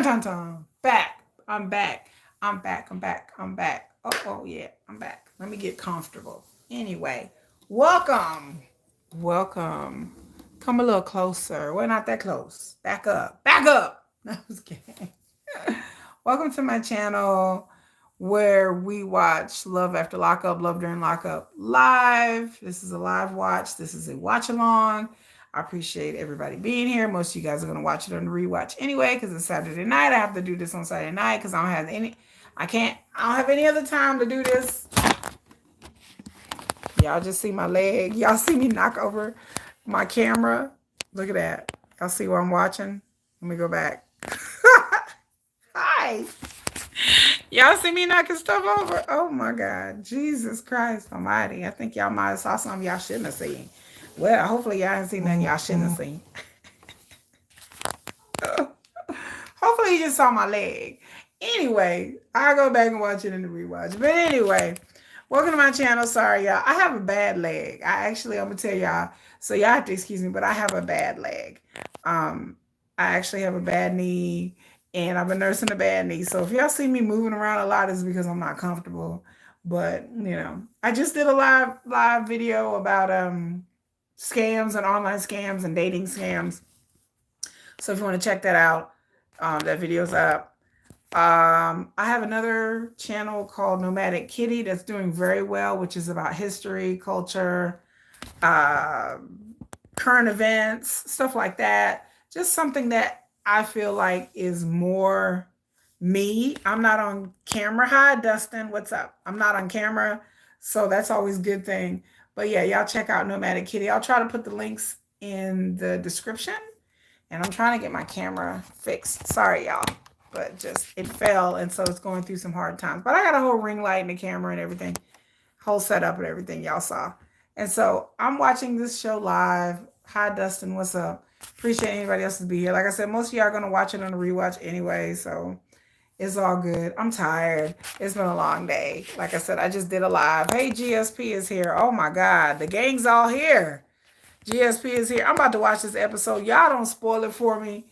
dun, dun. Back. I'm back. I'm back. I'm back. I'm back. Oh, yeah. I'm back. Let me get comfortable. Anyway, welcome. Welcome. Come a little closer. We're not that close. Back up. Back up. No, I was kidding. Welcome to my channel where we watch Love After Lockup, Love During Lockup live. This is a live watch. This is a watch along. I appreciate everybody being here. Most of you guys are going to watch it on the rewatch anyway because it's Saturday night. I have to do this on Saturday night because I don't have any other time to do this. Y'all just see my leg. Y'all see me knock over my camera. Look at that. Y'all see what I'm watching? Let me go back. Hi. Y'all see me knocking stuff over? Oh my God. Jesus Christ Almighty. I think y'all might have saw something y'all shouldn't have seen. Well, hopefully y'all haven't seen nothing y'all shouldn't have seen. Hopefully you just saw my leg. Anyway, I'll go back and watch it in the rewatch. But anyway, welcome to my channel. Sorry, y'all. I have a bad leg. I'm going to tell y'all. So y'all have to excuse me, but I have a bad leg. I actually have a bad knee. And I've been nursing a bad knee. So if y'all see me moving around a lot, it's because I'm not comfortable. But, I just did a live video about scams and online scams and dating scams. So if you want to check that out, that video's up. I have another channel called Nomadic Kitty that's doing very well, which is about history, culture, current events, stuff like that. Just something that I feel like is more me. I'm not on camera. Hi, Dustin. What's up? I'm not on camera. So that's always a good thing. But yeah, y'all check out Nomadic Kitty. I'll try to put the links in the description. And I'm trying to get my camera fixed. Sorry, y'all. But just, it fell. And so it's going through some hard times. But I got a whole ring light and the camera and everything. Whole setup and everything y'all saw. And so I'm watching this show live. Hi, Dustin. What's up? Appreciate anybody else to be here. Like I said, most of y'all are going to watch it on the rewatch anyway, so it's all good. I'm tired. It's been a long day. Like I said, I just did a live. Hey, GSP is here. Oh my God, the gang's all here. GSP is here. I'm about to watch this episode. Y'all don't spoil it for me.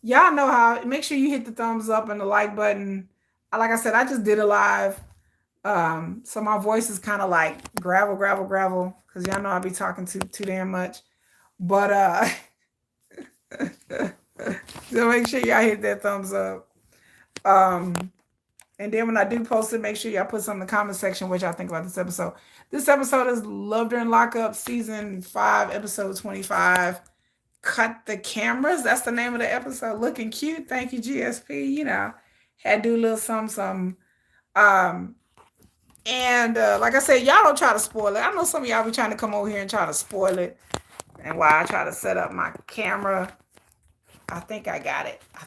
Y'all know how. Make sure you hit the thumbs up and the like button. Like I said, I just did a live. So my voice is kind of like gravel, because y'all know I be talking too damn much. But so make sure y'all hit that thumbs up. And then when I do post it, make sure y'all put some in the comment section what y'all think about this episode. This episode is Love During Lockup, Season 5, Episode 25. Cut the Cameras. That's the name of the episode. Looking cute. Thank you, GSP. Had to do a little something. And like I said, y'all don't try to spoil it. I know some of y'all be trying to come over here and try to spoil it. And while I try to set up my camera, I think I got it. I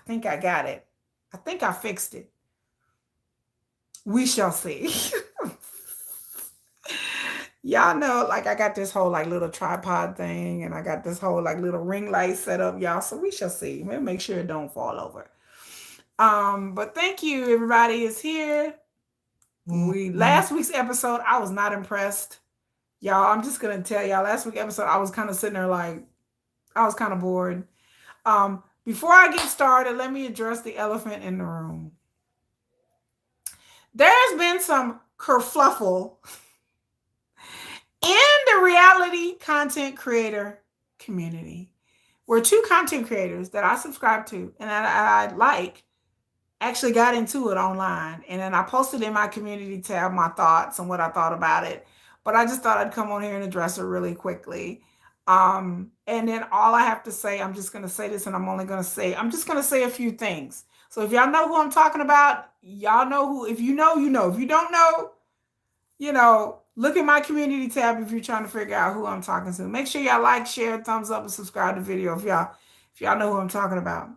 think I fixed it. We shall see. Y'all know, like, I got this whole, like, little tripod thing, and I got this whole, like, little ring light set up, y'all. So we shall see. We'll make sure it don't fall over. But thank you, everybody is here. Last week's episode, I was not impressed. Y'all, I'm just going to tell y'all, last week's episode, I was kind of sitting there like, I was kind of bored. Before I get started, let me address the elephant in the room. There's been some kerfluffle in the reality content creator community, where two content creators that I subscribe to and that I like actually got into it online. And then I posted in my community tab my thoughts and what I thought about it. But I just thought I'd come on here and address it really quickly. And then all I have to say, I'm just going to say this, and I'm just going to say a few things. So if y'all know who I'm talking about, y'all know who. If you know, you know. If you don't know, look at my community tab if you're trying to figure out who I'm talking to. Make sure y'all like, share, thumbs up, and subscribe to the video if y'all know who I'm talking about.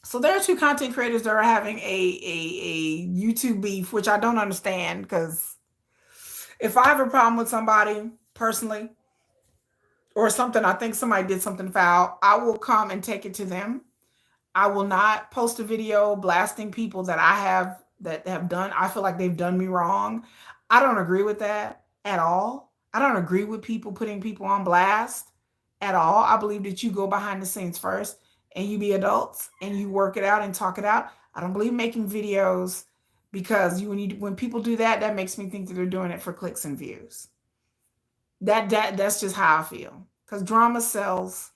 So there are two content creators that are having a YouTube beef, which I don't understand, because if I have a problem with somebody personally or something, I think somebody did something foul, I will come and take it to them. I will not post a video blasting people that have done. I feel like they've done me wrong. I don't agree with that at all. I don't agree with people putting people on blast at all. I believe that you go behind the scenes first and you be adults and you work it out and talk it out. I don't believe making videos because when people do that, that makes me think that they're doing it for clicks and views. That's just how I feel. Because drama sells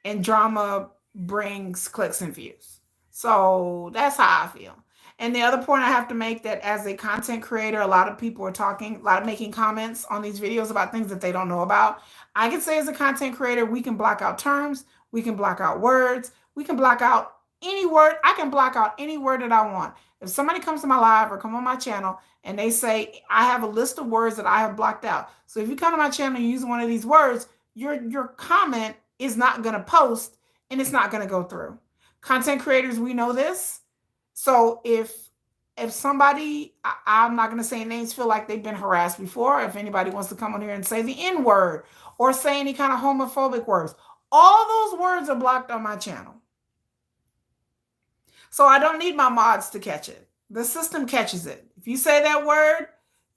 and drama brings clicks and views. So that's how I feel. And the other point I have to make, that as a content creator, a lot of people are talking, a lot of making comments on these videos about things that they don't know about. I can say as a content creator, we can block out terms, we can block out words, we can block out any word. I can block out any word that I want. If somebody comes to my live or come on my channel and they say, I have a list of words that I have blocked out. So if you come to my channel and use one of these words, your comment is not going to post and it's not going to go through. Content creators, we know this. So if somebody, I'm not going to say names, feel like they've been harassed before, if anybody wants to come on here and say the N word or say any kind of homophobic words, all those words are blocked on my channel. So I don't need my mods to catch it. The system catches it. If you say that word,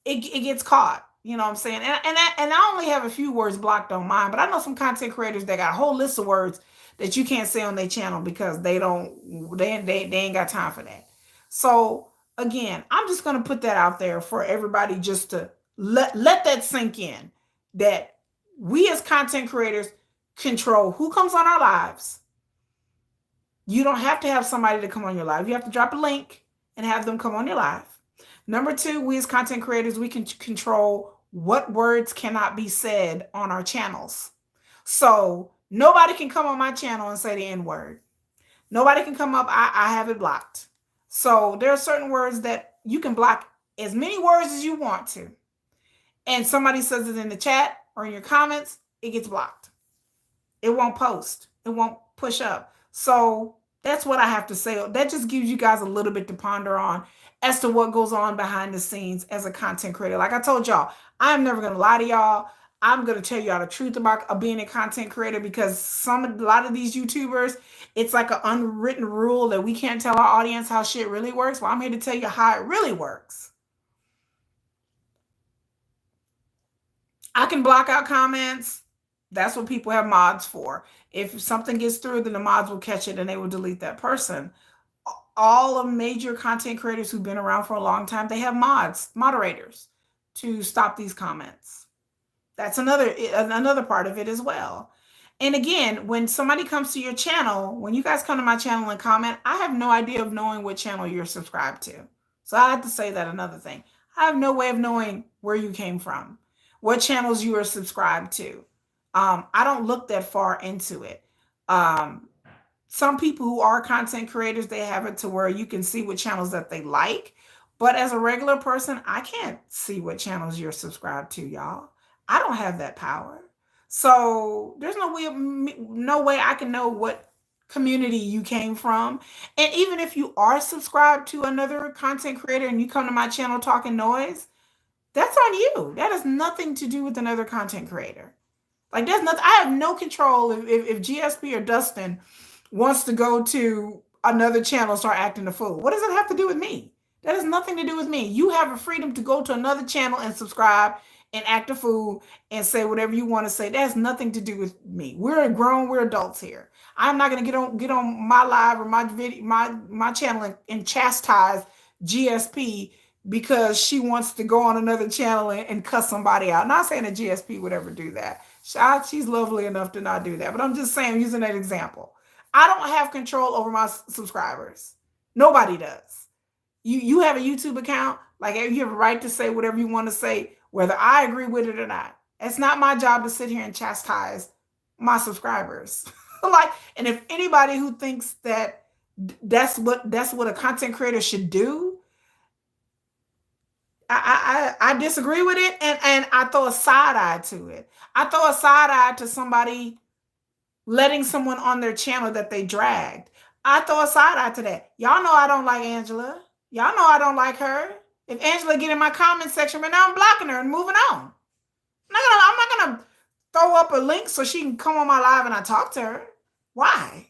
it gets caught. You know what I'm saying? And I only have a few words blocked on mine, but I know some content creators that got a whole list of words that you can't say on their channel because they ain't got time for that. So again, I'm just going to put that out there for everybody just to let that sink in, that we as content creators control who comes on our lives. You don't have to have somebody to come on your live. You have to drop a link and have them come on your live. Number two, we as content creators, we can control what words cannot be said on our channels. So nobody can come on my channel and say the N word. Nobody can come up. I have it blocked. So there are certain words that you can block as many words as you want to. And somebody says it in the chat or in your comments, it gets blocked. It won't post. It won't push up. So that's what I have to say. That just gives you guys a little bit to ponder on as to what goes on behind the scenes as a content creator. Like I told y'all, I'm never going to lie to y'all. I'm going to tell y'all the truth about being a content creator, because a lot of these YouTubers, it's like an unwritten rule that we can't tell our audience how shit really works. Well, I'm here to tell you how it really works. I can block out comments. That's what people have mods for. If something gets through, then the mods will catch it and they will delete that person. All of major content creators who've been around for a long time, they have moderators to stop these comments. That's another part of it as well. And again, when somebody comes to your channel, when you guys come to my channel and comment, I have no idea of knowing what channel you're subscribed to. So I have to say that another thing. I have no way of knowing where you came from, what channels you are subscribed to. I don't look that far into it. Some people who are content creators, they have it to where you can see what channels that they like. But as a regular person, I can't see what channels you're subscribed to, y'all. I don't have that power. So there's no way I can know what community you came from. And even if you are subscribed to another content creator and you come to my channel talking noise, that's on you. That has nothing to do with another content creator. Like, there's nothing. I have no control if GSP or Dustin wants to go to another channel and start acting a fool. What does it have to do with me? That has nothing to do with me. You have a freedom to go to another channel and subscribe and act a fool and say whatever you want to say. That has nothing to do with me. We're grown. We're adults here. I'm not going to get on my live or my video, my channel and chastise GSP because she wants to go on another channel and cuss somebody out. Not saying that GSP would ever do that. She's lovely enough to not do that. But I'm just saying, using that example. I don't have control over my subscribers. Nobody does. You have a YouTube account. Like, you have a right to say whatever you want to say, whether I agree with it or not. It's not my job to sit here and chastise my subscribers. And if anybody who thinks that that's what a content creator should do, I disagree with it, and I throw a side eye to it. I throw a side eye to somebody letting someone on their channel that they dragged. I throw a side eye to that. Y'all know I don't like Angela. Y'all know I don't like her. If Angela get in my comment section, but now I'm blocking her and moving on. I'm not gonna throw up a link so she can come on my live and I talk to her. Why?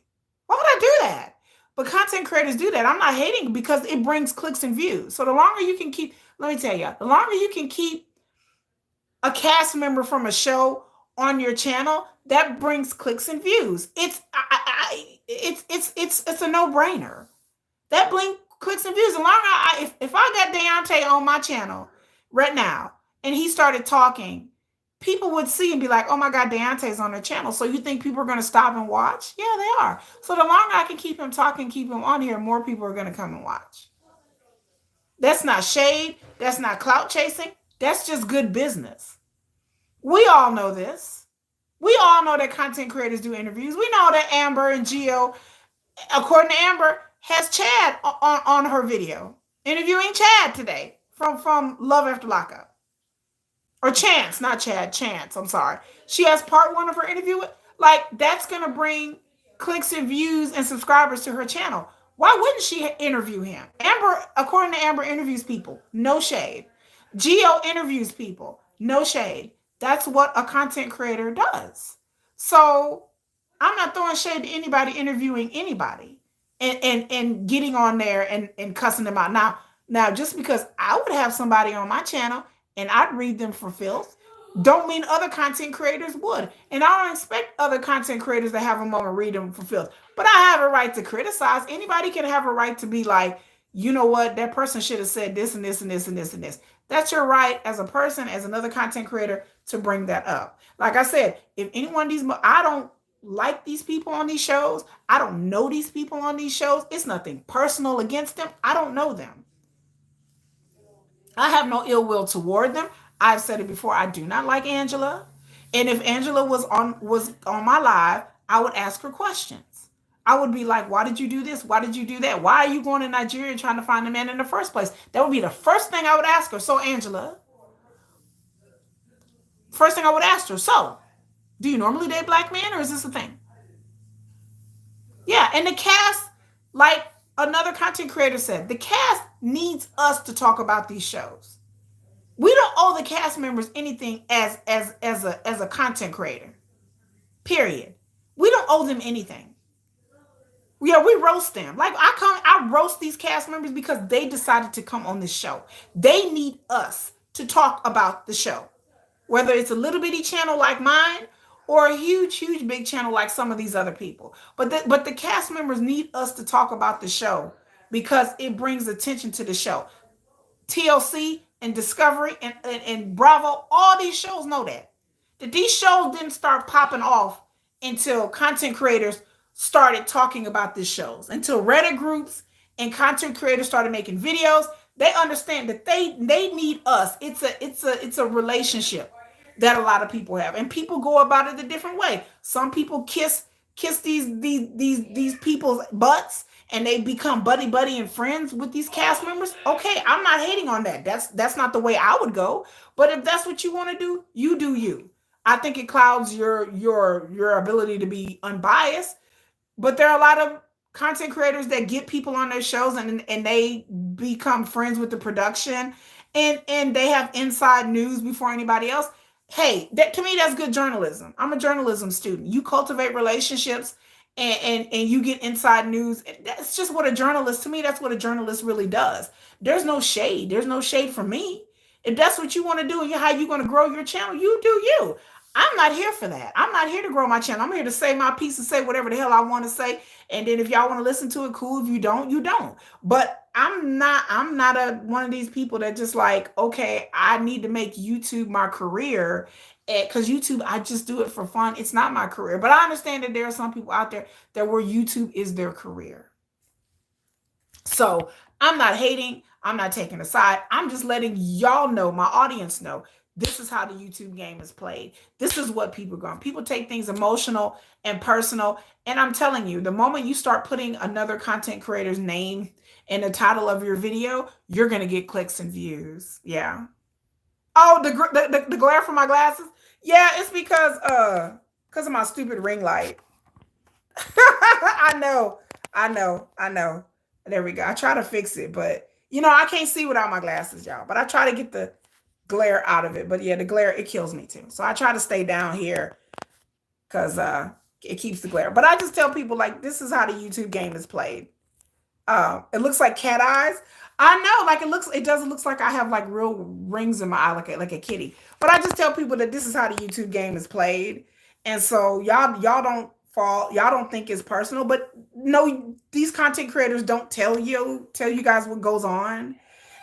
Why would I do that? But content creators do that. I'm not hating because it brings clicks and views. So the longer you can keep, let me tell you, the longer you can keep a cast member from a show on your channel, that brings clicks and views. it's a no-brainer. That blink clicks and views. And long if I got Deontay on my channel right now and he started talking, people would see and be like, oh my God, Deontay's on their channel. So you think people are going to stop and watch? Yeah, they are. So the longer I can keep him talking, keep him on here, more people are going to come and watch. That's not shade. That's not clout chasing. That's just good business. We all know this. We all know that content creators do interviews. We know that Amber and Gio, according to Amber, has Chad on her video interviewing Chad today from Love After Lockup. Or Chance, not Chad, Chance. I'm sorry. She has part one of her interview. Like, that's going to bring clicks and views and subscribers to her channel. Why wouldn't she interview him? Amber, according to Amber, interviews people. No shade. Gio interviews people. No shade. That's what a content creator does. So I'm not throwing shade to anybody interviewing anybody and getting on there and cussing them out. Now, just because I would have somebody on my channel and I'd read them for filth, don't mean other content creators would. And I don't expect other content creators to have them on and read them for filth. But I have a right to criticize. Anybody can have a right to be like, you know what, that person should have said this and this and this and this and this. That's your right as a person, as another content creator, to bring that up. Like I said, if any one of these, I don't like these people on these shows. I don't know these people on these shows. It's nothing personal against them. I don't know them. I have no ill will toward them. I've said it before. I do not like Angela. And if Angela was on my live, I would ask her questions. I would be like, why did you do this? Why did you do that? Why are you going to Nigeria trying to find a man in the first place? That would be the first thing I would ask her. So, Angela, first thing I would ask her, so, do you normally date black men or is this a thing? Yeah, and the cast, like another content creator said, the cast needs us to talk about these shows. We don't owe the cast members anything as a content creator. Period. We don't owe them anything. Yeah, we roast them. Like I roast these cast members because they decided to come on this show. They need us to talk about the show. Whether it's a little bitty channel like mine or a huge big channel like some of these other people. But the cast members need us to talk about the show because it brings attention to the show. TLC and Discovery and Bravo, all these shows know that these shows didn't start popping off until content creators started talking about these shows, until Reddit groups and content creators started making videos. They understand that they need us. It's a relationship that a lot of people have, and people go about it a different way. Some people kiss these people's butts and they become buddy and friends with these cast members. Okay, I'm not hating on that. That's not the way I would go. But if that's what you want to do, you do you. I think it clouds your ability to be unbiased. But there are a lot of content creators that get people on their shows and they become friends with the production and they have inside news before anybody else. Hey, to me, that's good journalism. I'm a journalism student. You cultivate relationships and you get inside news. That's just what a journalist, to me, that's what a journalist really does. There's no shade. There's no shade for me. If that's what you want to do and how you're going to grow your channel, you do you. I'm not here for that. I'm not here to grow my channel. I'm here to say my piece and say whatever the hell I want to say. And then if y'all want to listen to it, cool. If you don't, you don't. But I'm not one of these people that just like, okay, I need to make YouTube my career. Because YouTube, I just do it for fun. It's not my career. But I understand that there are some people out there that where YouTube is their career. So I'm not hating. I'm not taking a side. I'm just letting y'all know, my audience know, this is how the YouTube game is played. This is what people go. People take things emotional and personal. And I'm telling you, the moment you start putting another content creator's name in the title of your video, you're going to get clicks and views. Yeah. Oh, the glare from my glasses? Yeah, it's because of my stupid ring light. I know. There we go. I try to fix it, but I can't see without my glasses, y'all. But I try to get the glare out of it. But yeah, the glare, it kills me too. So I try to stay down here because it keeps the glare. But I just tell people, like, this is how the YouTube game is played. It looks like cat eyes. I know, like it doesn't look like I have like real rings in my eye, like a kitty. But I just tell people that this is how the YouTube game is played. And so y'all don't fault. Y'all don't think it's personal, but no, these content creators don't tell you guys what goes on.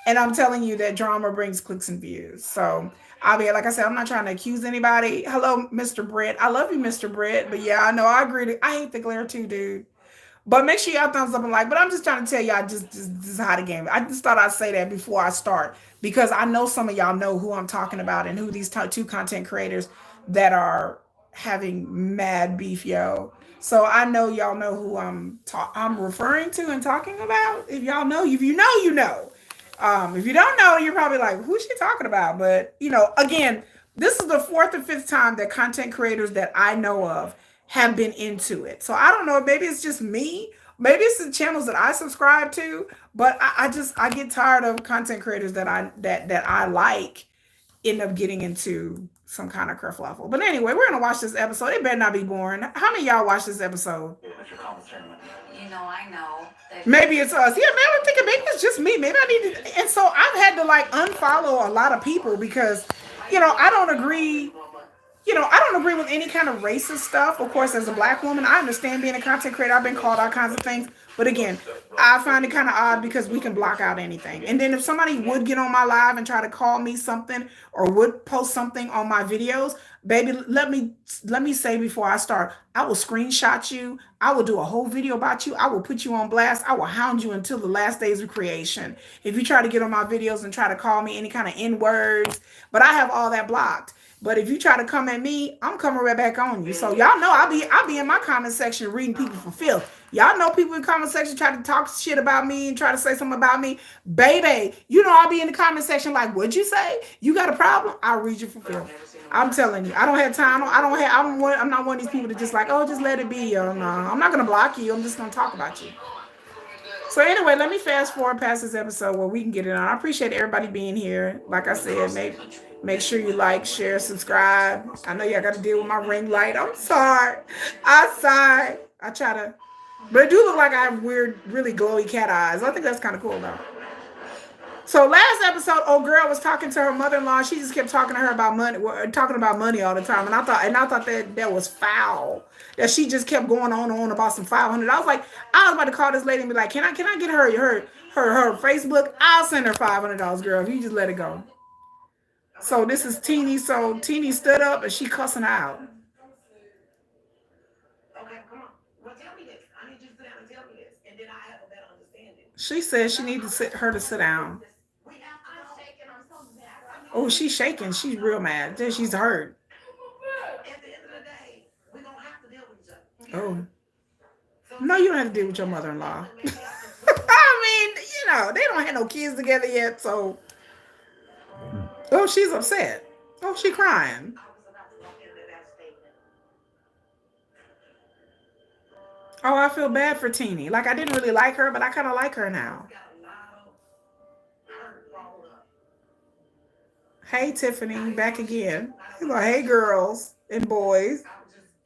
And I'm telling you that drama brings clicks and views. So I'll be like I said, I'm not trying to accuse anybody. Hello, Mr. Brett. I love you, Mr. Brett. But yeah, I know I agree. I hate the glare too, dude. But make sure y'all thumbs up and like. But I'm just trying to tell y'all just this is how the game. I just thought I'd say that before I start because I know some of y'all know who I'm talking about and who these two content creators that are having mad beef, yo. So I know y'all know who I'm referring to and talking about. If y'all know, if you know, you know. If you don't know, you're probably like, who's she talking about? But you know, again, this is the fourth or fifth time that content creators that I know of have been into it. So I don't know. Maybe it's just me. Maybe it's the channels that I subscribe to. But I get tired of content creators that I like end up getting into some kind of kerfluffle. But anyway, we're gonna watch this episode. It better not be boring. How many of y'all watch this episode? You know, I know. Maybe it's us. Yeah, man, I'm thinking maybe it's just me. Maybe I need to. And so I've had to like unfollow a lot of people because, you know, I don't agree. You know, I don't agree with any kind of racist stuff. Of course, as a black woman, I understand being a content creator. I've been called all kinds of things. But again, I find it kind of odd because we can block out anything. And then if somebody would get on my live and try to call me something or would post something on my videos, baby, let me say before I start, I will screenshot you. I will do a whole video about you. I will put you on blast. I will hound you until the last days of creation. If you try to get on my videos and try to call me any kind of N words, but I have all that blocked. But if you try to come at me, I'm coming right back on you. So y'all know I'll be in my comment section reading people for filth. Y'all know people in the comment section try to talk shit about me and try to say something about me. Baby, you know I'll be in the comment section like, what'd you say? You got a problem? I'll read you for filth. I'm telling you, I don't have time. I'm not one of these people that just like, oh, just let it be. Yo, no, I'm not gonna block you. I'm just gonna talk about you. So anyway, let me fast forward past this episode where we can get it on. I appreciate everybody being here. Like I said, make sure you like, share, subscribe. I know y'all got to deal with my ring light. I'm sorry. I try to, but it do look like I have weird, really glowy cat eyes. I think that's kind of cool though. So last episode, old girl was talking to her mother-in-law. She just kept talking to her about money, talking about money all the time. And I thought that was foul. That she just kept going on about some $500. Like, I was about to call this lady and be like, can I get her Facebook? I'll send her $500, girl, if you just let it go. So this is Teeny. So Teeny stood up and she cussing her out. Okay, come on. Well, tell me this. I need you to sit down and tell me this, and then I have a better understanding. She said she needs her to sit down. Oh, she's shaking. She's real mad. She's hurt. At the end of the day, we're gonna have to deal with each other. Oh. No, you don't have to deal with your mother-in-law. I mean, you know, they don't have no kids together yet, so. Oh, she's upset. Oh, she's crying. Oh, I feel bad for Teeny. Like, I didn't really like her, but I kind of like her now. Hey, Tiffany, back again. He's like, hey, girls and boys.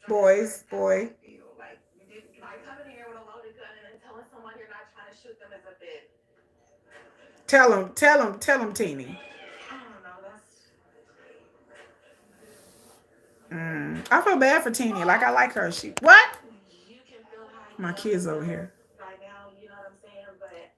Boys, boy. Tell him, Teeny. I feel bad for Teeny. Like, I like her. What? My kids over here. Right now, you know what I'm saying? But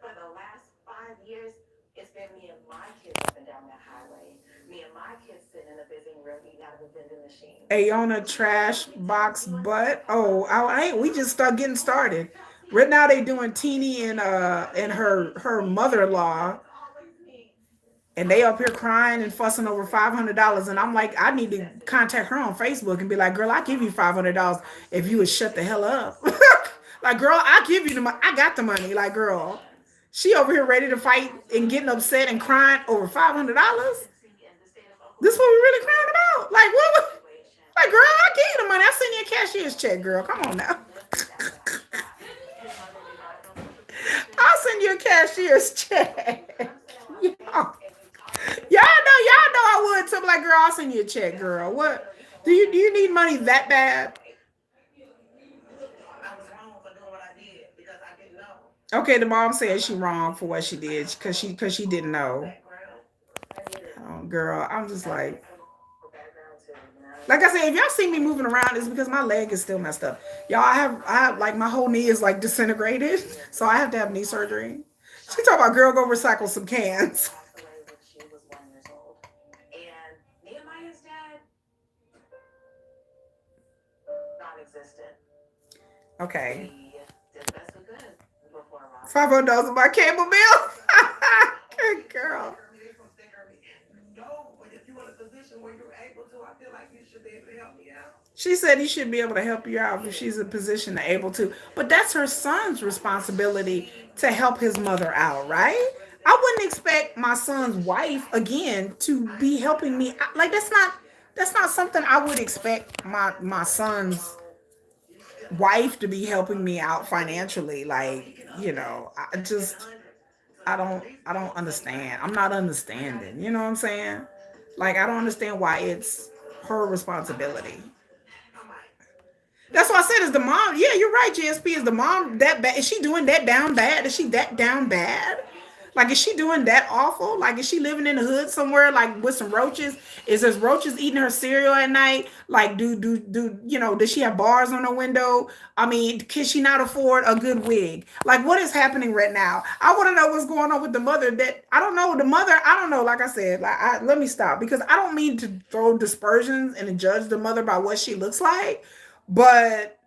for the last 5 years, it's been me and my kids up and down that highway. Me and my kids sitting in the visiting room eating out of a vending machine. Ayona trash box butt. Oh, we just start getting started. Right now they doing Teeny and her mother-in-law. And they up here crying and fussing over $500. And I'm like, I need to contact her on Facebook and be like, girl, I'll give you $500 if you would shut the hell up. Like, girl, I'll give you the money. I got the money. Like, girl, she over here ready to fight and getting upset and crying over $500. This is what we really crying about. Like, what? Like, girl, I'll give you the money. I'll send you a cashier's check, girl. Come on now. I'll send you a cashier's check. Y'all know I would. So I'm like, girl, I'll send you a check, girl. What? Do you need money that bad? I was wrong for doing what I did because I didn't know. Okay, the mom said she wrong for what she did because she didn't know. Oh, girl, I'm just like, Like I said, if y'all see me moving around, it's because my leg is still messed up. Y'all, I have like my whole knee is like disintegrated, so I have to have knee surgery. She talking about girl go recycle some cans. Passed away when she was 1 year old. And Nehemiah's dad, non-existent. Okay. We did the best we could before Rob. $500 of my cable bill. Good girl. No, but if you're in a position where you're able to, I feel like you should be able to help me out. She said he should be able to help you out if she's in a position to able to. But that's her son's responsibility to help his mother out, right? I wouldn't expect my son's wife again to be helping me. Like that's not something I would expect my son's wife to be helping me out financially. Like, I don't understand. I'm not understanding. You know what I'm saying? Like, I don't understand why it's her responsibility. That's why I said, is the mom? Yeah, you're right, GSP. Is the mom that bad? Is she doing that down bad? Is she that down bad? Like, is she doing that awful? Like, is she living in the hood somewhere, like with some roaches? Is there roaches eating her cereal at night? Like, does she have bars on her window? I mean, can she not afford a good wig? Like, what is happening right now? I want to know what's going on with the mother. That I don't know. The mother, I don't know. Like I said, let me stop because I don't mean to throw dispersions and to judge the mother by what she looks like, but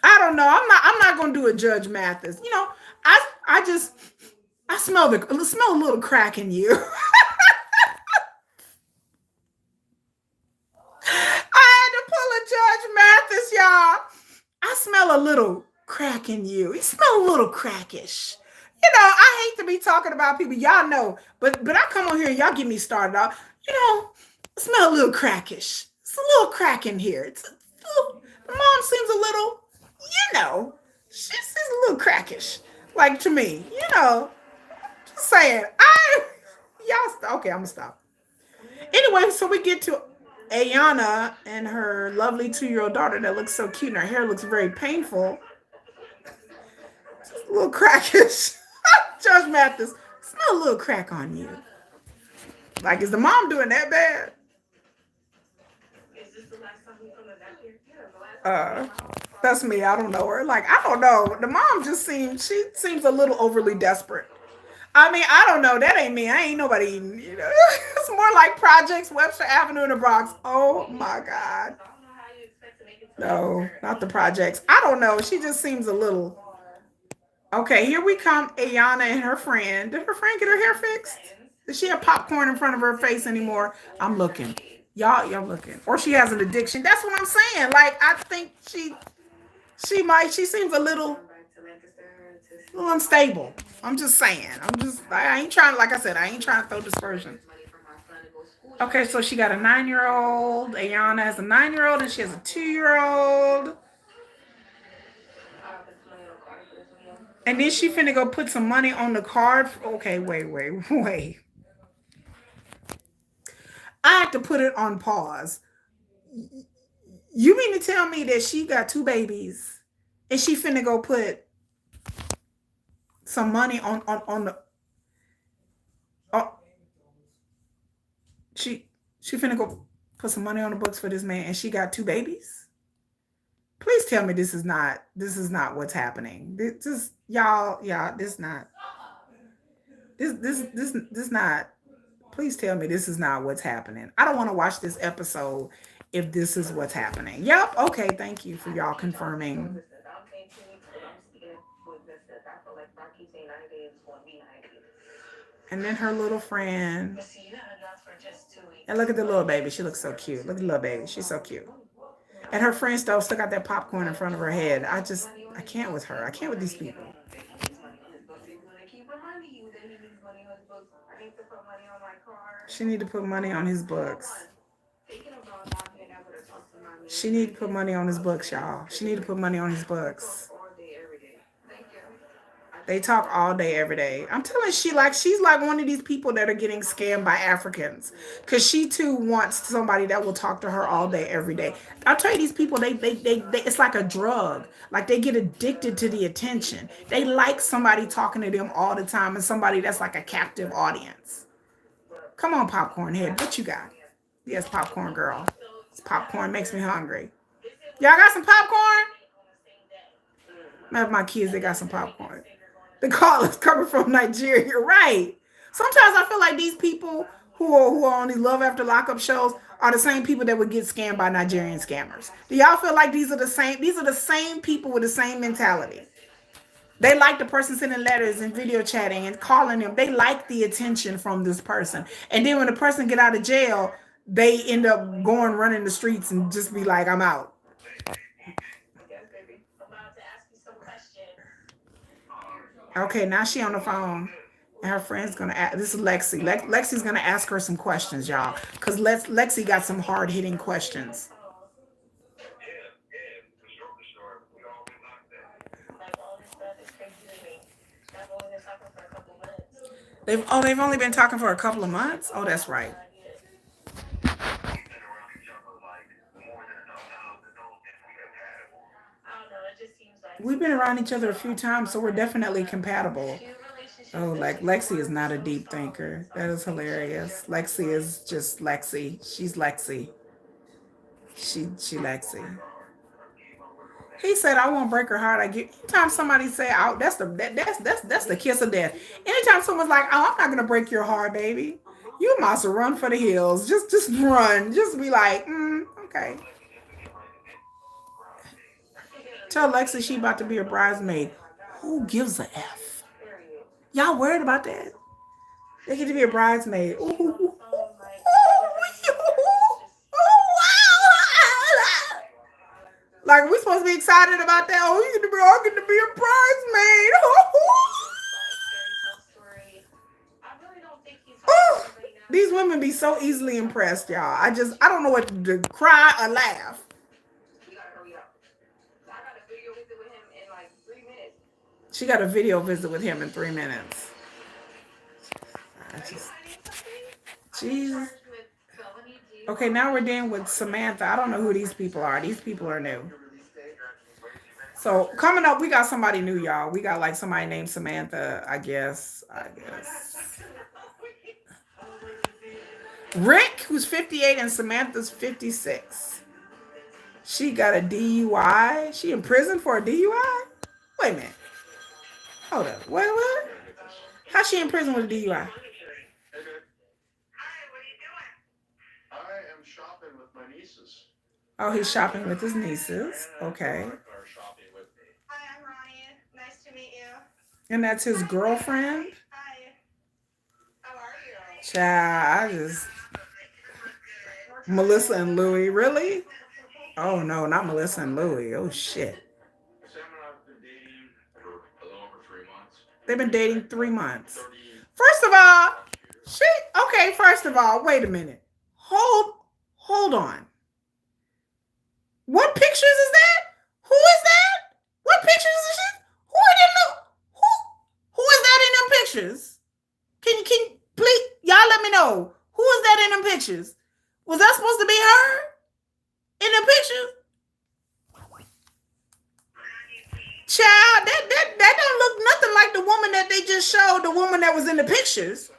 I don't know. I'm not gonna do a Judge Mathis. I smell a little crack in you. I had to pull a Judge Mathis, y'all. I smell a little crack in you. You smell a little crackish. I hate to be talking about people. Y'all know, but I come on here and y'all get me started off. I smell a little crackish. It's a little crack in here. The mom seems a little, she's a little crackish. Like to me, just saying. Okay, I'm gonna stop. Anyway, so we get to Ayana and her lovely 2-year-old daughter that looks so cute and her hair looks very painful. Just a little crackish. Judge Mathis, smell a little crack on you. Like, is the mom doing that bad? Is this the last time we come back here? Yeah, the last Uh, time. that's me. I don't know her. Like, I don't know. The mom she seems a little overly desperate. I mean, I don't know. That ain't me. I ain't nobody eating, It's more like Projects Webster Avenue in the Bronx. Oh my God. No, not the projects. I don't know. She just seems a little. Okay, here we come. Ayana and her friend. Did her friend get her hair fixed? Does she have popcorn in front of her face anymore? I'm looking. Y'all looking. Or she has an addiction. That's what I'm saying. Like, I think she seems a little unstable. I'm just saying. I ain't trying, like I said, I ain't trying to throw dispersion. Okay, so she got a 9-year-old. Ayana has a 9-year-old and she has a 2-year-old. And then she finna go put some money on the card. Okay, wait. I have to put it on pause. You mean to tell me that she got 2 babies and she finna go put some money on the she finna go put some money on the books for this man and she got 2 babies? Please tell me this is not what's happening. This y'all this not this not. Please tell me this is not what's happening. I don't want to watch this episode if this is what's happening. Yep. Okay. Thank you for y'all confirming. And then her little friend. And look at the little baby. She looks so cute. Look at the little baby. She's so cute. And her friend still got that popcorn in front of her head. I can't with her. I can't with these people. She need to put money on his books. She need to put money on his books, y'all. She need to put money on his books. They talk all day, every day. I'm telling you, she's like one of these people that are getting scammed by Africans. Because she too wants somebody that will talk to her all day, every day. I'll tell you, these people, they it's like a drug. Like, they get addicted to the attention. They like somebody talking to them all the time and somebody that's like a captive audience. Come on, popcorn head. What you got? Yes, popcorn girl. This popcorn makes me hungry. Y'all got some popcorn? Not my kids, they got some popcorn. The call is coming from Nigeria, right? Sometimes I feel like these people who are on these Love After Lockup shows are the same people that would get scammed by Nigerian scammers. Do y'all feel like these are the same? These are the same people with the same mentality. They like the person sending letters and video chatting and calling them. They like the attention from this person. And then when the person get out of jail, they end up going running the streets and just be like, I'm out. Okay, now she on the phone. And her friend's gonna ask. This is Lexi. Lexi's gonna ask her some questions, y'all. Because Lexi got some hard hitting questions. They've only been talking for a couple of months? Oh, that's right. We've been around each other a few times, so we're definitely compatible. Oh, like Lexi is not a deep thinker. That is hilarious. Lexi is just Lexi. She's Lexi. She Lexi. He said, "I won't break her heart." I get anytime somebody say, "Out," that's the kiss of death. Anytime someone's like, "Oh, I'm not gonna break your heart, baby," you must run for the hills. Just run. Just be like, okay. Tell Lexi she about to be a bridesmaid. Who gives a f? Y'all worried about that? They get to be a bridesmaid. Ooh. Like we supposed to be excited about that? Oh, you get to be a bridesmaid. Oh, these women be so easily impressed, y'all. I don't know what to cry or laugh. She got a video visit with him in 3 minutes. I just, jeez. Okay, now we're dealing with Samantha. I don't know who these people are. These people are new. So coming up, we got somebody new, y'all. We got like somebody named Samantha, I guess. Rick, who's 58, and Samantha's 56. She got a DUI. She in prison for a DUI? Wait a minute. Hold up. What? How's she in prison with a DUI? Oh, he's shopping with his nieces. Okay. And that's his girlfriend? Child, Melissa and Louie, really? Oh no, not Melissa and Louie. Oh shit. They've been dating 3 months. First of all, first of all, wait a minute. Hold on. What pictures is that? Who is that? What pictures is this? Who is that in them pictures? Can please y'all let me know. Who is that in them pictures? Was that supposed to be her? In the pictures? Child, that don't look nothing like the woman that they just showed, the woman that was in the pictures.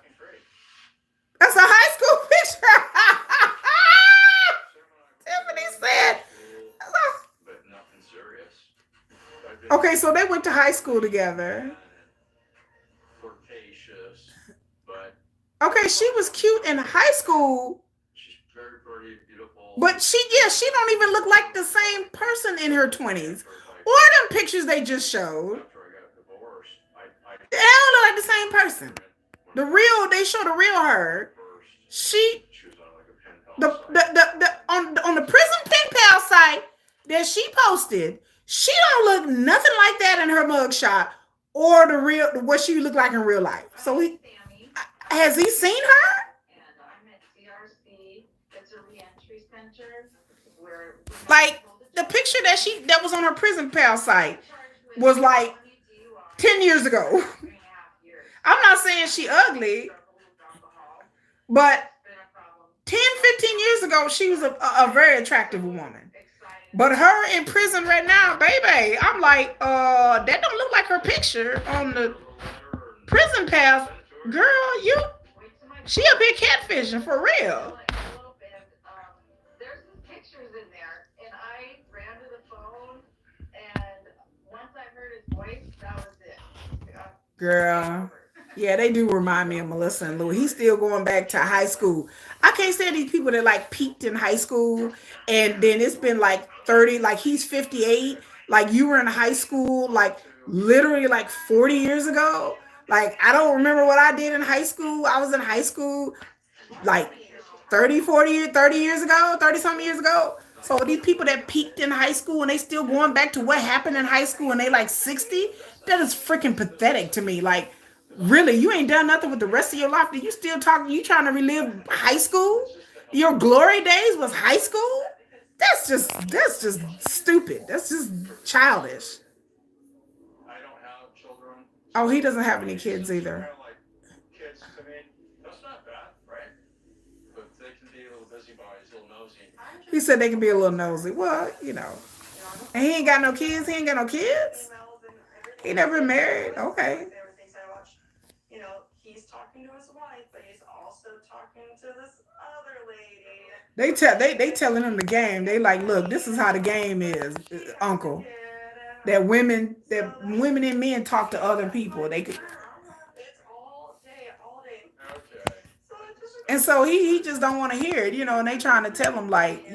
That's a high school picture. Tiffany said. Okay, so they went to high school together. Okay, she was cute in high school. But she don't even look like the same person in her 20s. Or them pictures they just showed. They don't look like the same person. They show the real her. On the prison pen pal site that she posted, she don't look nothing like that in her mugshot or what she looked like in real life. So has he seen her? Like the picture that was on her prison pal site was like 10 years ago. I'm not saying she ugly, but 10, 15 years ago, she was a very attractive woman. But her in prison right now, baby, I'm like, that don't look like her picture on the prison pal. Girl, she a big catfishing for real. Girl. Yeah, they do remind me of Melissa and Louis. He's still going back to high school. I can't stand these people that like peaked in high school and then it's been like 30, like he's 58. Like you were in high school, like literally like 40 years ago. Like I don't remember what I did in high school. I was in high school like 30, 40, 30 years ago, 30 something years ago. So these people that peaked in high school and they still going back to what happened in high school and they like 60, that is freaking pathetic to me. Like, really, you ain't done nothing with the rest of your life. Are you still talking? You trying to relive high school? Your glory days was high school? That's just stupid. That's just childish. I don't have children, Oh, he so doesn't have any it's kids just either. kind of like kids to me. That's not bad, right? But they can be a little busybodies, a little nosy. He said they can be a little nosy. Well, you know. And he ain't got no kids. He ain't got no kids. He never been married. Okay. You know, he's talking to his wife, but he's also talking to this other lady. They telling him the game. They like, look, this is how the game is, Uncle. That women and men talk to other people. They could, It's all day, all day. Okay. and so he just don't want to hear it, and they trying to tell him like,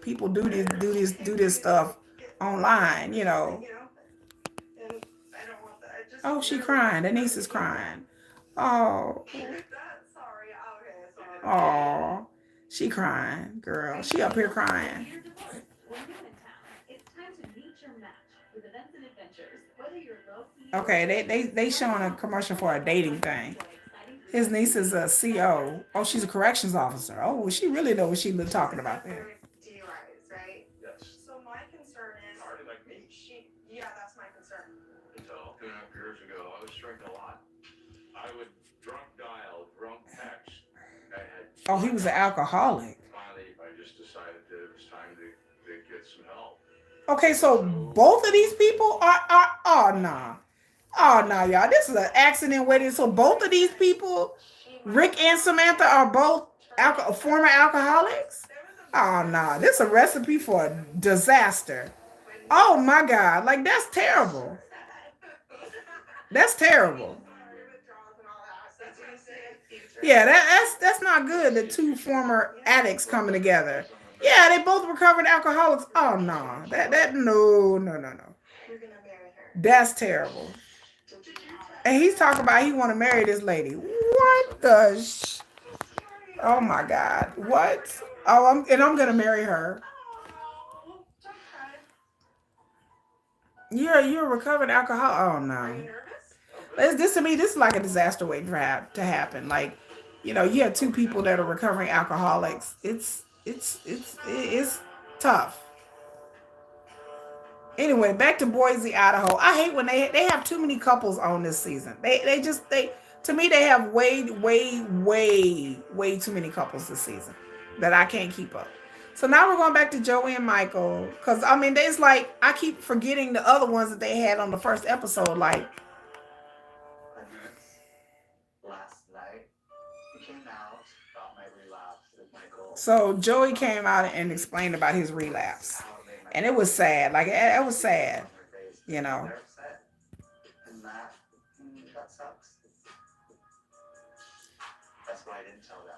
people do this stuff online. And I don't want that. I just Oh, she really crying. The niece is crying. Oh, that. Sorry. Okay, sorry. oh, she crying, girl. She up here crying. Okay, they showing a commercial for a dating thing. His niece is a CO. Oh, she's a corrections officer. Oh, well, she really know what she was talking about there. DUIs, right? Yes. So my concern is. Already like me. Yeah, that's my concern. Until 2.5 years ago, I was drinking a lot. I would drunk dial, drunk text. I had. Oh, he was an alcoholic. Finally, I just decided that it was time to get some help. Okay, so both of these people are oh nah. Oh no, y'all. This is an accident wedding. So both of these people, Rick and Samantha, are both former alcoholics. Oh no, this is a recipe for a disaster. Oh my God, like that's terrible. That's terrible. Yeah, that's not good. The two former addicts coming together. Yeah, they both recovered alcoholics. Oh no, that no. That's terrible. And he's talking about he want to marry this lady. What the? Oh my God! What? Oh, I'm gonna marry her. You're a recovered alcoholic. Oh no! This to me, this is like a disaster waiting to happen. Like, you have two people that are recovering alcoholics. It's tough. Anyway, back to Boise, Idaho. I hate when they have too many couples on this season. They to me they have way too many couples this season that I can't keep up. So now we're going back to Joey and Michael because I mean there's like I keep forgetting the other ones that they had on the first episode. Like Last night, he came out about my relapse with Michael. so Joey came out and explained about his relapse, and it was sad. Like it was sad, you know. They're upset, and that sucks. That's why I didn't tell them.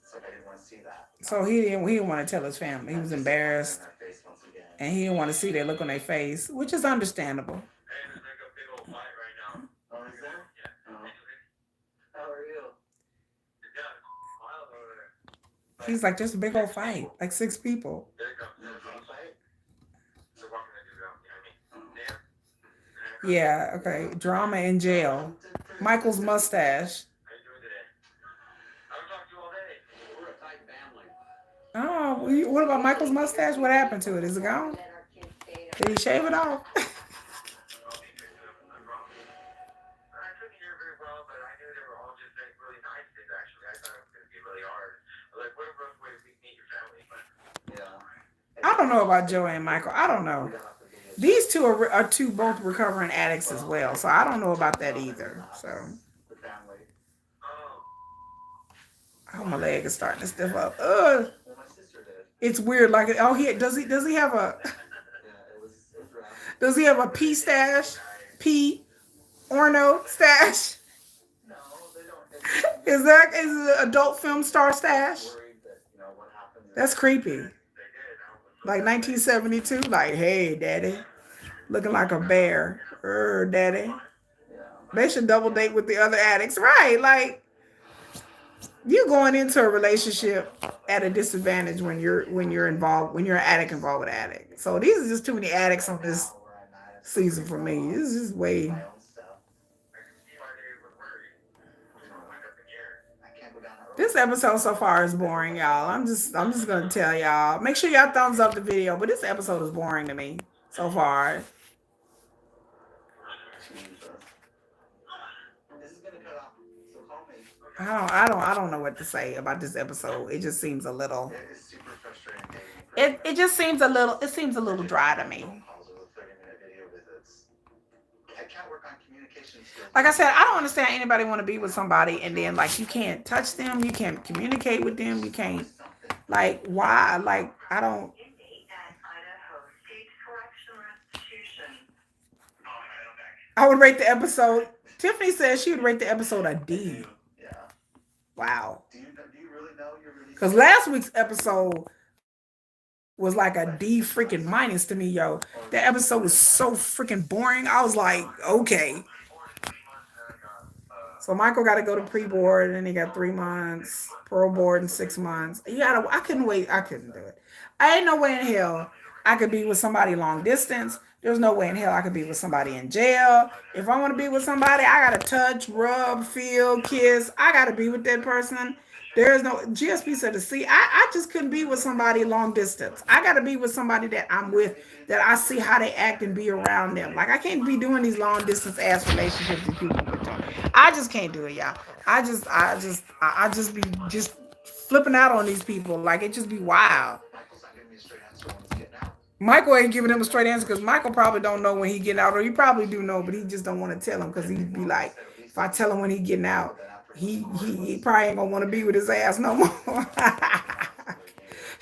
It's like I didn't want to see that. So he didn't want to tell his family. He was embarrassed, Their face once again. and he didn't want to see their look on their face, which is understandable. Hey, there's like a big old fight right now. Oh, is there? Yeah. Oh. How are you? Yeah, Miles over there. He's like, just a big old fight, like 6 people. There you go. There's a fight? So what can I do now? You know what I mean? Yeah, okay. Drama in jail. Michael's mustache. How you doing today? I haven't talked to you all day. We're a tight family. Oh, what about Michael's mustache? What happened to it? Is it gone? Did he shave it off? I couldn't hear very well, but I knew they were all just like really nice things. Actually, I thought it was going to be really hard. Like, what a rough way to meet your family, but yeah. I don't know about Joey and Michael. I don't know. These two are two both recovering addicts as well, so I don't know about that either. So, The family. oh, my leg is starting to stiff up. Ugh, Well, my sister did. it's weird. Like, oh, does he have a Yeah, it was rough. does he have a pea stash? Pea? Orno stash? No, they don't. Is that is it adult film star stash? Worried that what happens. That's creepy. They did. Like 1972. Like, hey, daddy, looking like a bear. Daddy. Yeah. They should double date with the other addicts, right? Like, you going into a relationship at a disadvantage when you're involved when you're an addict involved with an addict. So these are just too many addicts on this season for me. This is just way. My own stuff. I can see why they were worried. Wind up in here. I can't go down that road. This episode so far is boring, y'all. I'm just gonna tell y'all. Make sure y'all thumbs up the video. But this episode is boring to me so far. Jesus. This is gonna cut off. So call me. I don't know what to say about this episode. It just seems a little. It is super frustrating. It just seems a little dry to me. Calls with 30-minute video visits. I can't work on communication skills. Like I said, I don't understand anybody want to be with somebody and then like you can't touch them, you can't communicate with them, you can't like why? Like I don't. I would rate the episode. Tiffany says she would rate the episode a D. Yeah. Wow. Do you really know you're really? Because last week's episode was like a D freaking minus to me, yo. That episode was so freaking boring. I was like, okay. So Michael got to go to pre-board, and then he got 3 months, pro board in 6 months. I couldn't wait. I couldn't do it. I ain't no way in hell I could be with somebody long distance. There's no way in hell I could be with somebody in jail. If I want to be with somebody, I got to touch, rub, feel, kiss. I got to be with that person. There's no, GSP said to see, I just couldn't be with somebody long distance. I got to be with somebody that I'm with, that I see how they act and be around them. Like I can't be doing these long distance ass relationships with people. I just can't do it, y'all. I just be just flipping out on these people. Like it just be wild. Michael ain't giving him a straight answer because Michael probably don't know when he getting out, or he probably do know, but he just don't want to tell him because he'd be like, if I tell him when he getting out, he probably ain't gonna want to be with his ass no more.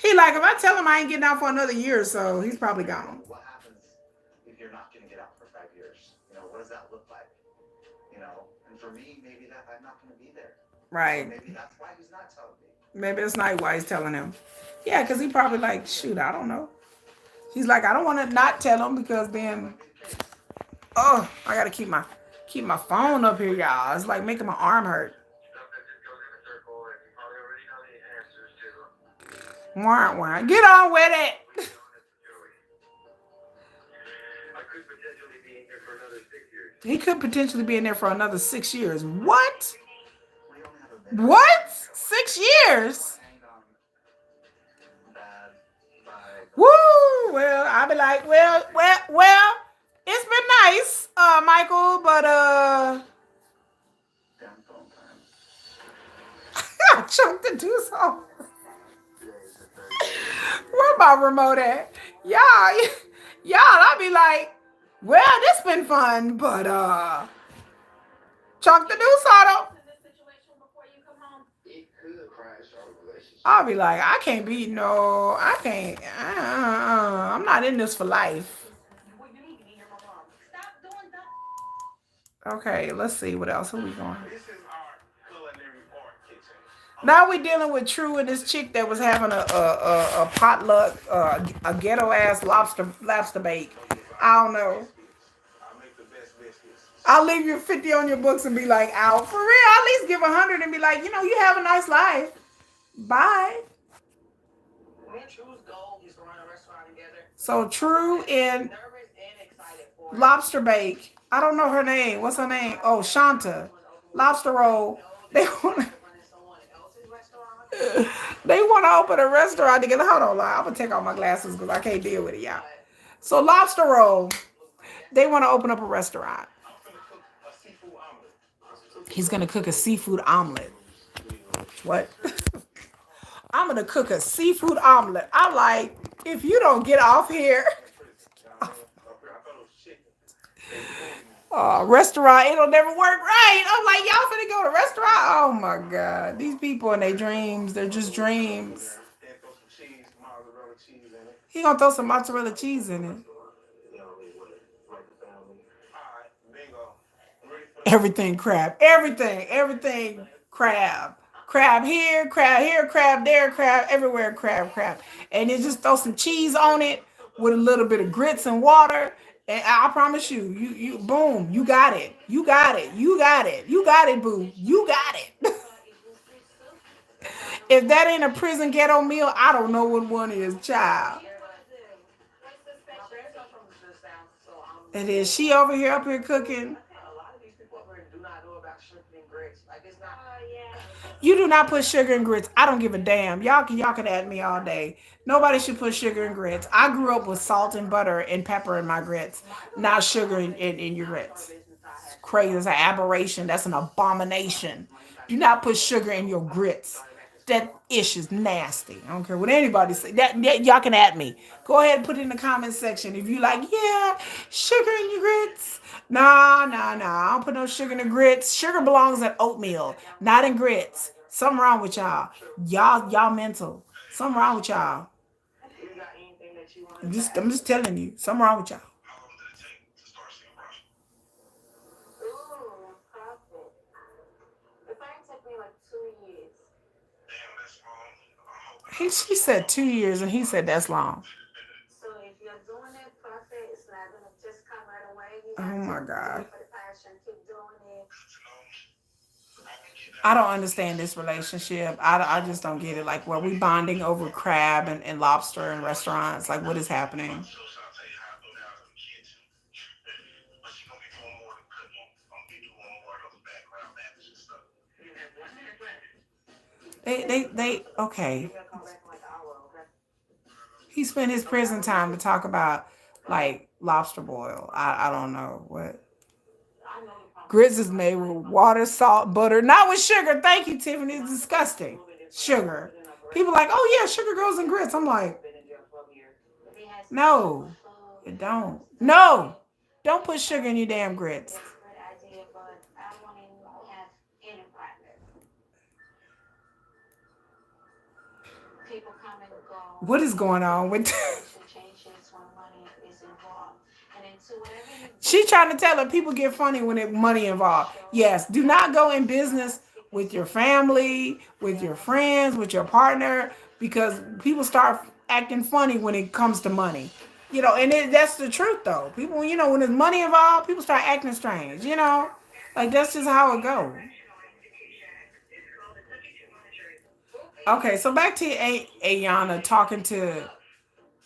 He like, if I tell him I ain't getting out for another year or so, he's probably gone. What happens if you're not gonna get out for 5 years? What does that look like? And for me, maybe that I'm not gonna be there. Right. Maybe that's why he's not telling me. Maybe it's not why he's telling him. Yeah, because he probably like, shoot, I don't know. He's like, I don't want to not tell him because then, oh, I gotta keep my phone up here, y'all. It's like making my arm hurt. Wah. Get on with it. He could potentially be in there for another 6 years. What? What? 6 years? Woo! Well, I'll be like, well, it's been nice, Michael, but I choked the deuce off. Where my remote at? Y'all, I'll be like, well, this been fun, but chunk the deuce on him. I'll be like, I can't be, no, I can't, I'm not in this for life. Okay, let's see what else. Who we going? Now we dealing with True and this chick that was having a potluck, a ghetto ass lobster bake. I don't know. I'll leave you 50 on your books and be like, out for real. At least give 100 and be like, you have a nice life. Bye. So True and lobster bake. I don't know her name. What's her name? Oh, Shanta. Lobster roll. They want to open a restaurant together. Hold on, I'm gonna take off my glasses because I can't deal with it, y'all. So lobster roll. They want to open up a restaurant. He's gonna cook a seafood omelet. What? I'm gonna cook a seafood omelet. I'm like, if you don't get off here, restaurant, it'll never work right. I'm like, y'all finna go to restaurant? Oh my God. These people in their dreams, they're just dreams. He gonna throw some mozzarella cheese in it. Everything crab. Everything crab. Crab here, crab there, crab everywhere, crab. And then just throw some cheese on it with a little bit of grits and water. And I promise you, boom, you got it. You got it, boo. You got it. If that ain't a prison ghetto meal, I don't know what one is, child. It is. She over here up here cooking. You do not put sugar in grits. I don't give a damn. Y'all can add me all day. Nobody should put sugar in grits. I grew up with salt and butter and pepper in my grits, not sugar in your grits. It's crazy. It's an aberration. That's an abomination. Do not put sugar in your grits. That ish is nasty. I don't care what anybody say. That y'all can add me. Go ahead and put it in the comment section if you like. Yeah, sugar in your grits. Nah. I don't put no sugar in the grits. Sugar belongs in oatmeal, not in grits. Something wrong with y'all. Y'all mental. Something wrong with y'all. I'm just telling you. Something wrong with y'all. She said 2 years, and he said that's long. Oh my God. I don't understand this relationship. I just don't get it. Like, were we bonding over crab and lobster in restaurants? Like, what is happening? Okay. He spent his prison time to talk about like lobster boil. I don't know what. Grits is made with water, salt, butter, not with sugar. Thank you, Tiffany. It's disgusting. Sugar. People are like, oh yeah, sugar goes in grits. I'm like, no, it don't. No, don't put sugar in your damn grits. What is going on with She trying to tell her people get funny when it money involved. Yes, do not go in business with your family, with your friends, with your partner, because people start acting funny when it comes to money. And that's the truth though. People, when there's money involved, people start acting strange. Like that's just how it goes. Okay, so back to Ayana talking to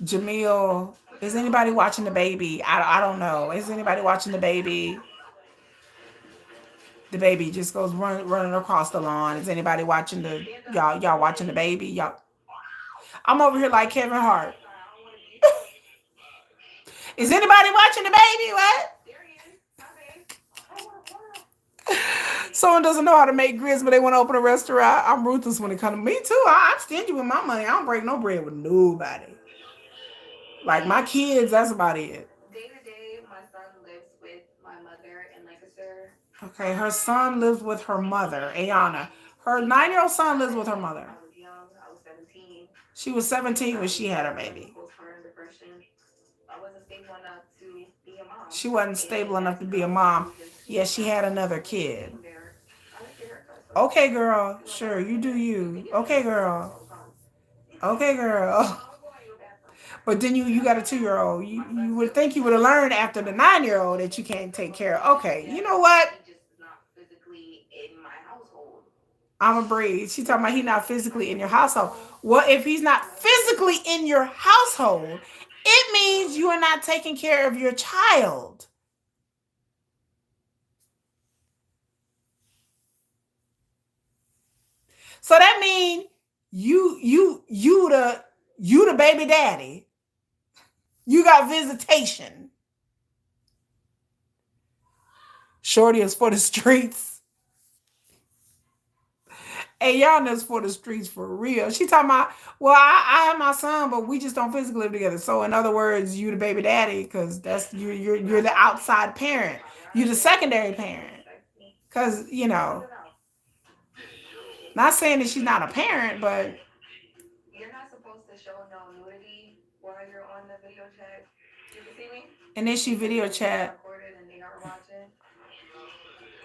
Jamil. Is anybody watching the baby? I don't know. Is anybody watching the baby? The baby just goes running across the lawn. Is anybody watching y'all watching the baby? Y'all, I'm over here like Kevin Hart. Is anybody watching the baby? What? Someone doesn't know how to make grits, but they want to open a restaurant. I'm ruthless when it comes to me too. I'm stingy with my money. I don't break no bread with nobody. Like my kids, that's about it. Day to day, my son lives with my mother in Lancaster. Okay, her son lives with her mother, Ayana. Her 9-year-old son lives with her mother. I was young. I was 17. She was 17 when she had her baby. I wasn't stable enough to be a mom. She wasn't stable enough to be a mom. Yes, she had another kid. Okay, girl. Sure, you do you. Okay, girl. Okay, girl. But then you got a 2-year-old. You would think you would have learned after the 9-year-old that you can't take care of. Okay, you know what? I'm a breed. She talking about he not physically in your household. Well, if he's not physically in your household, it means you are not taking care of your child. So that means you the baby daddy. You got visitation. Shorty is for the streets. Hey, y'all know it's for the streets for real. She talking about, well, I have my son, but we just don't physically live together. So in other words, you the baby daddy, because that's you're the outside parent. You're the secondary parent. Because, not saying that she's not a parent, but you're not supposed to show no nudity while you're on the video chat. You can see me? And then she video chat.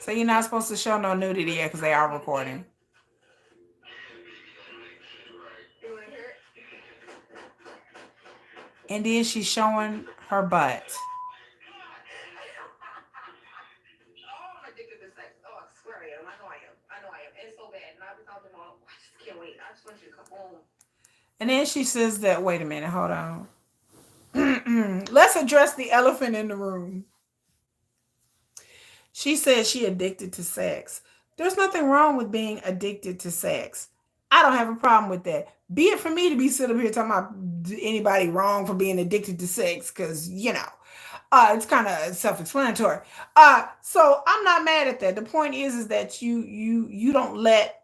So you're not supposed to show no nudity yet because they are recording. You want to hear it? And then she's showing her butt. Oh, I'm addicted to sex. Oh, I swear I am. I know I am. I know I am. And it's so bad. And I've been talking about, I just can't wait. I just want you to come home. And then she says that, wait a minute, hold on. Let's address the elephant in the room. She says she addicted to sex. There's nothing wrong with being addicted to sex. I don't have a problem with that. Be it for me to be sitting up here talking about anybody wrong for being addicted to sex, because it's kind of self-explanatory. So I'm not mad at that. The point is that you don't let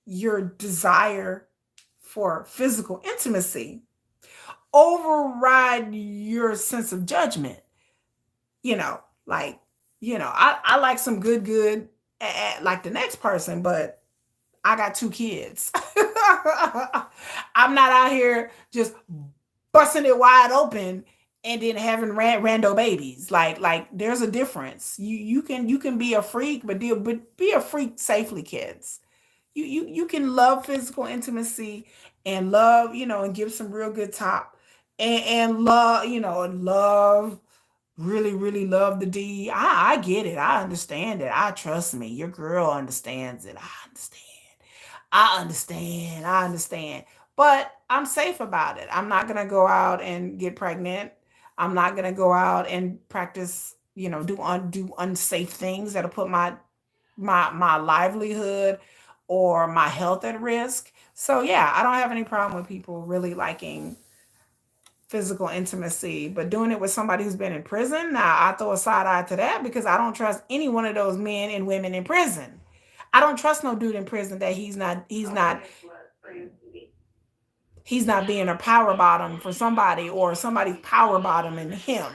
your desire for physical intimacy override your sense of judgment. Like, I like some good like the next person, but I got two kids. I'm not out here just busting it wide open and then having rando babies. Like there's a difference. You can be a freak, but be a freak safely, kids. You can love physical intimacy and love, and give some real good top, and love, and love, really, really love the D. I get it. I understand it. I trust me. Your girl understands it. I understand. I understand. But I'm safe about it. I'm not gonna go out and get pregnant. I'm not gonna go out and practice, do unsafe things that'll put my livelihood or my health at risk. So yeah, I don't have any problem with people really liking physical intimacy, but doing it with somebody who's been in prison, now I throw a side eye to that because I don't trust any one of those men and women in prison. I don't trust no dude in prison that he's not being a power bottom for somebody or somebody's power bottoming him.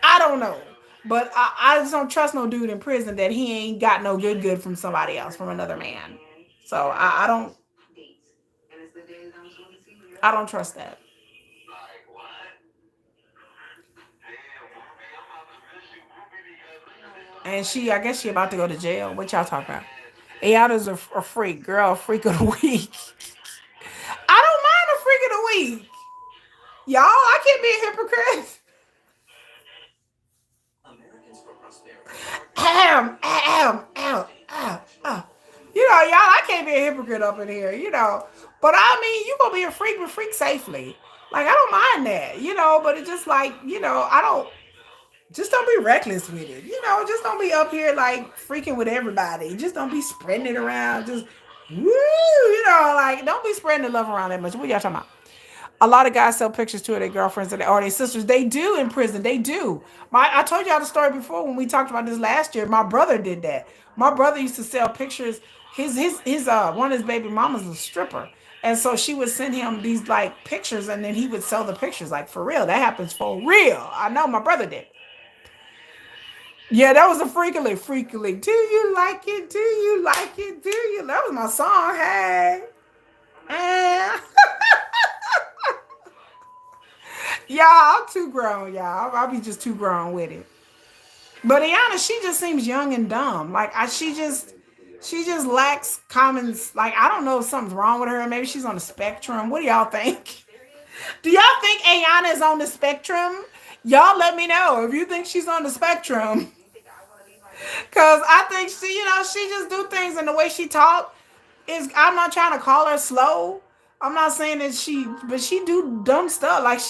I don't know. But I just don't trust no dude in prison that he ain't got no good from somebody else, from another man. So I don't trust that. And I guess she about to go to jail. What y'all talking about? Ayana's a freak, girl, a freak of the week. I don't mind a freak of the week. Y'all, I can't be a hypocrite. Ahem, ahem, ahem, ahem, ahem. Y'all, I can't be a hypocrite up in here. But I mean, you gonna be a freak, but freak safely. Like, I don't mind that, but it's just like, I don't, just don't be reckless with it. Just don't be up here like freaking with everybody. Just don't be spreading it around. Just woo, like don't be spreading the love around that much. What y'all talking about? A lot of guys sell pictures to their girlfriends or their sisters. They do in prison. They do. I told y'all the story before when we talked about this last year. My brother did that. My brother used to sell pictures. His one of his baby mamas was a stripper. And so she would send him these like pictures and then he would sell the pictures like for real. That happens for real. I know my brother did. Yeah, that was a freakily, freakily. Do you like it? Do you like it? Do you? That was my song. Hey. And y'all, I'm too grown, y'all. I'll be just too grown with it. But Ayana, she just seems young and dumb. Like she just lacks commons. Like I don't know if something's wrong with her. Maybe she's on the spectrum. What do y'all think? Do y'all think Ayana is on the spectrum? Y'all let me know if you think she's on the spectrum. Cause I think she just do things and the way she talk is. I'm not trying to call her slow. I'm not saying that but she do dumb stuff. Like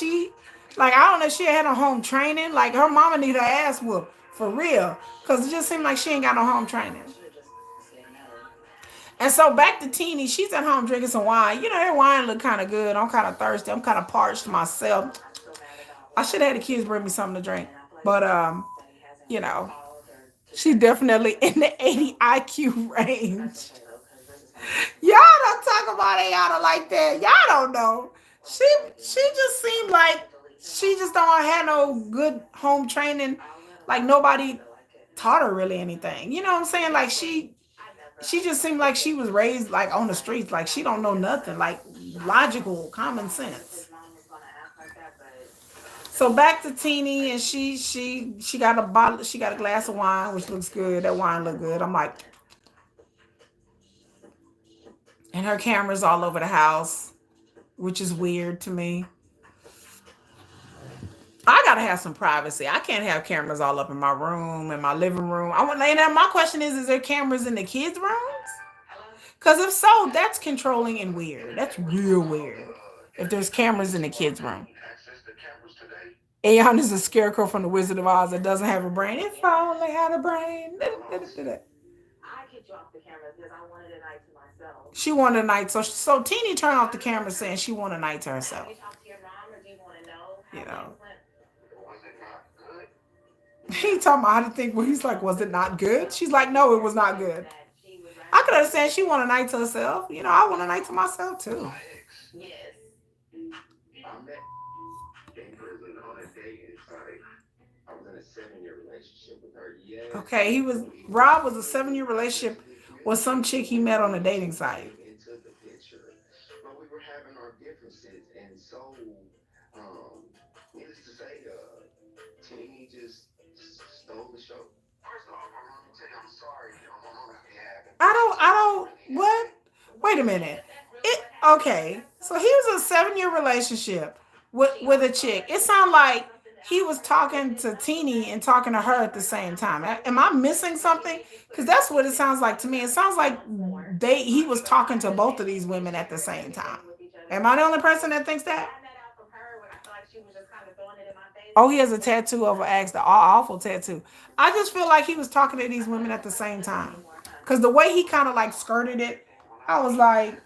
I don't know if she had no home training. Like her mama need her ass whooped for real. Cause it just seemed like she ain't got no home training. And so back to Teeny, she's at home drinking some wine. Her wine look kind of good. I'm kind of thirsty. I'm kind of parched myself. I should have had the kids bring me something to drink. But you know, she definitely in the 80 IQ range. Y'all don't talk about Ayana like that. Y'all don't know. She just seemed like she just don't have no good home training. Like nobody taught her really anything. You know what I'm saying? Like she just seemed like she was raised like on the streets. Like she don't know nothing. Like logical, common sense. So back to Teeny, and she got a bottle. She got a glass of wine, which looks good. That wine look good. I'm like, and her camera's all over the house, which is weird to me. I gotta have some privacy. I can't have cameras all up in my room, in my living room. I want. And my question is there cameras in the kids' rooms? Because if so, that's controlling and weird. That's real weird. If there's cameras in the kids' room. Aeon is a scarecrow from the Wizard of Oz that doesn't have a brain. If I only had a brain. I kicked you off the camera because I wanted a night to myself. She wanted a night. So Teeny turned off the camera saying she wanted a night to herself. You talk to your mom, or do you want to know how You know. things went? Was it not good? He talking about how to think. Well, he's like, was it not good? She's like, no, it was not good. I could understand she want a night to herself. You know, I want a night to myself too. Yes. I met in prison on a dating site. I was in a 7-year relationship with her. Yes. Okay, Rob was a 7-year relationship with some chick he met on a dating site. Into the picture. But we were having our differences, and so needless to say, Teeny just stole the show. First off, I'm gonna tell you I'm sorry on behalf. I don't what? Wait a minute. Okay. So he was a 7-year relationship with a chick. It sounded like he was talking to Teeny and talking to her at the same time. Am I missing something? Because that's what it sounds like to me. It sounds like he was talking to both of these women at the same time. Am I the only person that thinks that? Oh, he has a tattoo of an axe, the awful tattoo. I just feel like he was talking to these women at the same time. Because the way he kind of like skirted it, I was like,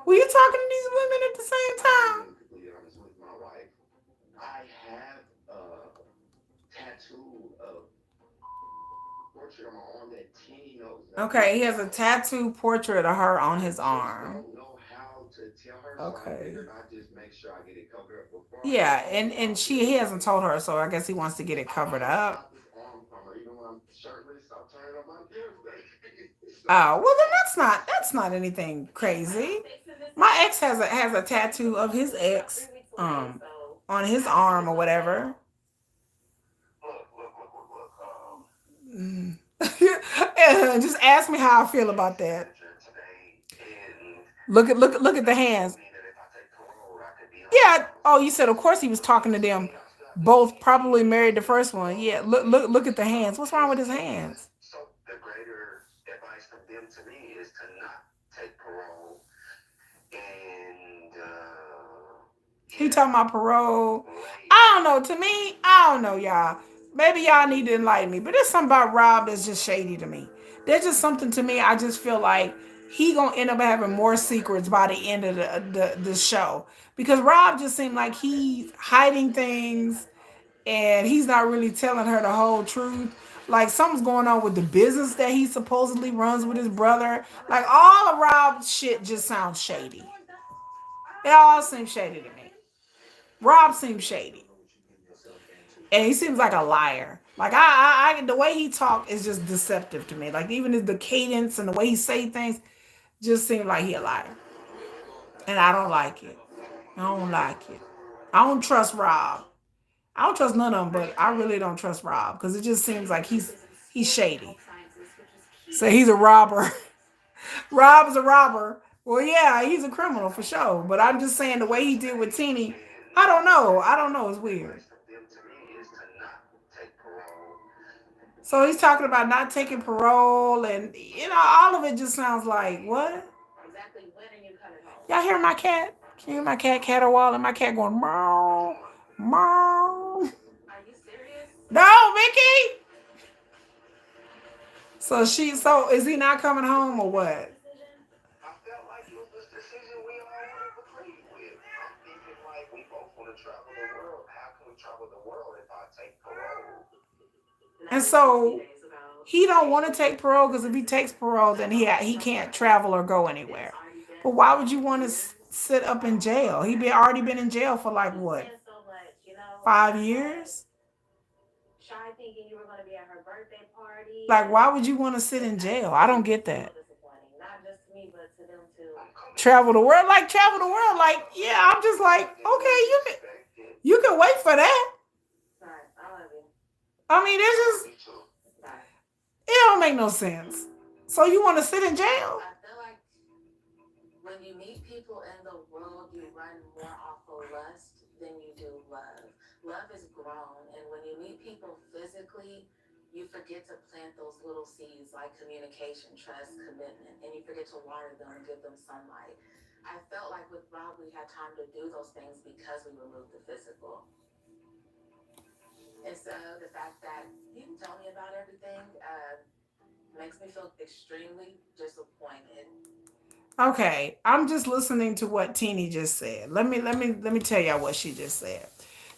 were you talking to these women at the same time? To be honest with my wife, I have a tattoo of portrait on my arm that Teeny knows. Okay, he has a tattoo portrait of her on his arm. I don't know how to tell her. Okay. So I figured I'd just make sure I get it covered up before. Yeah, and he hasn't told her, so I guess he wants to get it covered up. Even when I'm shirtless, I'll turn on my ears. Oh, well then that's not anything crazy. My ex has a tattoo of his ex on his arm or whatever. Just ask me how I feel about that. Look at the hands. Yeah. Oh, you said of course he was talking to them. Both probably married the first one. Yeah. Look at the hands. What's wrong with his hands? So the greater advice from them to me is to not take parole. And he talking about parole. I don't know. To me, I don't know, y'all. Maybe y'all need to enlighten me. But there's something about Rob that's just shady to me. There's just something to me. I just feel like he gonna end up having more secrets by the end of the show. Because Rob just seemed like he's hiding things and he's not really telling her the whole truth. Like something's going on with the business that he supposedly runs with his brother. Like all of Rob's shit just sounds shady. It all seems shady to me. Rob seems shady. And he seems like a liar. Like I the way he talk is just deceptive to me. Like even the cadence and the way he say things just seems like he a liar. And I don't like it. I don't like it. I don't trust Rob. I don't trust none of them, but I really don't trust Rob because it just seems like he's shady. So he's a robber. Rob's a robber. Well, yeah, he's a criminal for sure. But I'm just saying the way he did with Teeny, I don't know. I don't know. It's weird. So he's talking about not taking parole, and all of it just sounds like what? Y'all hear my cat? Can you hear my cat caterwauling? My cat going meow, meow. Are you serious? No, Mickey. So is he not coming home or what? I felt like it was this decision we all would have agreed with. I'm thinking like we both want to travel the world. How can we travel the world if I take parole? And so he don't want to take parole because if he takes parole, then he can't travel or go anywhere. But why would you want to sit up in jail? Already been in jail for like what? 5 years? Shy thinking you were going to be at her birthday party. Like, why would you want to sit in jail? I don't get that. Not just to me, but to them too. Travel the world? Like, yeah, I'm just like, okay, You can wait for that. Right. I love you. I mean, this is, Me too. Bye. it don't make no sense. So you want to sit in jail? I feel like when you meet people in the world, you run more off of lust than you do love. Love is grown, and when you meet people physically, you forget to plant those little seeds like communication, trust, commitment, and you forget to water them and give them sunlight. I felt like with Rob, we had time to do those things because we removed the physical. And so the fact that he didn't tell me about everything makes me feel extremely disappointed. Okay, I'm just listening to what Teeny just said. Let me tell y'all what she just said.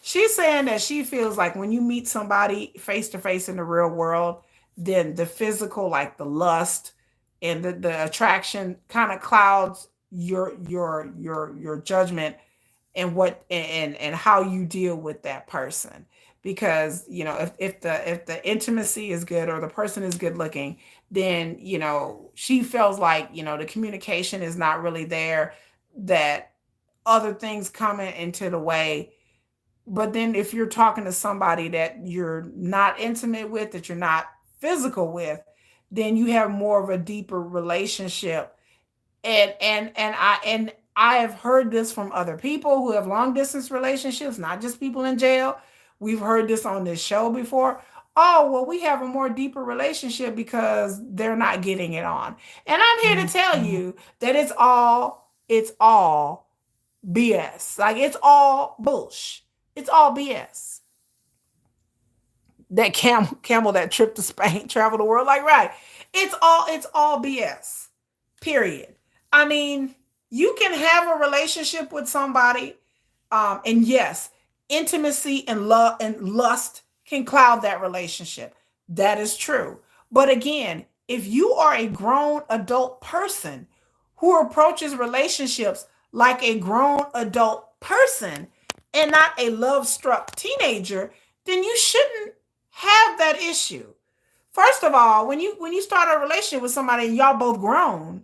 She's saying that she feels like when you meet somebody face to face in the real world, then the physical, like the lust and the attraction, kind of clouds your judgment and what and how you deal with that person. Because if the intimacy is good or the person is good looking, then she feels like the communication is not really there, that other things coming into the way. But then if you're talking to somebody that you're not intimate with, that you're not physical with, then you have more of a deeper relationship. And I have heard this from other people who have long distance relationships, not just people in jail. We've heard this on this show before. Oh, well, we have a more deeper relationship because they're not getting it on. And I'm here to tell you that it's all BS. Like, it's all bullsh. It's all BS. That camel that trip to Spain, travel the world, like, right. It's all BS. Period. I mean, you can have a relationship with somebody, and yes, intimacy and love and lust can cloud that relationship. That is true. But again, if you are a grown adult person who approaches relationships like a grown adult person and not a love struck teenager, then you shouldn't have that issue. First of all, when you start a relationship with somebody and y'all both grown,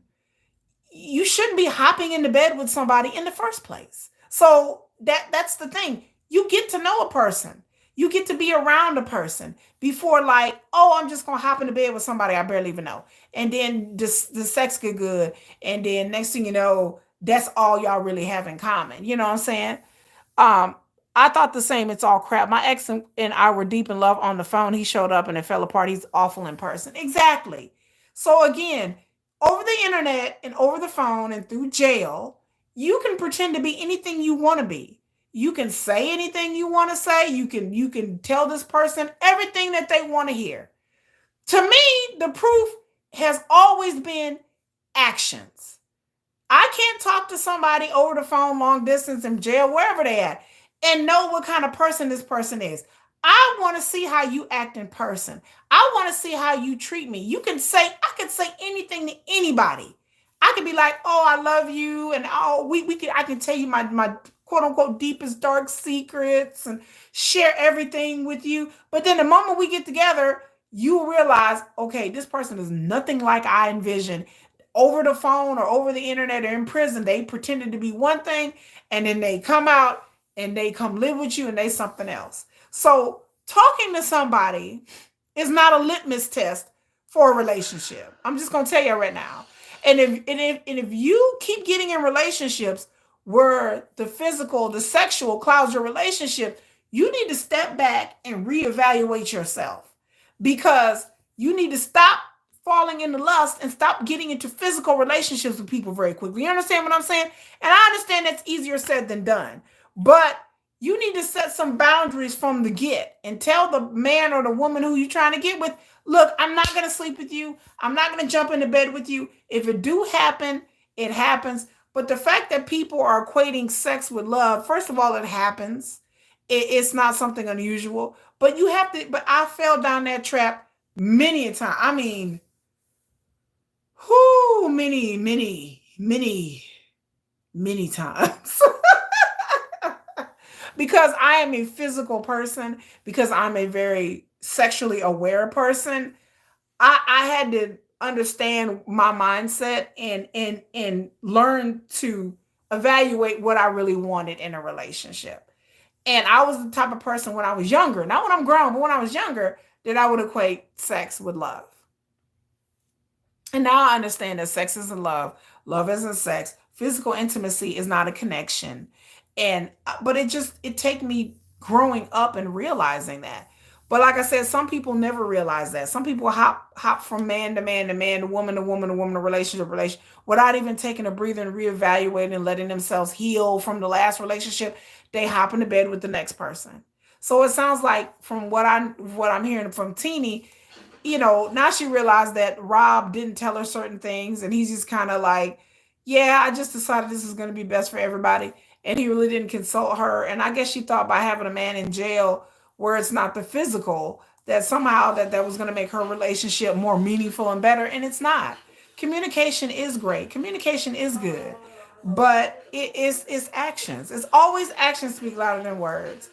you shouldn't be hopping into bed with somebody in the first place. So that's the thing. You get to know a person. You get to be around a person before, like, oh, I'm just gonna hop into bed with somebody I barely even know. And then the sex get good. And then next thing you know, that's all y'all really have in common. You know what I'm saying? Um, I thought the same. It's all crap. My ex and I were deep in love on the phone. He showed up and it fell apart. He's awful in person. Exactly. So again, over the internet and over the phone and through jail, you can pretend to be anything you want to be. You can say anything you want to say. You can tell this person everything that they want to hear. To me, the proof has always been actions. I can't talk to somebody over the phone, long distance, in jail, wherever they at, and know what kind of person this person is. I want to see how you act in person. I want to see how you treat me. I could say anything to anybody. I could be like, oh, I love you, and oh, I can tell you my quote unquote deepest dark secrets and share everything with you. But then the moment we get together, you realize, okay, this person is nothing like I envisioned. Over the phone or over the internet or in prison, they pretended to be one thing, and then they come out and they come live with you and they something else. So talking to somebody is not a litmus test for a relationship. I'm just gonna tell you right now. And if you keep getting in relationships where the physical, the sexual clouds your relationship, you need to step back and reevaluate yourself, because you need to stop falling into lust and stop getting into physical relationships with people very quickly. You understand what I'm saying? And I understand that's easier said than done. But you need to set some boundaries from the get and tell the man or the woman who you're trying to get with, look, I'm not going to sleep with you. I'm not going to jump into bed with you. If it do happen, it happens. But the fact that people are equating sex with love, first of all, it happens. It's not something unusual. But you have to, but I fell down that trap many a time. I mean, whoo, many times. Because I am a physical person, because I'm a very sexually aware person, I had to understand my mindset and learn to evaluate what I really wanted in a relationship. And I was the type of person when I was younger, not when I'm grown, but when I was younger, that I would equate sex with love. And now I understand that sex isn't love, love isn't sex, physical intimacy is not a connection. And but it take me growing up and realizing that. But like I said, some people never realize that. Some people hop from man to man to man to woman to woman to woman to relationship to relationship without even taking a breather and reevaluating and letting themselves heal from the last relationship. They hop into bed with the next person. So it sounds like from what I'm hearing from Teeny, now she realized that Rob didn't tell her certain things, and he's just kind of like, yeah, I just decided this is going to be best for everybody. And he really didn't consult her. And I guess she thought by having a man in jail where it's not the physical, that somehow that was going to make her relationship more meaningful and better. And it's not. Communication is great. Communication is good. But it's actions. It's always actions speak louder than words.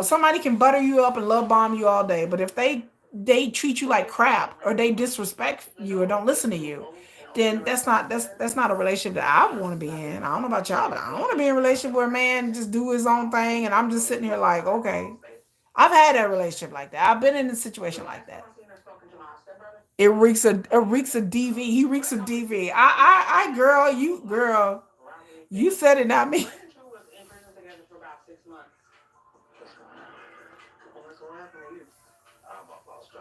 Somebody can butter you up and love bomb you all day, but if they treat you like crap or they disrespect you or don't listen to you, then that's not a relationship that I want to be in. I don't know about y'all, but I don't want to be in a relationship where a man just do his own thing and I'm just sitting here like, okay. I've had a relationship like that. I've been in a situation like that. It reeks of DV. He reeks of DV. You said it, not me.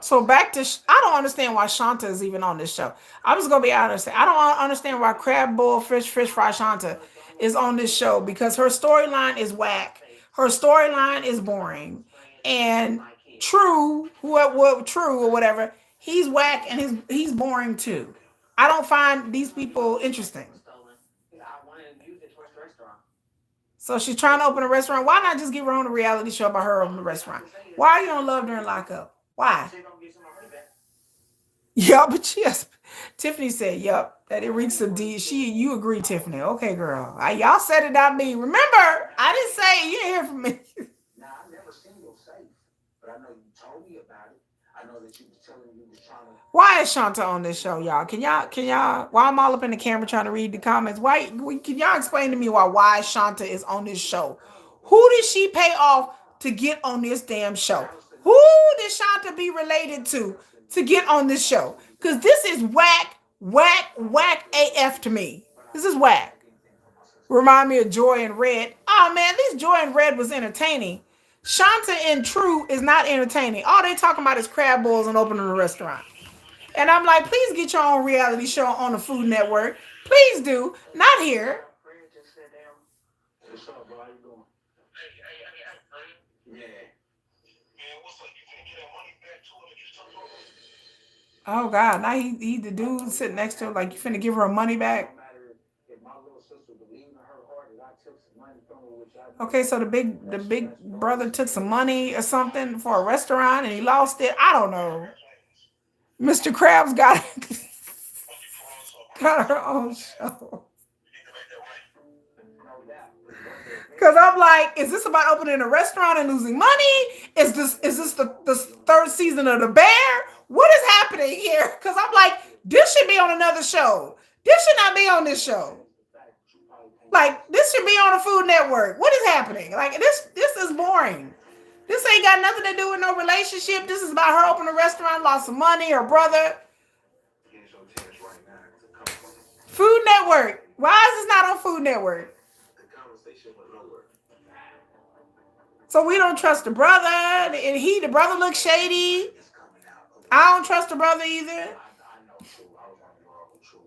So back to, I don't understand why Shanta is even on this show. I'm just gonna be honest. I don't understand why Crab Bowl Fish Fry Shanta is on this show because her storyline is whack. Her storyline is boring, and True or whatever, he's whack and he's boring too. I don't find these people interesting. So she's trying to open a restaurant. Why not just give her own a reality show about her opening a restaurant? Why are you on Love During Lockup? Why? Yeah, but yes. Tiffany said, "Yup, that it reeks of D." You agree, Tiffany? Okay, girl. Y'all said it, not me. Remember, I didn't say it. You didn't hear from me. Now, I never seen your safe, but I know you told me about it. I know that you was telling me you was trying to. Why is Shanta on this show, y'all? Can y'all? While I'm all up in the camera trying to read the comments, why? Can y'all explain to me why Shanta is on this show? Who did she pay off to get on this damn show? Who did Shanta be related to get on this show? Because this is whack, whack, whack AF to me. This is whack. Remind me of Joy and Red. Oh man, at least Joy and Red was entertaining. Shanta and True is not entertaining. All they talking about is crab balls and opening a restaurant. And I'm like, please get your own reality show on the Food Network. Please do. Not here. What's up, bro? How you doing? Yeah. Oh God, now he the dude sitting next to her like you finna give her money back. Okay, so the big brother took some money or something for a restaurant and he lost it. I don't know. Mr. Krabs got her own show. Cause I'm like, is this about opening a restaurant and losing money? Is this the third season of The Bear? What is happening here? Cause I'm like, this should be on another show. This should not be on this show. Like this should be on a Food Network. What is happening? Like this is boring. This ain't got nothing to do with no relationship. This is about her opening a restaurant, lost some money, her brother. Food Network. Why is this not on Food Network? So we don't trust the brother, and the brother looks shady. I don't trust the brother either. I know True. I was on the with True.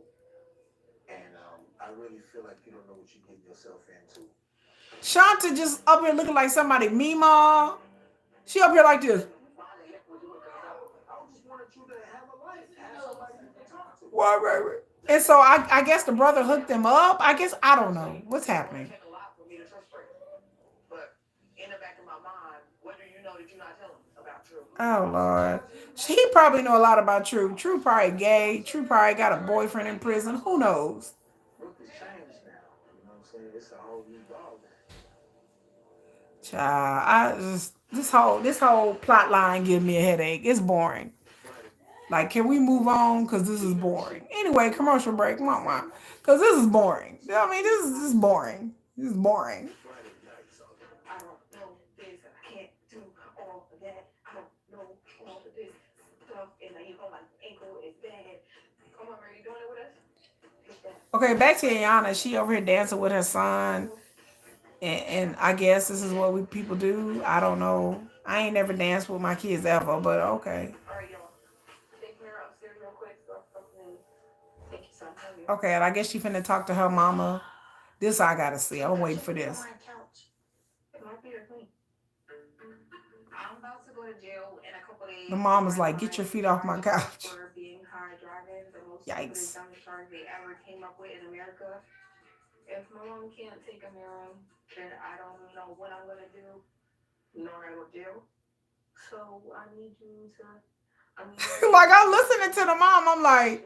And I really feel like you don't know what you get yourself into. Shanta just up here looking like somebody Mima. She up here like this. Right. And so I guess the brother hooked them up. I guess I don't know what's happening. Oh Lord, he probably know a lot about True. True probably gay. True probably got a boyfriend in prison. Who knows? Child, this whole plot line gives me a headache. It's boring. Like, can we move on? Cause this is boring. Anyway, commercial break. Cause this is boring. I mean, this is boring. This is boring. tough and like you go my ankle is bad. Come on, are you doing it with us? Okay, back to Ayana. She over here dancing with her son. And I guess this is what we people do. I don't know. I ain't never danced with my kids ever, but okay. All right, y'all. Take me upstairs real quick so I can take you some. Okay, and I guess she finna talk to her mama. This I gotta see. I'm waiting for this. My couch. My feet are clean. I'm about to go to jail in a couple days. The mom is like, get your feet off my couch. For being high driving, the most Yikes. dumbest charge they ever came up with in America. If my mom can't take a mirror, then I don't know what I'm gonna do. Nor I go to jail. So I need you to. I mean, Like I'm listening to the mom. I'm like,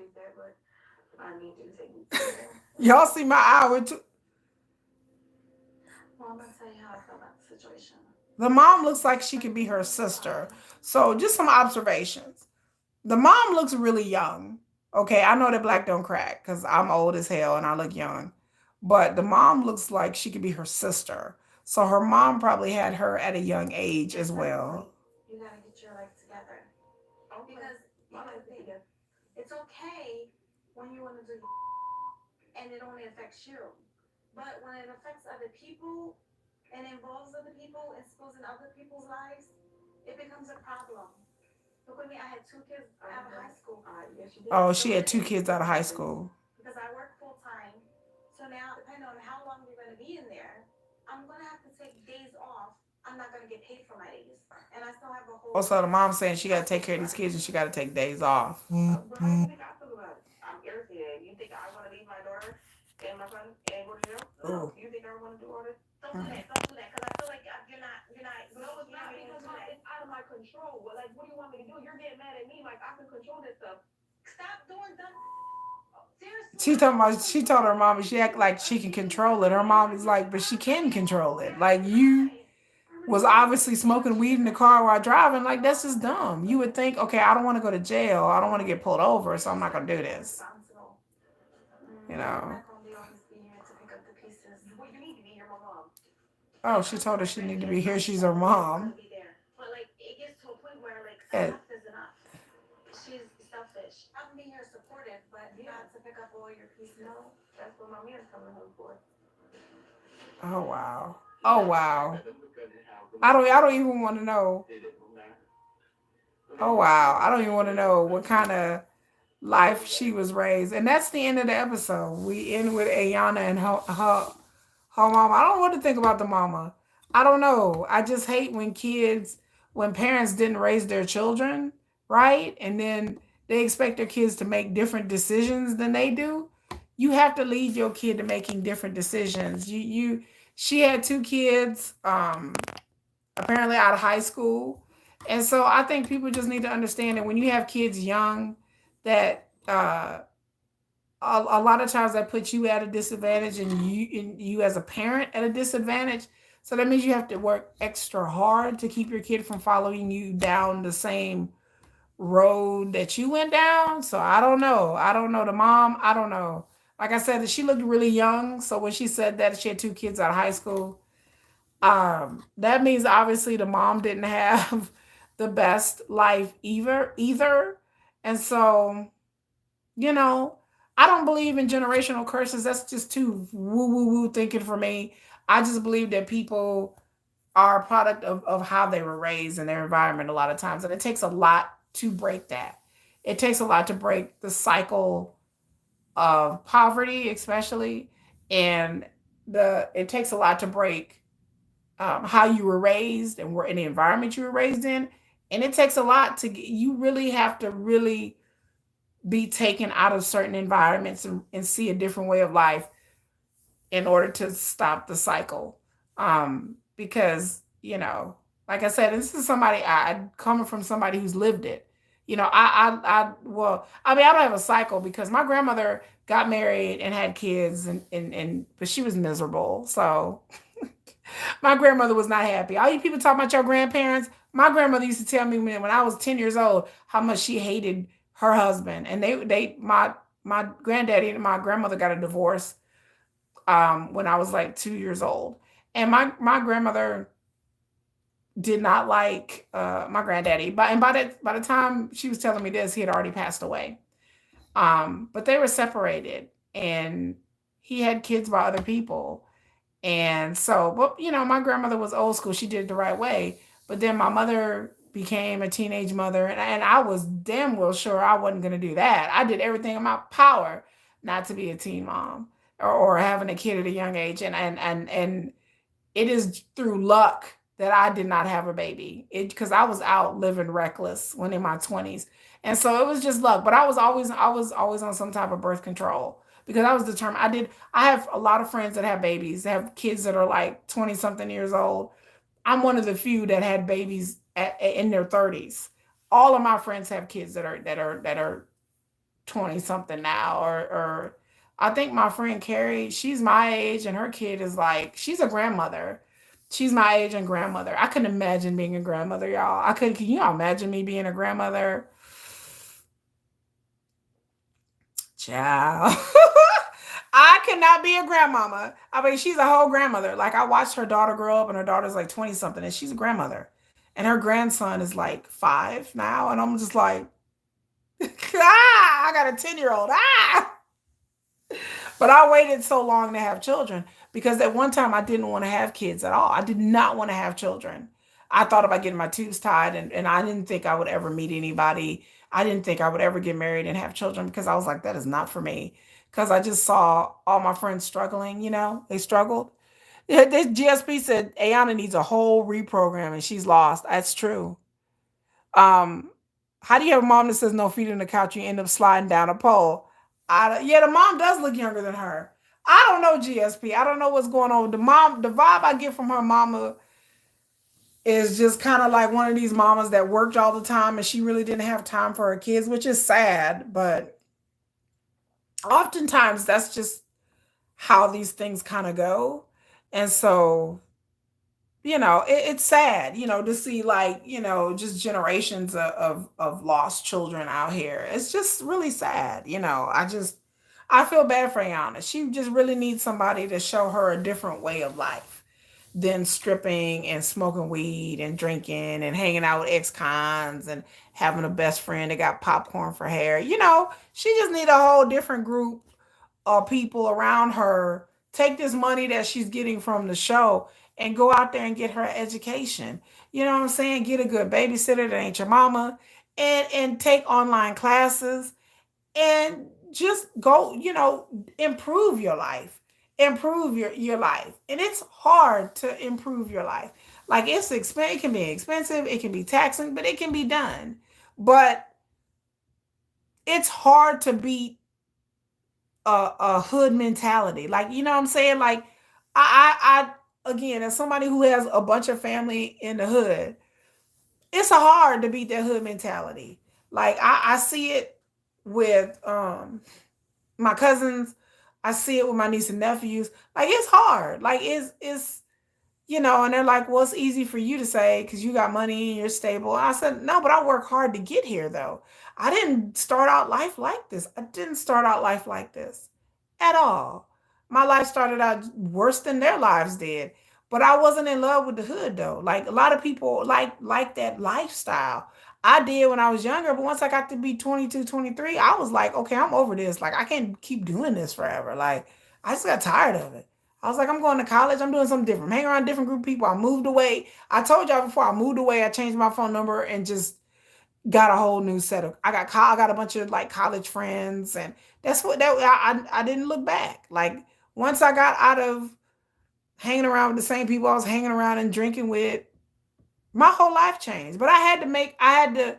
I need you to take me to jail. y'all see my hour too. Well, I'm gonna tell you how I feel about the situation. The mom looks like she could be her sister. So just some observations. The mom looks really young. Okay, I know that black don't crack because I'm old as hell and I look young. But the mom looks like she could be her sister. So her mom probably had her at a young age as well. You gotta get your life together. Because it's okay when you want to do and it only affects you. But when it affects other people and involves other people and spills in other people's lives, it becomes a problem. Look at me, I had 2 kids out of high school. Yes, you did. Oh, she had 2 kids out of high school. Because I work full time. So now, depending on how long you're going to be in there, I'm going to have to take days off. I'm not going to get paid for my days. And I still have a whole. Also, the mom's saying she got to take care of these kids and she got to take days off. But how do you think I feel about it? I'm irritated. You think I want to leave my daughter and my son and go to jail? No. You think I want to do all this? Don't do that. Don't do that. Because I feel like you're not. No, it's not because it's out of my control. But like, what do you want me to do? You're getting mad at me like I can control this stuff. Stop doing dumb. Seriously. She told her mom she act like she can control it. Her mom is like, but she can control it. Like you was obviously smoking weed in the car while driving. Like that's just dumb. You would think, okay, I don't want to go to jail. I don't want to get pulled over, so I'm not gonna do this. You know. Oh, she told her she needed to be here. She's her mom. But like it gets to a point where like Yeah. enough is enough. She's selfish. I'm being here supportive, but not to pick up all your pieces. No, that's what my man's coming home for. Oh wow. Oh wow. I don't even want to know. Oh wow. I don't even want to know what kind of life she was raised. And that's the end of the episode. We end with Ayana and her mama. I don't know what to think about the mama. I don't know. I just hate when parents didn't raise their children, right? And then they expect their kids to make different decisions than they do. You have to lead your kid to making different decisions. She had 2 kids, apparently out of high school. And so I think people just need to understand that when you have kids young, that a lot of times that puts you at a disadvantage and you as a parent at a disadvantage. So that means you have to work extra hard to keep your kid from following you down the same road that you went down. So I don't know. I don't know the mom. I don't know. Like I said, she looked really young. So when she said that she had 2 kids out of high school, that means obviously the mom didn't have the best life either. And so, you know, I don't believe in generational curses. That's just too woo thinking for me. I just believe that people are a product of how they were raised in their environment a lot of times. And it takes a lot to break that. It takes a lot to break the cycle of poverty, especially. And it takes a lot to break how you were raised and in the environment you were raised in. And it takes a lot you really have to really be taken out of certain environments and see a different way of life in order to stop the cycle. Because, you know, like I said, this is somebody coming from somebody who's lived it. You know, well, I mean, I don't have a cycle because my grandmother got married and had kids but she was miserable. So my grandmother was not happy. All you people talk about your grandparents. My grandmother used to tell me when I was 10 years old how much she hated her husband. And my granddaddy and my grandmother got a divorce when I was like 2 years old. And my grandmother did not like my granddaddy. By the time she was telling me this, he had already passed away. But they were separated, and he had kids by other people. And so, but my grandmother was old school. She did it the right way. But then my mother became a teenage mother, and I was damn well sure I wasn't going to do that. I did everything in my power not to be a teen mom, or having a kid at a young age. And it is through luck that I did not have a baby. Because I was out living reckless when in my 20s. And so it was just luck. But I was always on some type of birth control, because I was determined. I have a lot of friends that have babies. They have kids that are like 20 something years old. I'm one of the few that had babies in their 30s. All of my friends have kids that are 20 something now, or I think my friend Carrie, she's my age, and her kid is like, she's a grandmother. She's my age and grandmother. I couldn't imagine being a grandmother, y'all. I couldn't. Can you imagine me being a grandmother? Child. I cannot be a grandmama. I mean, she's a whole grandmother. Like, I watched her daughter grow up, and her daughter's like 20 something, and she's a grandmother. And her grandson is like 5 now. And I'm just like, I got a 10-year-old. But I waited so long to have children, because at one time I didn't want to have kids at all. I did not want to have children. I thought about getting my tubes tied, and I didn't think I would ever meet anybody. I didn't think I would ever get married and have children, because I was like, that is not for me. Because I just saw all my friends struggling, they struggled. Yeah, this GSP said Ayana needs a whole reprogram and she's lost. That's true. Um, how do you have a mom that says no feet on the couch? You end up sliding down a pole. Yeah, the mom does look younger than her. I don't know GSP. I don't know what's going on with the mom. The vibe I get from her mama is just kind of like one of these mamas that worked all the time and she really didn't have time for her kids, which is sad. But oftentimes that's just how these things kind of go. And so it's sad, to see, like, just generations of lost children out here. It's just really sad. I feel bad for Ayana. She just really needs somebody to show her a different way of life than stripping and smoking weed and drinking and hanging out with ex-cons and having a best friend that got popcorn for hair. She just need a whole different group people around her. Take this money that she's getting from the show and go out there and get her education. You know what I'm saying? Get a good babysitter that ain't your mama, and take online classes, and just go, improve your life. Improve your life. And it's hard to improve your life. Like, it can be expensive, it can be taxing, but it can be done. But it's hard to beat a hood mentality. Like, you know what I'm saying? Like, I again, as somebody who has a bunch of family in the hood, it's hard to beat that hood mentality. Like, I see it with my cousins. I see it with my niece and nephews. Like, it's hard. Like, and they're like, well, it's easy for you to say because you got money and you're stable. And I said, no, but I work hard to get here, though. I didn't start out life like this. I didn't start out life like this at all. My life started out worse than their lives did. But I wasn't in love with the hood, though. Like, a lot of people like that lifestyle. I did when I was younger, but once I got to be 22, 23, I was like, okay, I'm over this. Like, I can't keep doing this forever. Like, I just got tired of it. I was like, I'm going to college. I'm doing something different. I'm hanging around different group of people. I moved away. I told y'all before I moved away, I changed my phone number and just got a whole new set of. I got a bunch of like college friends, and that's what that I didn't look back. Like, once I got out of hanging around with the same people I was hanging around and drinking with, my whole life changed. But I had to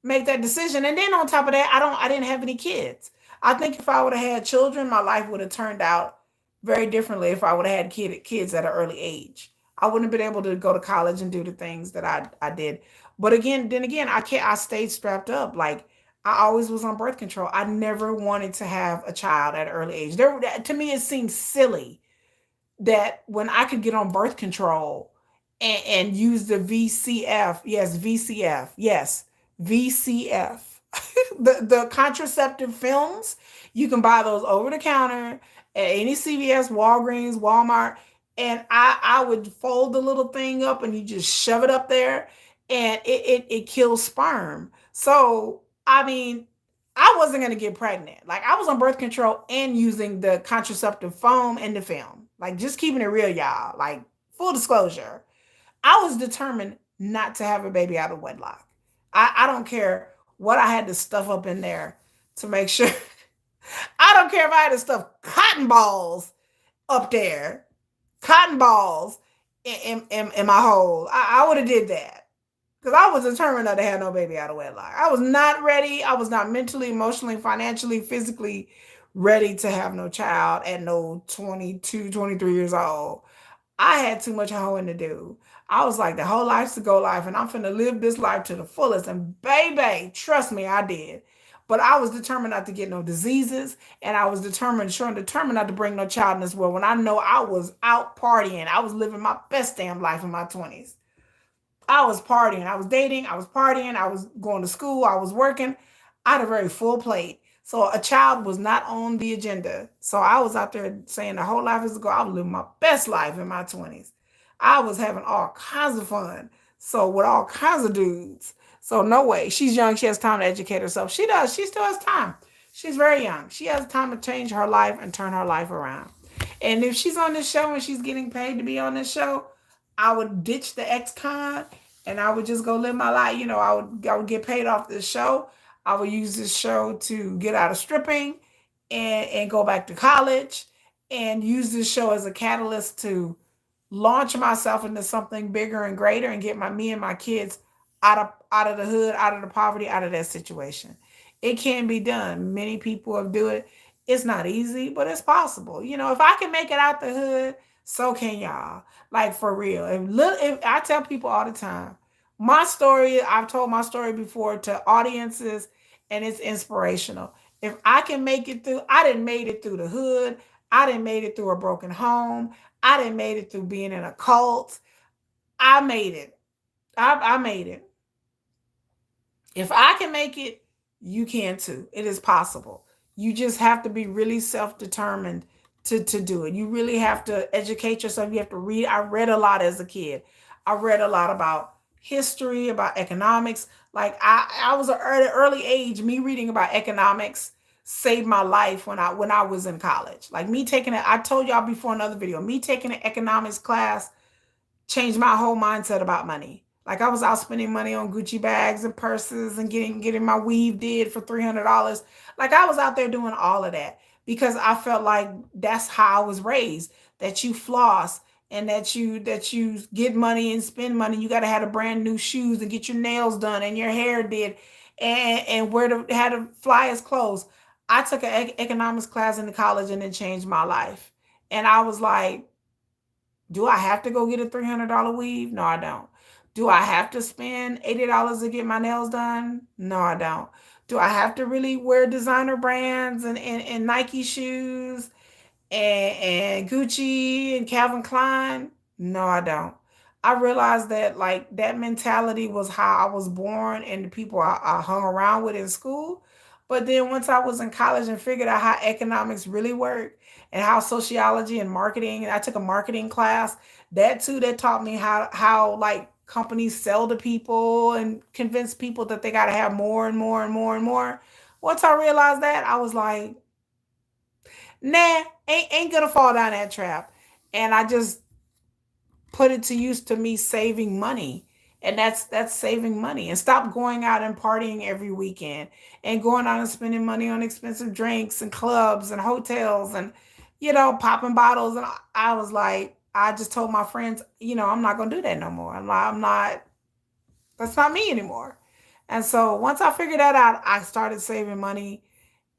make that decision. And then on top of that, I didn't have any kids. I think if I would have had children, my life would have turned out very differently if I would have had kids at an early age. I wouldn't have been able to go to college and do the things that I did. But then again, I stayed strapped up. Like, I always was on birth control. I never wanted to have a child at an early age. To me, it seemed silly that when I could get on birth control and use the VCF, yes, VCF, yes, VCF, the contraceptive films, you can buy those over the counter at any CVS, Walgreens, Walmart. and I would fold the little thing up and you just shove it up there, and it kills sperm. So I mean, I wasn't gonna get pregnant. Like I was on birth control and using the contraceptive foam and the film. Like just keeping it real, y'all. Like full disclosure, I was determined not to have a baby out of wedlock. I don't care what I had to stuff up in there to make sure. I don't care if I had to stuff cotton balls up there, cotton balls in my hole. I would have did that because I was determined not to have no baby out of wedlock. I was not ready. I was not mentally, emotionally, financially, physically ready to have no child at no 22, 23 years old. I had too much hoeing to do. I was like, the whole life's to go life, and I'm finna live this life to the fullest. And baby, trust me, I did. But I was determined not to get no diseases, and I was determined, sure and determined not to bring no child in this world. When I know I was out partying, I was living my best damn life in my 20s. I was partying. I was dating. I was partying. I was going to school. I was working. I had a very full plate. So a child was not on the agenda. So I was out there saying the whole life is to go. I was living my best life in my 20s. I was having all kinds of fun. So with all kinds of dudes. So no way. She's young. She has time to educate herself. She does. She still has time. She's very young. She has time to change her life and turn her life around. And if she's on this show and she's getting paid to be on this show, I would ditch the ex-con and I would just go live my life. You know, I would get paid off this show. I would use this show to get out of stripping and go back to college and use this show as a catalyst to launch myself into something bigger and greater and get me and my kids out of the hood, out of the poverty, out of that situation. It can be done. Many people have do it. It's not easy, but it's possible. You know, if I can make it out the hood, so can y'all. Like for real. If I tell people all the time, my story, I've told my story before to audiences, and it's inspirational. If I can make it through, I didn't made it through the hood. I didn't made it through a broken home. I didn't made it through being in a cult. I made it. I made it. If I can make it, you can too. It is possible. You just have to be really self determined to do it. You really have to educate yourself. You have to read. I read a lot as a kid. I read a lot about history, about economics. Like I was at an early age, me reading about economics saved my life when I was in college. Like me taking it, I told y'all before another video, me taking an economics class changed my whole mindset about money. Like I was out spending money on Gucci bags and purses and getting my weave did for $300. Like I was out there doing all of that because I felt like that's how I was raised. That you floss and that you get money and spend money. You got to have a brand new shoes and get your nails done and your hair did and wear the had to flyest clothes. I took an economics class in the college and it changed my life. And I was like, do I have to go get a $300 weave? No, I don't. Do I have to spend $80 to get my nails done? No, I don't. Do I have to really wear designer brands and Nike shoes and Gucci and Calvin Klein? No, I don't. I realized that like that mentality was how I was born and the people I hung around with in school. But then once I was in college and figured out how economics really work and how sociology and marketing, and I took a marketing class, that too, that taught me how like companies sell to people and convince people that they got to have more and more and more and more. Once I realized that, I was like, nah, ain't gonna fall down that trap. And I just put it to use to me saving money. And that's saving money. And stop going out and partying every weekend and going out and spending money on expensive drinks and clubs and hotels and popping bottles. And I was like, I just told my friends, I'm not gonna do that no more. I'm not that's not me anymore. And so once I figured that out, I started saving money,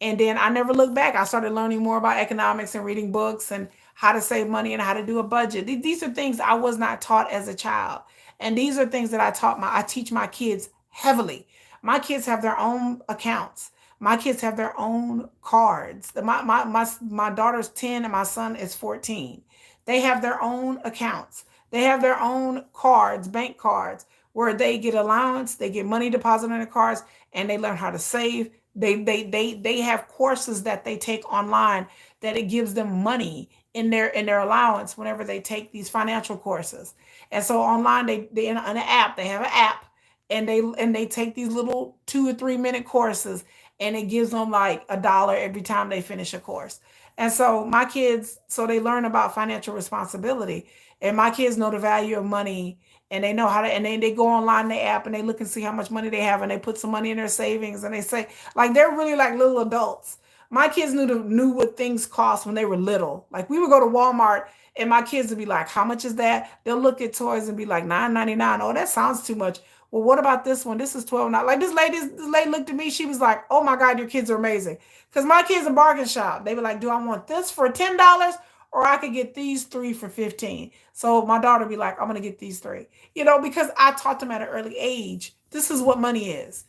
and then I never looked back. I started learning more about economics and reading books and how to save money and how to do a budget. These are things I was not taught as a child. And these are things that I teach my kids heavily. My kids have their own accounts. My kids have their own cards. My daughter's 10 and my son is 14. They have their own accounts. They have their own cards, bank cards, where they get allowance, they get money deposited in the cards, and they learn how to save. They have courses that they take online that it gives them money in their allowance whenever they take these financial courses. And so online, they in an app, they have an app, and they take these little 2 or 3 minute courses, and it gives them like $1 every time they finish a course. And so my kids, so they learn about financial responsibility, and my kids know the value of money, and they know how to, and then they go online the app and they look and see how much money they have, and they put some money in their savings, and they say, like, they're really like little adults. My kids knew what things cost when they were little. Like, we would go to Walmart, and my kids would be like, "How much is that?" They'll look at toys and be like, "$9.99." Oh, that sounds too much. Well, what about this one? This is $12. Like, this lady looked at me. She was like, "Oh my God, your kids are amazing." Because my kids are bargain shop. They were like, "Do I want this for $10? Or I could get these three for 15." So my daughter be like, "I'm gonna get these three." Because I taught them at an early age. This is what money is.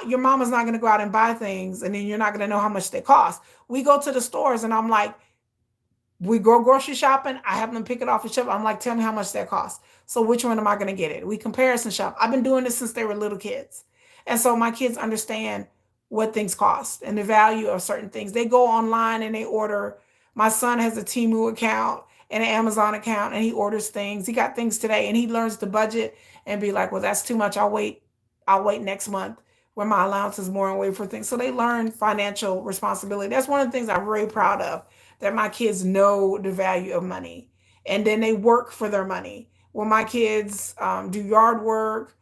Your mama's not gonna go out and buy things, and then you're not gonna know how much they cost. We go to the stores, and I'm like, we go grocery shopping. I have them pick it off the shelf. I'm like, "Tell me how much that costs. So which one am I going to get it?" We comparison shop. I've been doing this since they were little kids. And so my kids understand what things cost and the value of certain things. They go online and they order. My son has a Temu account and an Amazon account, and he orders things. He got things today, and he learns the budget and be like, "Well, that's too much. I'll wait next month when my allowance is more and wait for things." So they learn financial responsibility. That's one of the things I'm very proud of, that my kids know the value of money, and then they work for their money. When my kids do yard work,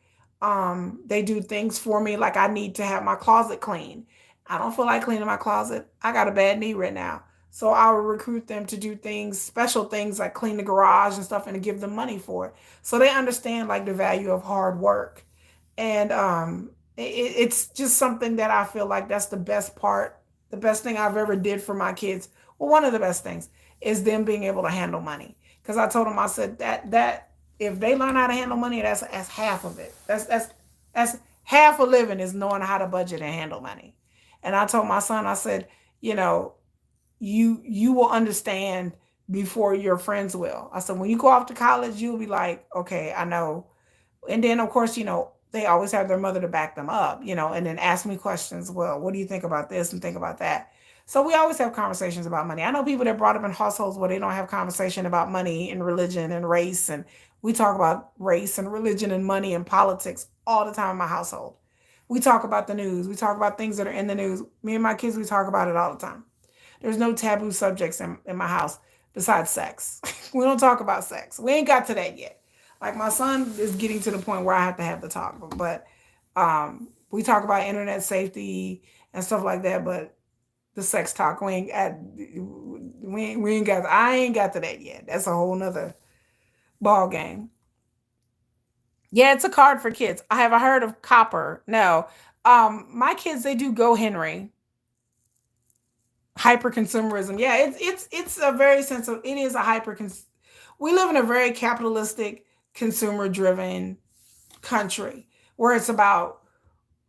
they do things for me. Like, I need to have my closet clean. I don't feel like cleaning my closet. I got a bad knee right now. So I will recruit them to do things, special things like clean the garage and stuff, and to give them money for it. So they understand like the value of hard work. And it's just something that I feel like that's the best part, the best thing I've ever did for my kids. Well, one of the best things is them being able to handle money. Because I told them, I said that if they learn how to handle money, that's half of it. That's half of living, is knowing how to budget and handle money. And I told my son, I said, you know, you will understand before your friends will. I said, when you go off to college, you'll be like, "Okay, I know." And then, of course, they always have their mother to back them up, and then ask me questions. "Well, what do you think about this and think about that?" So we always have conversations about money. I know people that brought up in households where they don't have conversation about money and religion and race. And we talk about race and religion and money and politics all the time in my household. We talk about the news. We talk about things that are in the news. Me and my kids, we talk about it all the time. There's no taboo subjects in my house besides sex. We don't talk about sex. We ain't got to that yet. Like, my son is getting to the point where I have to have the talk, but we talk about internet safety and stuff like that. But the sex talk, we ain't got. I ain't got to that yet. That's a whole nother ball game. Yeah, it's a card for kids. I haven't heard of copper. No, my kids, they do Go Henry. Hyper consumerism. Yeah, it's a very sense of, it is a hyper. We live in a very capitalistic, consumer driven country, where it's about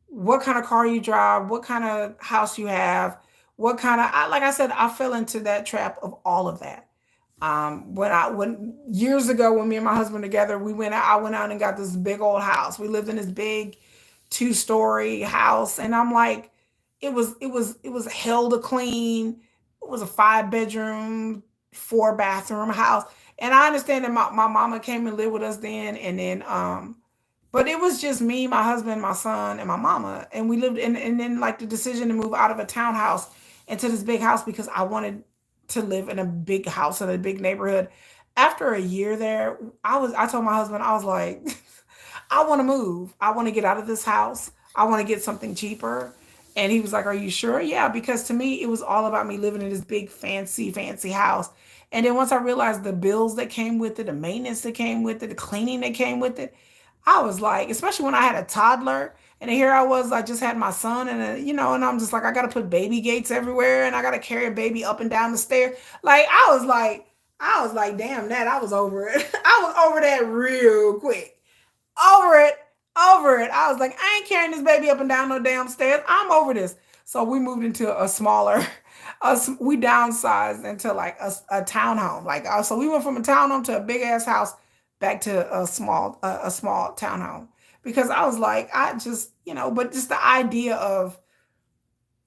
what kind of car you drive, what kind of house you have, what kind of, like I said, I fell into that trap of all of that. When years ago, when me and my husband together, I went out and got this big old house. We lived in this big 2-story house, and I'm like, it was hell to clean. It was a 5 bedroom, 4 bathroom house. And I understand that my mama came and lived with us then, and then but it was just me, my husband, my son, and my mama. And we lived in, and then like the decision to move out of a townhouse into this big house, because I wanted to live in a big house in a big neighborhood. After a year there, I told my husband, I was like, "I want to move. I want to get out of this house. I want to get something cheaper." And he was like, "Are you sure?" Yeah, because to me, it was all about me living in this big, fancy, fancy house. And then once I realized the bills that came with it, the maintenance that came with it, the cleaning that came with it, I was like, especially when I had a toddler, and here I was, I just had my son, and I'm just like, I got to put baby gates everywhere, and I got to carry a baby up and down the stairs. Like, I was like, damn that, I was over it. I was over that real quick. Over it, over it. I was like, I ain't carrying this baby up and down no damn stairs. I'm over this. So we moved into a smaller, we downsized into like a townhome. Like, so we went from a townhome to a big ass house, back to a small townhome, because I was like, I just, but just the idea of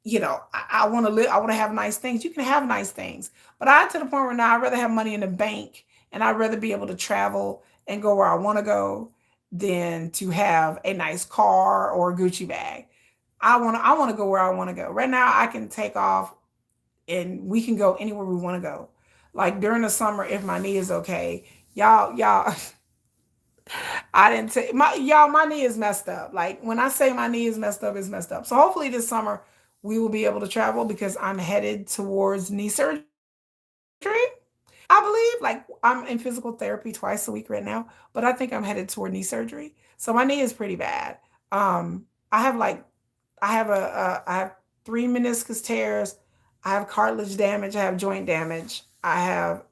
I want to live, I want to have nice things. You can have nice things. But I'm to the point where now I'd rather have money in the bank and I'd rather be able to travel and go where I want to go than to have a nice car or a Gucci bag. I want to go where I want to go. Right now I can take off and we can go anywhere we want to go. Like during the summer, if my knee is okay, y'all, I didn't take my y'all. My knee is messed up. Like when I say my knee is messed up, it's messed up. So hopefully this summer we will be able to travel because I'm headed towards knee surgery. I believe like I'm in physical therapy twice a week right now, but I think I'm headed toward knee surgery. So my knee is pretty bad. I have like I have three meniscus tears. I have cartilage damage. I have joint damage. I have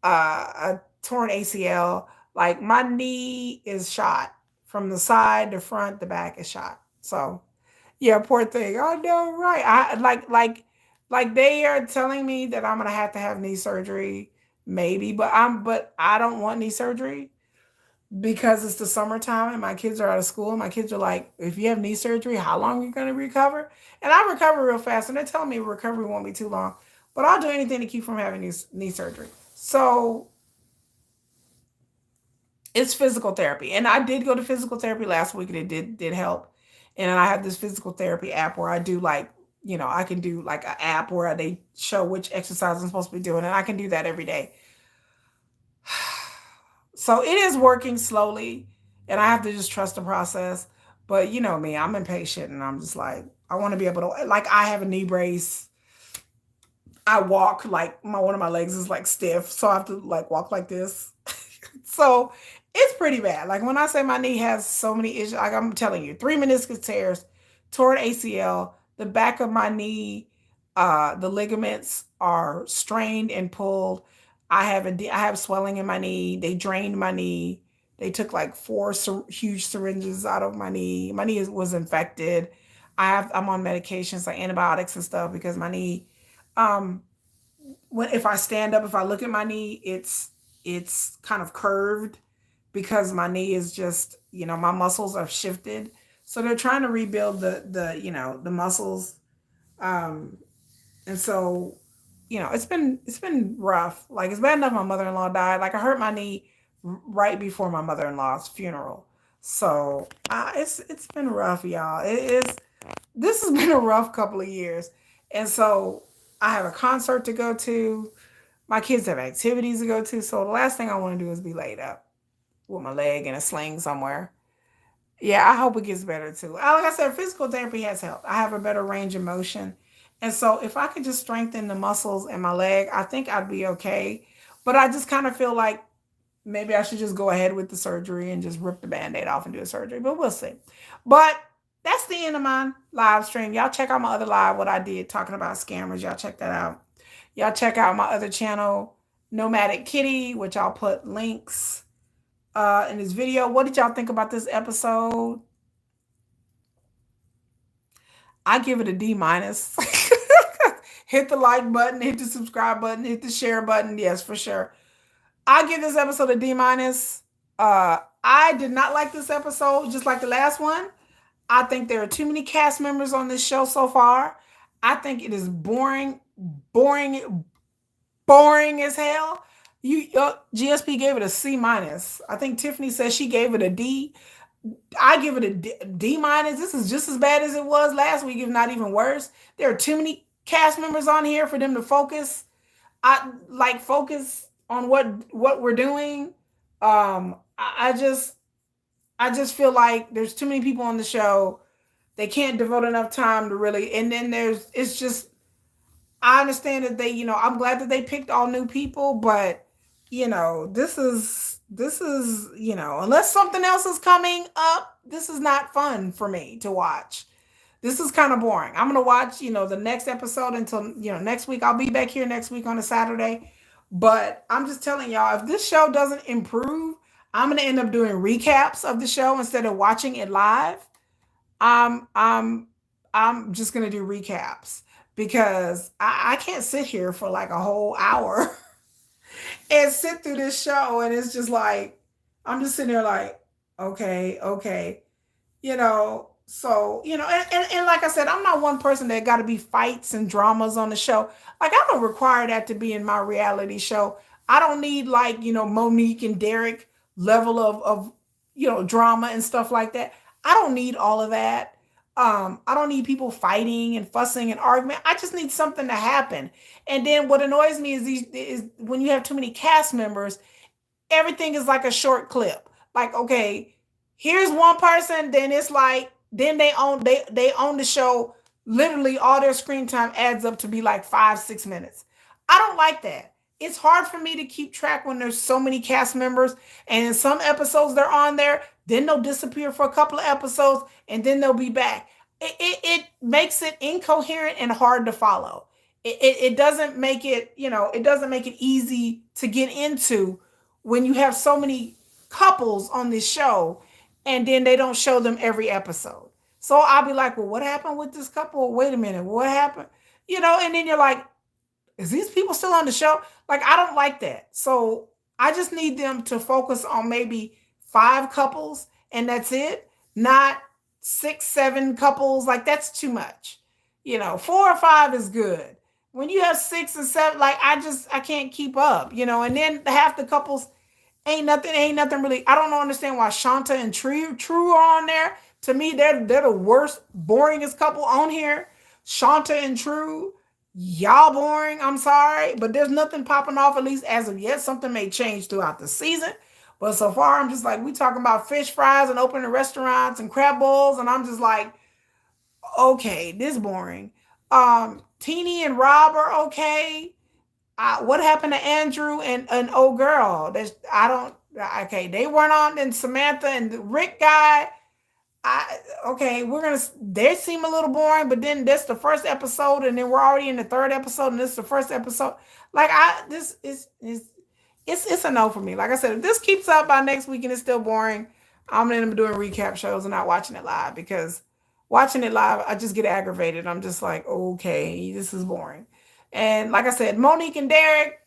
a torn ACL. Like my knee is shot from the side, the front, the back is shot. So yeah, poor thing. I know, right? I like they are telling me that I'm gonna have to have knee surgery, maybe, but I don't want knee surgery because it's the summertime and my kids are out of school. And my kids are like, if you have knee surgery, how long are you gonna recover? And I recover real fast, and they're telling me recovery won't be too long. But I'll do anything to keep from having knee surgery. So it's physical therapy. And I did go to physical therapy last week and it did help. And I have this physical therapy app where I do like, I can do like an app where they show which exercise I'm supposed to be doing. And I can do that every day. So it is working slowly and I have to just trust the process. But you know me, I'm impatient and I'm just like, I want to be able to, like, I have a knee brace. I walk like one of my legs is like stiff. So I have to like walk like this. So it's pretty bad. Like when I say my knee has so many issues, like I'm telling you, three meniscus tears, torn ACL, the back of my knee, the ligaments are strained and pulled. I have swelling in my knee. They drained my knee. They took like four huge syringes out of my knee. My knee was infected. I'm on medications like antibiotics and stuff because my knee. Um, when if I stand up, if I look at my knee, it's kind of curved because my knee is just, my muscles are shifted. So they're trying to rebuild the muscles. Um, and so, it's been rough. Like it's bad enough my mother-in-law died. Like I hurt my knee right before my mother-in-law's funeral. So it's been rough, y'all. This has been a rough couple of years. And so I have a concert to go to. My kids have activities to go to. So the last thing I want to do is be laid up with my leg in a sling somewhere. Yeah, I hope it gets better too. Like I said, physical therapy has helped. I have a better range of motion. And so if I could just strengthen the muscles in my leg, I think I'd be okay. But I just kind of feel like maybe I should just go ahead with the surgery and just rip the band-aid off and do a surgery. But we'll see. But that's the end of my live stream. Y'all check out my other live, what I did talking about scammers. Y'all check that out. Y'all check out my other channel, Nomadic Kitty, which I'll put links in this video. What did y'all think about this episode? I give it a D minus. Hit the like button, hit the subscribe button, hit the share button. Yes, for sure. I give this episode a D minus. I did not like this episode, just like the last one. I think there are too many cast members on this show so far. I think it is boring, boring, boring as hell. GSP gave it a C minus. I think Tiffany says she gave it a D. I give it a D minus. This is just as bad as it was last week, if not even worse. There are too many cast members on here for them to focus. I like focus on what we're doing. I just feel like there's too many people on the show. They can't devote enough time to really. And then it's just. I understand that I'm glad that they picked all new people, but this is unless something else is coming up, this is not fun for me to watch. This is kind of boring. I'm going to watch, the next episode until, next week. I'll be back here next week on a Saturday. But I'm just telling y'all, if this show doesn't improve, I'm going to end up doing recaps of the show instead of watching it live. I'm just going to do recaps because I can't sit here for like a whole hour and sit through this show. And it's just like, I'm just sitting there like, okay. So, and like I said, I'm not one person that got to be fights and dramas on the show. Like, I don't require that to be in my reality show. I don't need, like, Monique and Derek level of drama and stuff like that. I don't need all of that. I don't need people fighting and fussing and arguing. I just need something to happen. And then what annoys me is when you have too many cast members, everything is like a short clip. Like, okay, here's one person, then it's like, then they own the show. Literally all their screen time adds up to be like 5-6 minutes. I don't like that. It's hard for me to keep track when there's so many cast members, and in some episodes they're on there, then they'll disappear for a couple of episodes, and then they'll be back. It makes it incoherent and hard to follow. It doesn't make it easy to get into when you have so many couples on this show, and then they don't show them every episode. So I'll be like, well, what happened with this couple? Wait a minute, what happened? And then you're like, is these people still on the show? Like, I don't like that. So I just need them to focus on maybe 5 couples and that's it, not 6, 7 couples. Like, that's too much. 4 or 5 is good. When you have 6 and 7, like, I can't keep up, and then half the couples ain't nothing really. I don't understand why Shanta and True are on there. To me, they're the worst, boringest couple on here. Shanta and True, y'all boring. I'm sorry, but there's nothing popping off, at least as of yet. Something may change throughout the season, but so far I'm just like, we talking about fish fries and opening restaurants and crab bowls, and I'm just like, okay, this boring. Teeny and Rob are okay. What happened to Andrew and old girl? That's I don't. Okay, they weren't on. And Samantha and the Rick guy. Okay, we're gonna. They seem a little boring, but then this the first episode, and then we're already in the third episode, and this is the first episode. Like, this is it's a no for me. Like I said, if this keeps up by next week and it's still boring, I'm gonna end up doing recap shows and not watching it live, because watching it live, I just get aggravated. I'm just like, okay, this is boring. And like I said, Monique and Derek,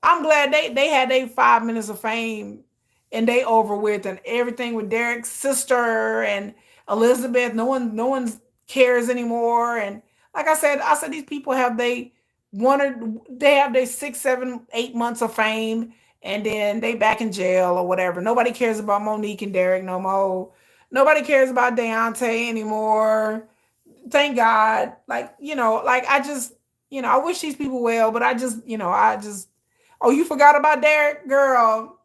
I'm glad they had their 5 minutes of fame and they over with, and everything with Derek's sister and Elizabeth. No one cares anymore. And like I said these people have they have their 6, 7, 8 months of fame, and then they back in jail or whatever. Nobody cares about Monique and Derek no more. Nobody cares about Deontay anymore. Thank God. Like, I just, I wish these people well, but I just, oh, you forgot about Derek? Girl,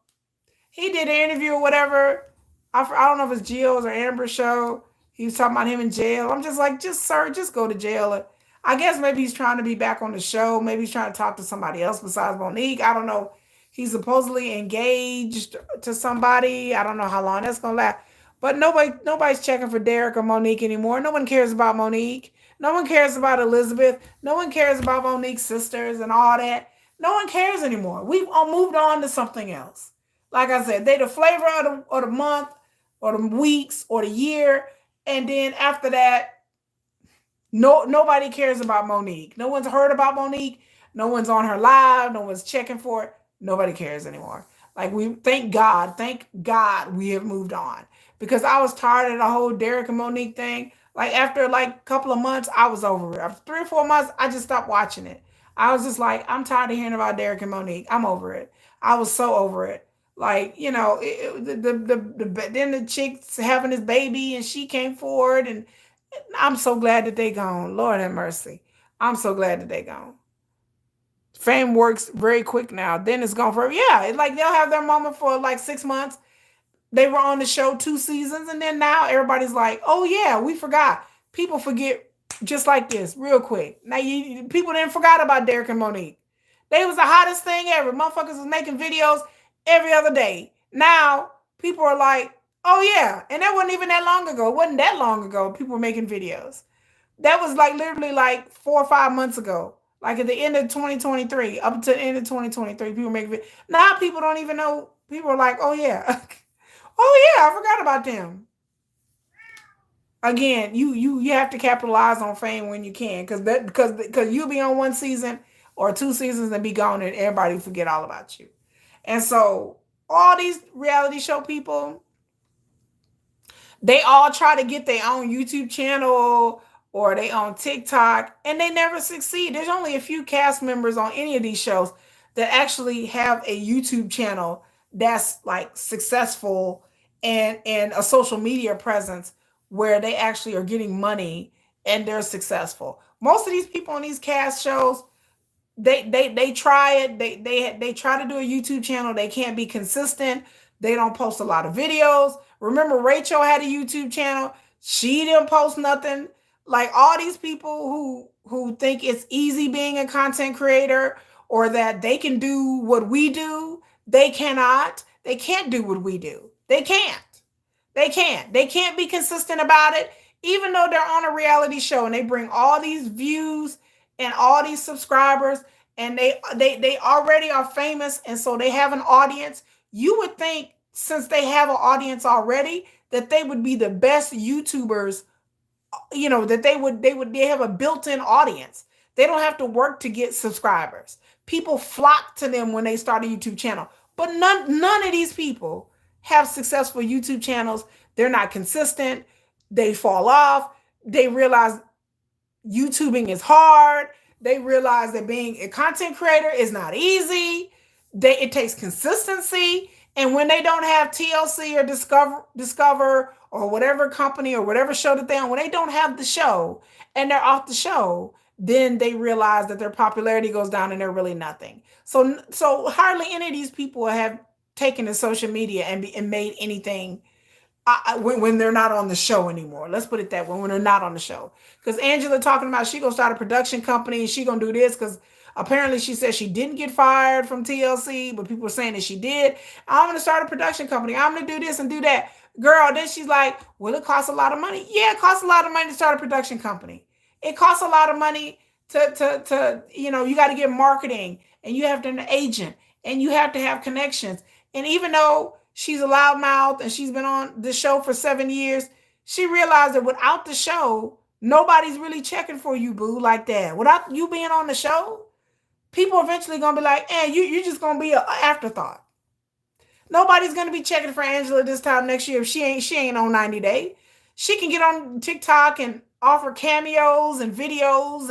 he did an interview or whatever. I don't know if it's Gio's or Amber's show. He was talking about him in jail. I'm just like, sir, just go to jail. I guess maybe he's trying to be back on the show. Maybe he's trying to talk to somebody else besides Monique. I don't know. He's supposedly engaged to somebody. I don't know how long that's gonna last. But nobody's checking for Derek or Monique anymore. No one cares about Monique. No one cares about Elizabeth. No one cares about Monique's sisters and all that. No one cares anymore. We've all moved on to something else. Like I said, they the flavor of the month or the weeks or the year. And then after that, nobody cares about Monique. No one's heard about Monique. No one's on her live. No one's checking for it. Nobody cares anymore. Like, thank God we have moved on, because I was tired of the whole Derek and Monique thing. Like, after like a couple of months, I was over it. After 3 or 4 months, I just stopped watching it. I was just like, I'm tired of hearing about Derek and Monique. I'm over it. I was so over it. Like, then the chick's having this baby and she came forward, and I'm so glad that they gone. Lord have mercy. I'm so glad that they gone. Fame works very quick now. Then it's gone forever. Yeah, like they'll have their moment for like 6 months. They were on the show 2 seasons, and then now everybody's like, "Oh yeah, we forgot." People forget just like this, real quick. Now people didn't forgot about Derek and Monique. They was the hottest thing ever. Motherfuckers was making videos every other day. Now people are like, "Oh yeah," and that wasn't even that long ago. It wasn't that long ago. People were making videos. That was like literally like 4 or 5 months ago. Like at the end of 2023, up to the end of 2023, people make videos. Now people don't even know. People are like, "Oh yeah." Oh yeah, I forgot about them. Again, you have to capitalize on fame when you can, because you'll be on one season or 2 seasons and be gone, and everybody forget all about you. And so all these reality show people, They all try to get their own YouTube channel or they own TikTok, and they never succeed. There's only a few cast members on any of these shows that actually have a YouTube channel that's like successful and a social media presence where they actually are getting money and they're successful. Most of these people on these cast shows, they try it. They try to do a YouTube channel. They can't be consistent. They don't post a lot of videos. Remember, Rachel had a YouTube channel. She didn't post nothing. Like all these people who think it's easy being a content creator or that they can do what we do, they cannot. They can't do what we do. They can't. They can't. They can't be consistent about it, even though they're on a reality show and they bring all these views and all these subscribers and they already are famous and so they have an audience. You would think since they have an audience already that they would be the best YouTubers, that they have a built-in audience. They don't have to work to get subscribers. People flock to them when they start a YouTube channel. But none of these people have successful YouTube channels. They're not consistent. They fall off. They realize YouTubing is hard. They realize that being a content creator is not easy. It takes consistency. And when they don't have TLC or Discover or whatever company or whatever show that they're on, when they don't have the show and they're off the show, then they realize that their popularity goes down and they're really nothing. So hardly any of these people have taken to social media and made anything when they're not on the show anymore. Let's put it that way, when they're not on the show. Because Angela talking about she gonna start a production company and she gonna do this because apparently she said she didn't get fired from TLC, but people are saying that she did. I'm gonna start a production company. I'm gonna do this and do that. Girl, then she's like, well, it costs a lot of money. Yeah, it costs a lot of money to start a production company. It costs a lot of money to you got to get marketing and you have to have an agent and you have to have connections. And even though she's a loudmouth and she's been on the show for 7 years, she realized that without the show, nobody's really checking for you, boo, like that. Without you being on the show, people eventually gonna be like, hey, you're just gonna be an afterthought. Nobody's gonna be checking for Angela this time next year if she ain't on 90 Day. She can get on TikTok and offer cameos and videos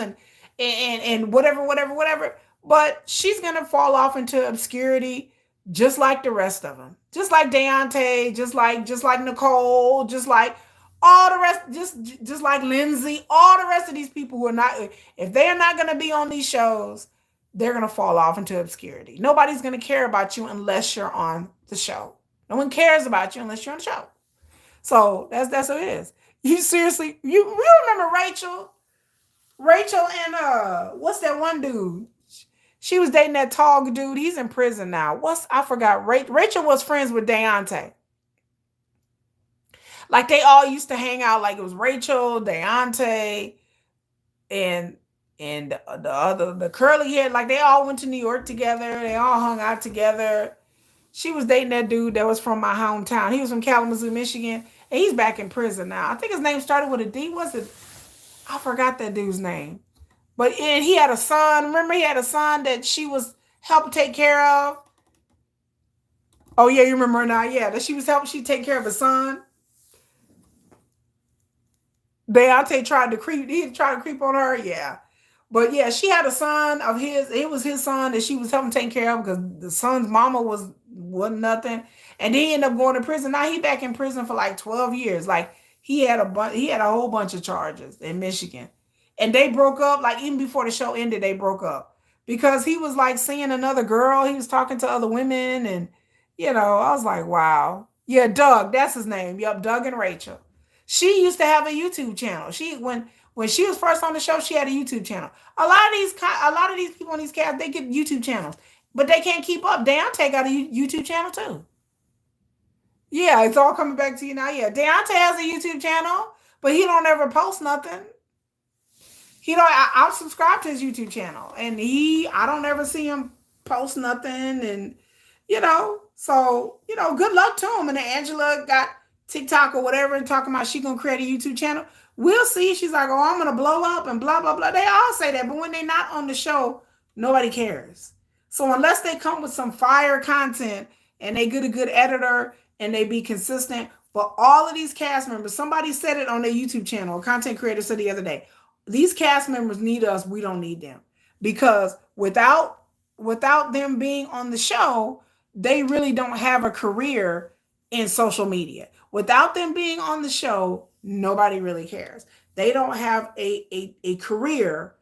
and whatever. But she's gonna fall off into obscurity just like the rest of them. Just like Deontay, just like Nicole, just like all the rest, just like Lindsay, all the rest of these people who are not, if they are not gonna be on these shows, they're gonna fall off into obscurity. Nobody's gonna care about you unless you're on the show. No one cares about you unless you're on the show. So that's what it is. You seriously, you remember Rachel and what's that one dude? She was dating that tall dude. He's in prison now. I forgot. Rachel was friends with Deontay. Like they all used to hang out. Like it was Rachel, Deontay, and the curly hair. Like they all went to New York together. They all hung out together. She was dating that dude that was from my hometown. He was from Kalamazoo, Michigan, and he's back in prison now. I think his name started with a D. Was it? I forgot that dude's name. But he had a son. Remember, he had a son that she was helping take care of. Oh yeah, you remember now? Yeah, that she take care of his son. Deontay tried to creep on her. Yeah. But yeah, she had a son of his. It was his son that she was helping take care of because the son's mama wasn't nothing. And then he ended up going to prison. Now he back in prison for like 12 years. Like he had a whole bunch of charges in Michigan. And they broke up, like even before the show ended, they broke up. Because he was like seeing another girl. He was talking to other women. And, I was like, wow. Yeah, Doug, that's his name. Yep, Doug and Rachel. She used to have a YouTube channel. When she was first on the show, she had a YouTube channel. A lot of these people on these casts, they get YouTube channels, but they can't keep up. Deontay got a YouTube channel too. Yeah, it's all coming back to you now. Yeah, Deontay has a YouTube channel, but he don't ever post nothing. I'll subscribe to his YouTube channel, and I don't ever see him post nothing, and so good luck to him. And then Angela got TikTok or whatever and talking about she gonna create a YouTube channel. We'll see. She's like, oh, I'm gonna blow up and blah blah blah. They all say that, but when they're not on the show, nobody cares. So unless they come with some fire content and they get a good editor and they be consistent, But all of these cast members, somebody said it on their YouTube channel, a content creator said the other day, these cast members need us, we don't need them. Because without them being on the show, they really don't have a career in social media. Without them being on the show, nobody really cares. They don't have a career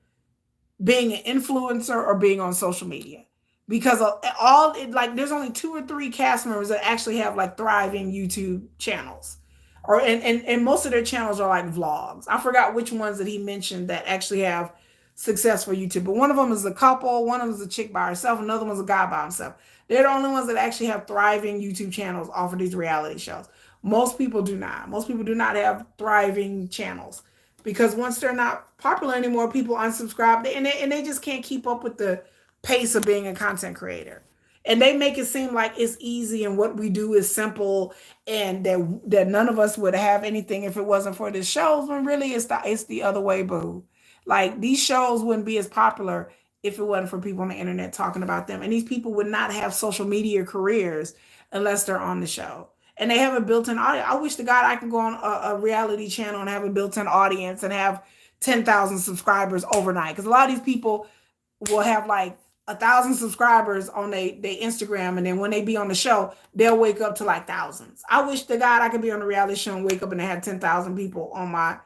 being an influencer or being on social media, because all it, like there's only 2 or 3 cast members that actually have like thriving YouTube channels, or and most of their channels are like vlogs. I forgot which ones that he mentioned that actually have successful YouTube, but one of them is a couple, one of them is a chick by herself, another one's a guy by himself. They're the only ones that actually have thriving YouTube channels off of these reality shows. Most people do not. Most people do not have thriving channels, because once they're not popular anymore, people unsubscribe, and they just can't keep up with the pace of being a content creator. And they make it seem like it's easy and what we do is simple, and that none of us would have anything if it wasn't for the shows, when really it's the other way, boo. Like, these shows wouldn't be as popular if it wasn't for people on the internet talking about them. And these people would not have social media careers unless they're on the show. And they have a built-in audience. I wish to God I could go on a reality channel and have a built-in audience and have 10,000 subscribers overnight. Because a lot of these people will have like 1,000 subscribers on their Instagram, and then when they be on the show, they'll wake up to like thousands. I wish to God I could be on a reality show and wake up and have 10,000 people on my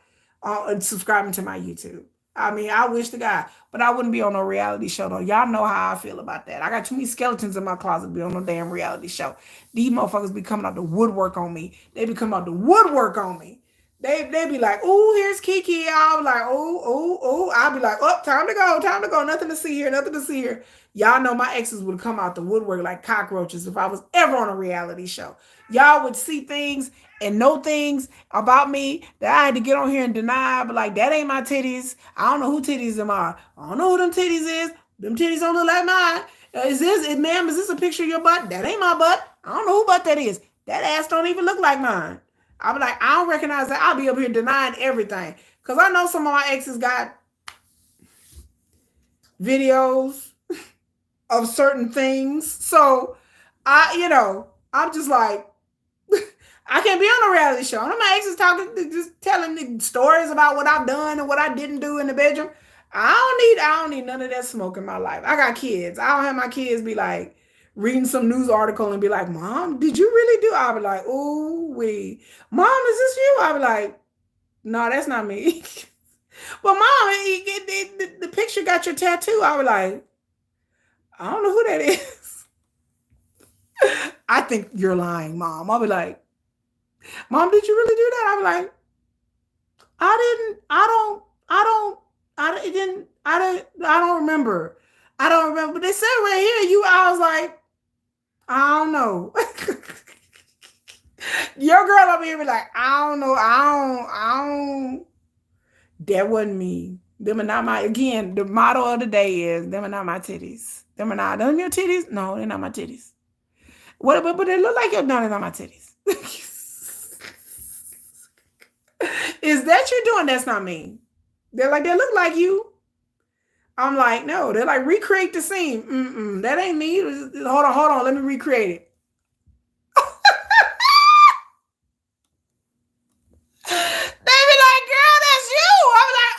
subscribing to my YouTube. I mean, I wish to God, but I wouldn't be on no reality show though. Y'all know how I feel about that. I got too many skeletons in my closet to be on no damn reality show. These motherfuckers be coming out the woodwork on me. They be coming out the woodwork on me. They be like, oh, here's Kiki. I'll be like, oh. I'll be like, oh, time to go. Nothing to see here. Y'all know my exes would come out the woodwork like cockroaches if I was ever on a reality show. Y'all would see things and know things about me that I had to get on here and deny. But like, that ain't my titties. I don't know who titties them are. I don't know who them titties is. Them titties don't look like mine. Is this a picture of your butt? That ain't my butt. I don't know who butt that is. That ass don't even look like mine. I'll be like, I don't recognize that. I'll be up here denying everything. Because I know some of my exes got videos of certain things. So, I'm just like, I can't be on a reality show. I know my exes just telling me stories about what I've done and what I didn't do in the bedroom. I don't need none of that smoke in my life. I got kids. I don't have my kids be like, reading some news article and be like, Mom, did you really do? I'll be like, oh, wait. Mom, is this you? I'll be like, no, that's not me. Well, Mom, the picture got your tattoo. I'll be like, I don't know who that is. I think you're lying, Mom. I'll be like, Mom, did you really do that? I'll be like, I don't remember. I don't remember. But they said right here, I was like, I don't know. Your girl over here be like, I don't know. I don't. That wasn't me. Them are not my, again, the motto of the day is, them are not my titties. Them your titties? No, they're not my titties. What, but they look like your, no, they're not my titties. Is that you doing? That's not me. They're like, they look like you. I'm like, no. They're like, recreate the scene. That ain't me. Hold on. Let me recreate it. They be like, girl, that's you. I'm like,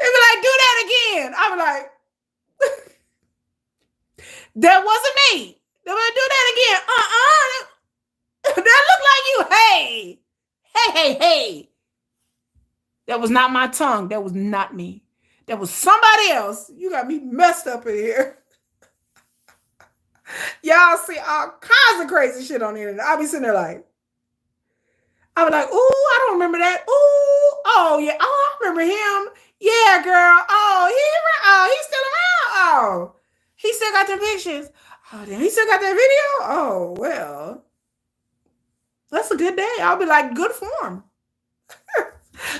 They be like, do that again. I'm like, that wasn't me. They be like, do that again. That look like you. Hey. That was not my tongue. That was not me. That was somebody else. You got me messed up in here. Y'all see all kinds of crazy shit on the internet. I'll be sitting there like, I'll be like, ooh, I don't remember that. Ooh, oh yeah, oh, I remember him. Yeah, girl. Oh, he's still around. Oh, he still got the pictures. Oh, damn, he still got that video. Oh, well, that's a good day. I'll be like, good form.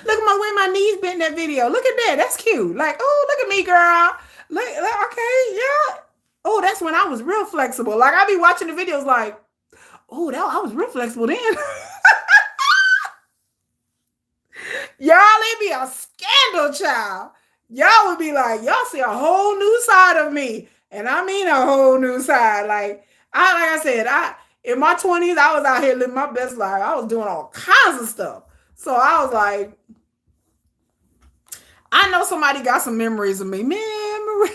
Look at my way my knees bent in that video. Look at that. That's cute. Like, oh, look at me, girl. Look, okay, yeah. Oh, that's when I was real flexible. Like, I be watching the videos like, oh, I was real flexible then. Y'all, it be a scandal, child. Y'all would be like, y'all see a whole new side of me. And I mean a whole new side. Like I said, In my 20s, I was out here living my best life. I was doing all kinds of stuff. So I was like, I know somebody got some memories of me. Memory.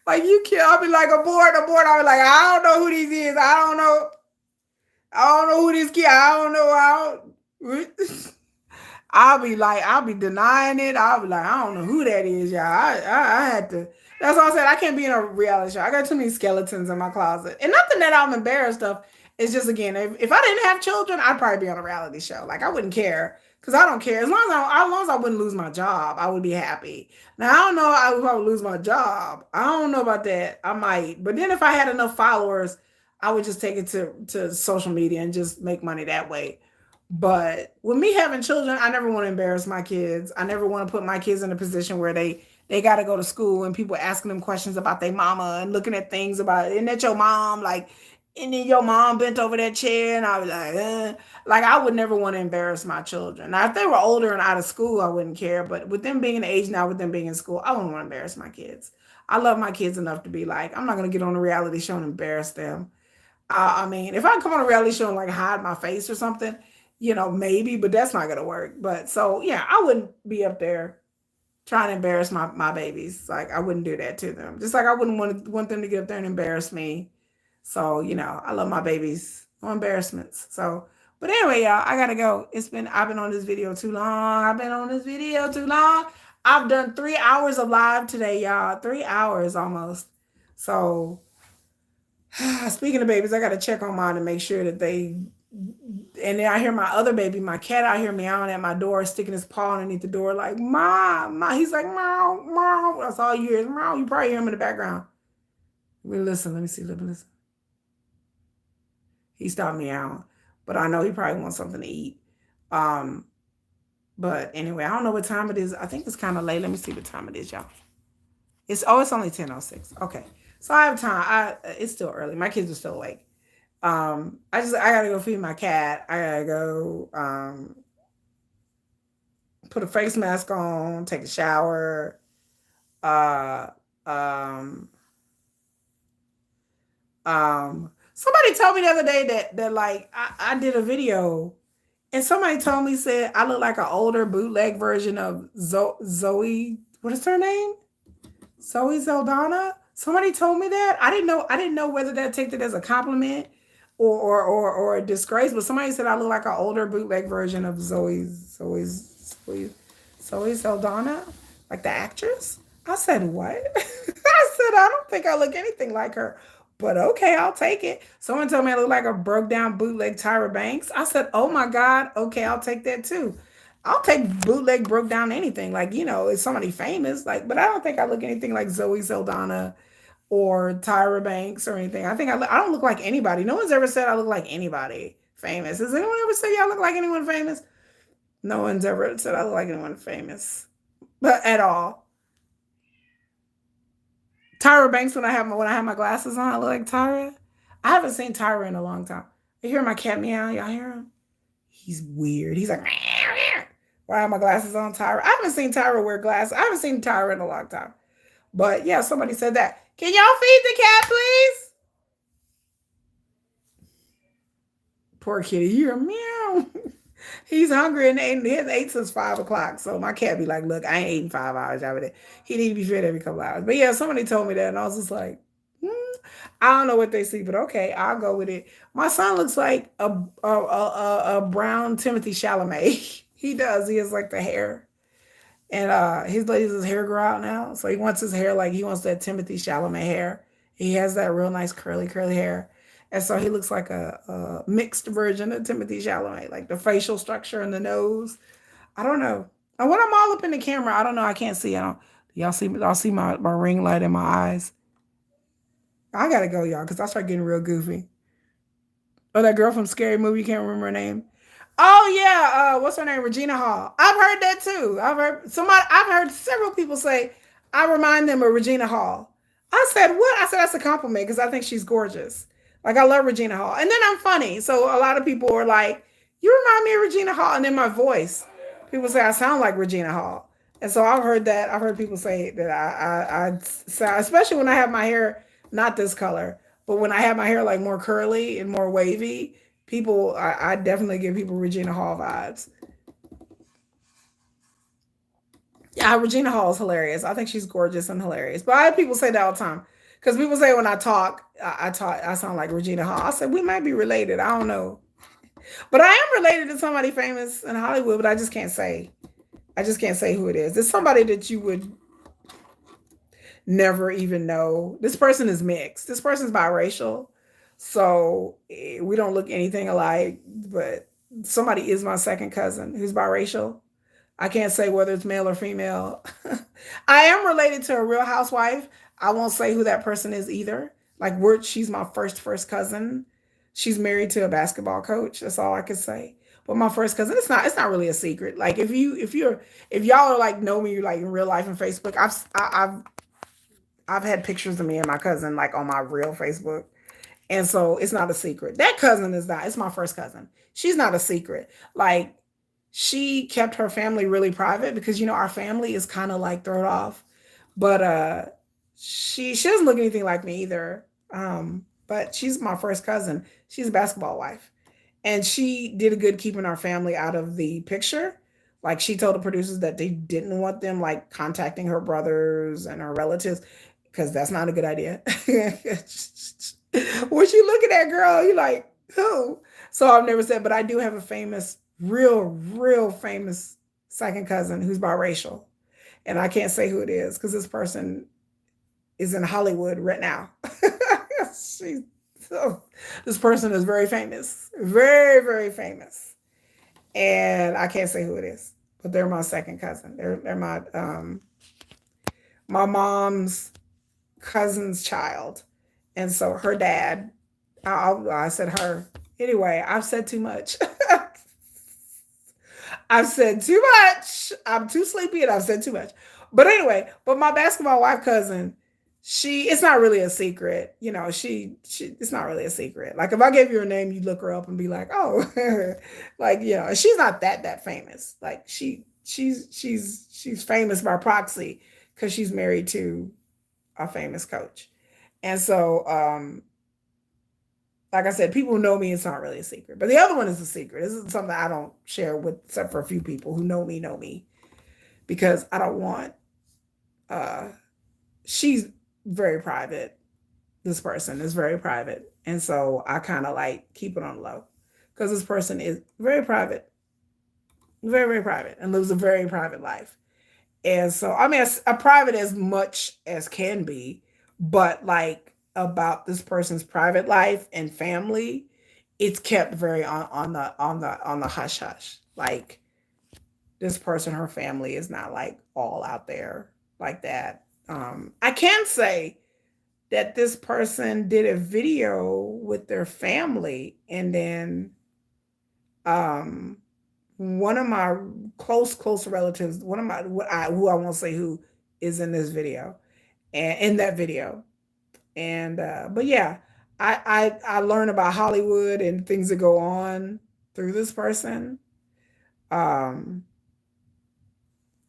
Like you can't, I'll be like abort. I'll be like, I don't know who these is. I don't know who this kid. I don't know. I'll be denying it. I'll be like, I don't know who that is, y'all. I had to. That's what I said. I can't be in a reality show. I got too many skeletons in my closet. And nothing that I'm embarrassed of. It's just, again, if I didn't have children, I'd probably be on a reality show. Like, I wouldn't care. Because I don't care. As long as I wouldn't lose my job, I would be happy. Now, I don't know if I would lose my job. I don't know about that. I might. But then if I had enough followers, I would just take it to social media and just make money that way. But with me having children, I never want to embarrass my kids. I never want to put my kids in a position where they got to go to school and people asking them questions about their mama and looking at things about, isn't that your mom? Like, and then your mom bent over that chair, and I was like, like I would never want to embarrass my children. Now, if they were older and out of school, I wouldn't care. But with them being an age now, with them being in school, I wouldn't want to embarrass my kids. I love my kids enough to be like, I'm not going to get on a reality show and embarrass them. I mean, if I come on a reality show and like hide my face or something, maybe, but that's not gonna work. But so yeah, I wouldn't be up there trying to embarrass my babies. Like I wouldn't do that to them. Just like I wouldn't want them to get up there and embarrass me. So, I love my babies. No embarrassments. So, but anyway, y'all, I gotta go. I've been on this video too long. I've done 3 hours of live today, y'all. 3 hours almost. So speaking of babies, I got to check on mine to make sure that and then I hear my other baby, my cat out here meowing at my door, sticking his paw underneath the door, like, Mom, Ma. He's like, meow, meow. That's all you hear is meow. You probably hear him in the background. We listen. Let me see. Let me listen. He stopped meowing, but I know he probably wants something to eat. But anyway, I don't know what time it is. I think it's kind of late. Let me see what time it is, y'all. It's only 10:06. Okay. So I have time. It's still early. My kids are still awake. I gotta go feed my cat. I gotta go put a face mask on, take a shower. Uh um Somebody told me the other day that like I did a video and somebody told me, said I look like an older bootleg version of Zoe. What is her name? Zoe Zeldana. Somebody told me that. I didn't know whether to take it as a compliment or a disgrace, but somebody said I look like an older bootleg version of Zoe Saldana, like the actress. I said, what? I said, I don't think I look anything like her, but okay, I'll take it. Someone told me I look like a broke down bootleg Tyra Banks. I said, oh my God, okay, I'll take that too. I'll take bootleg broke down anything. Like, it's somebody famous, like, but I don't think I look anything like Zoe Saldana or Tyra Banks or anything. I think I don't look like anybody. No one's ever said I look like anybody famous. Has anyone ever said y'all look like anyone famous? No one's ever said I look like anyone famous, but at all. Tyra Banks, when I have my glasses on, I look like Tyra. I haven't seen Tyra in a long time. You hear my cat meow? Y'all hear him? He's weird. He's like, when I have my glasses on, Tyra. I haven't seen Tyra wear glasses. I haven't seen Tyra in a long time. But yeah, somebody said that. Can y'all feed the cat, please? Poor kitty, you hear meow. He's hungry and he hasn't ate since 5 o'clock. So my cat be like, look, I ain't eating 5 hours every day. He need to be fed every couple hours. But yeah, somebody told me that and I was just like, I don't know what they see, but okay, I'll go with it. My son looks like a brown Timothy Chalamet. He does. He has like the hair. And he's letting his hair grow out now. So he wants his hair like he wants that Timothy Chalamet hair. He has that real nice curly hair. And so he looks like a mixed version of Timothy Chalamet, like the facial structure and the nose. I don't know. And when I'm all up in the camera, I don't know. I can't see. Y'all see my ring light in my eyes. I gotta go, y'all, because I start getting real goofy. Oh, that girl from Scary Movie, can't remember her name. Oh yeah, what's her name? Regina Hall. I've heard that too. I've heard several people say I remind them of Regina Hall. I said, what? I said that's a compliment because I think she's gorgeous. Like I love Regina Hall. And then I'm funny. So a lot of people are like, you remind me of Regina Hall. And then my voice, people say I sound like Regina Hall. And so I've heard that. I've heard people say that I sound, especially when I have my hair not this color. But when I have my hair like more curly and more wavy, people, I definitely give people Regina Hall vibes. Yeah, Regina Hall is hilarious. I think she's gorgeous and hilarious. But I have people say that all the time. Because people say when I talk, I sound like Regina Hall. I said we might be related. I don't know. But I am related to somebody famous in Hollywood, but I just can't say. I just can't say who it is. It's somebody that you would never even know. This person is mixed. This person's biracial. So we don't look anything alike, but somebody is my second cousin who's biracial. I can't say whether it's male or female. I am related to a real housewife. I won't say who that person is either. Like she's my first cousin. She's married to a basketball coach. That's all I can say. But my first cousin, it's not really a secret. Like if y'all are like know me like in real life and Facebook, I've had pictures of me and my cousin like on my real Facebook. And so it's not a secret. That cousin is not, it's my first cousin. She's not a secret. Like she kept her family really private because our family is kind of like thrown off. But she doesn't look anything like me either. But she's my first cousin. She's a basketball wife. And she did a good keeping our family out of the picture. Like she told the producers that they didn't want them like contacting her brothers and her relatives because that's not a good idea. When you look at that girl, you're like, who? So I've never said, but I do have a famous, real famous second cousin who's biracial. And I can't say who it is because this person is in Hollywood right now. So this person is very famous, very famous. And I can't say who it is, but they're my second cousin. They're my mom's cousin's child. And so her dad, I said her. Anyway, I've said too much. I've said too much. I'm too sleepy and I've said too much. But anyway, my basketball wife cousin, it's not really a secret. It's not really a secret. Like if I gave you her name, you'd look her up and be like, oh, like, she's not that famous. Like she's famous by proxy because she's married to a famous coach. And so, like I said, people who know me, it's not really a secret. But the other one is a secret. This is something I don't share with, except for a few people who know me, because I don't want. She's very private. This person is very private, and so I kind of like keep it on low, because this person is very private, very private, and lives a very private life. And so, I mean, a private as much as can be, but like about this person's private life and family, it's kept very on the hush hush. Like this person, her family is not like all out there like that. I can say that this person did a video with their family, and then one of my close relatives, one of my who I won't say who is in this video, and in that video, and but yeah, I learn about Hollywood and things that go on through this person, um,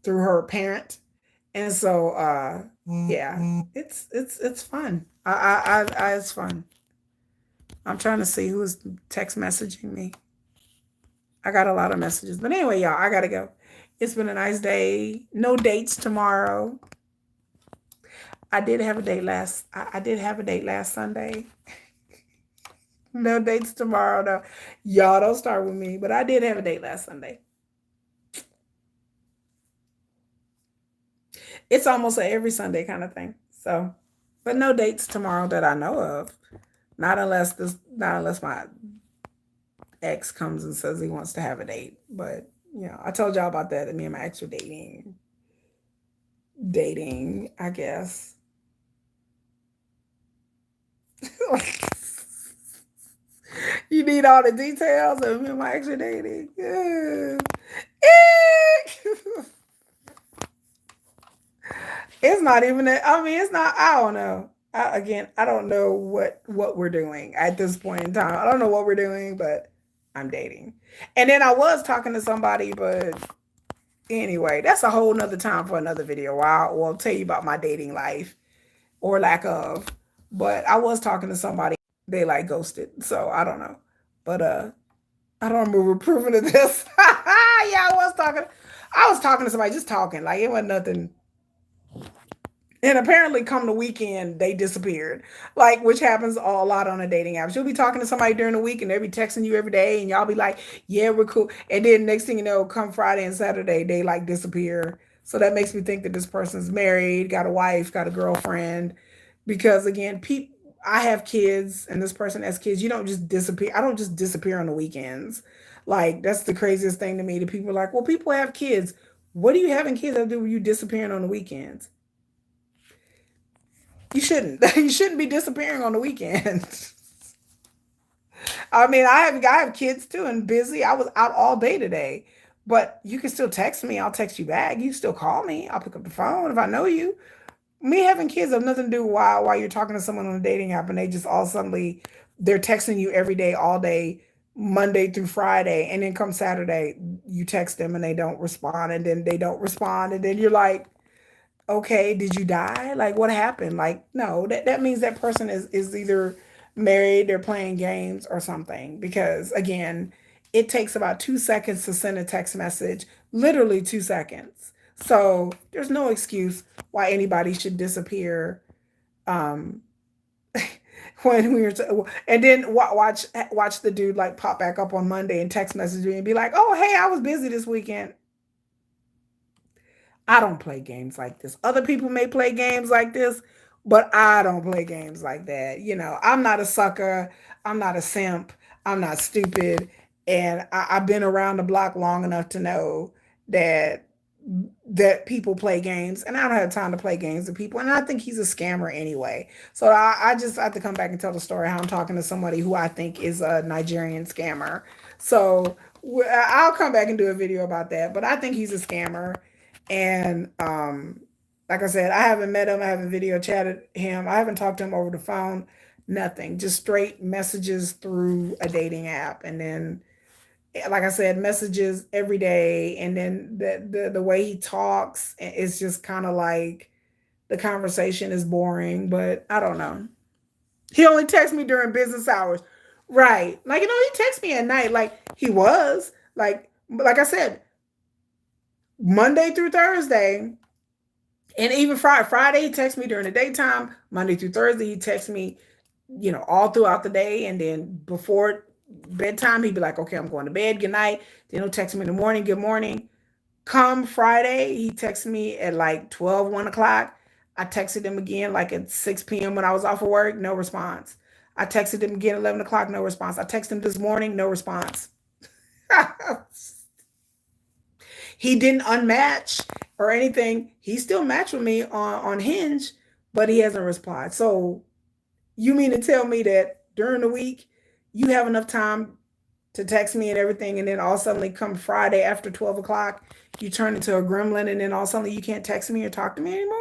through her parent, and so yeah, it's fun. It's fun. I'm trying to see who's text messaging me. I got a lot of messages. But anyway, y'all, I got to go. It's been a nice day. No dates tomorrow. I did have a date last Sunday. No dates tomorrow, though. Y'all don't start with me, but I did have a date last Sunday. It's almost a every Sunday kind of thing. So, but no dates tomorrow that I know of. Not unless my ex comes and says he wants to have a date. But I told y'all about that me and my ex were dating, I guess. You need all the details of me and my ex were dating. It's not even that. I mean, it's not. I don't know. I don't know what we're doing at this point in time. I don't know what we're doing, but I'm dating. And then I was talking to somebody, but anyway, that's a whole nother time for another video. I'll tell you about my dating life or lack of. But I was talking to somebody, they like ghosted. So I don't know. But I don't remember approving of this. Yeah, I was talking to somebody, just talking. Like it wasn't nothing. And apparently, come the weekend, they disappeared. Like, which happens a lot on a dating app. You'll be talking to somebody during the week, and they'll be texting you every day, and y'all be like, "Yeah, we're cool." And then next thing you know, come Friday and Saturday, they like disappear. So that makes me think that this person's married, got a wife, got a girlfriend. Because again, people, I have kids, and this person has kids. You don't just disappear. I don't just disappear on the weekends. Like that's the craziest thing to me. The people are like, "Well, people have kids. What do you having kids have to do with you disappearing on the weekends?" You shouldn't. You shouldn't be disappearing on the weekend. I mean, I have kids too and busy. I was out all day today. But you can still text me. I'll text you back. You still call me. I'll pick up the phone if I know you. Me having kids have nothing to do while you're talking to someone on a dating app and they just all suddenly they're texting you every day, all day, Monday through Friday, and then come Saturday, you text them and they don't respond, and then they don't respond, and then you're like, okay, did you die? Like what happened? Like, no, that means that person is either married, they're playing games or something. Because again, it takes about 2 seconds to send a text message, literally 2 seconds. So there's no excuse why anybody should disappear. Um, when we were, and then watch the dude like pop back up on Monday and text message me and be like, "Oh, hey, I was busy this weekend." I don't play games like this. Other people may play games like this, but I don't play games like that. I'm not a sucker. I'm not a simp. I'm not stupid. And I've been around the block long enough to know that people play games, and I don't have time to play games with people. And I think he's a scammer anyway. So I just have to come back and tell the story how I'm talking to somebody who I think is a Nigerian scammer. So I'll come back and do a video about that. But I think he's a scammer. And like I said, I haven't met him. I haven't video chatted him. I haven't talked to him over the phone. Nothing. Just straight messages through a dating app. And then like I said, messages every day, and then the way he talks is just kind of like the conversation is boring. But I don't know. He only texts me during business hours, right? Like he texts me at night. Like he was like I said, Monday through Thursday, and even Friday he texts me during the daytime. Monday through Thursday he texts me, all throughout the day, and then before bedtime, he'd be like, "Okay, I'm going to bed. Good night." Then he'll text me in the morning, "Good morning." Come Friday, he texted me at like 12, 1 o'clock. I texted him again like at 6 p.m. when I was off of work, no response. I texted him again at 11 o'clock, no response. I texted him this morning, no response. He didn't unmatch or anything. He still matched with me on Hinge, but he hasn't replied. So you mean to tell me that during the week you have enough time to text me and everything, and then all of a sudden come Friday after 12 o'clock, you turn into a gremlin, and then all of a sudden you can't text me or talk to me anymore?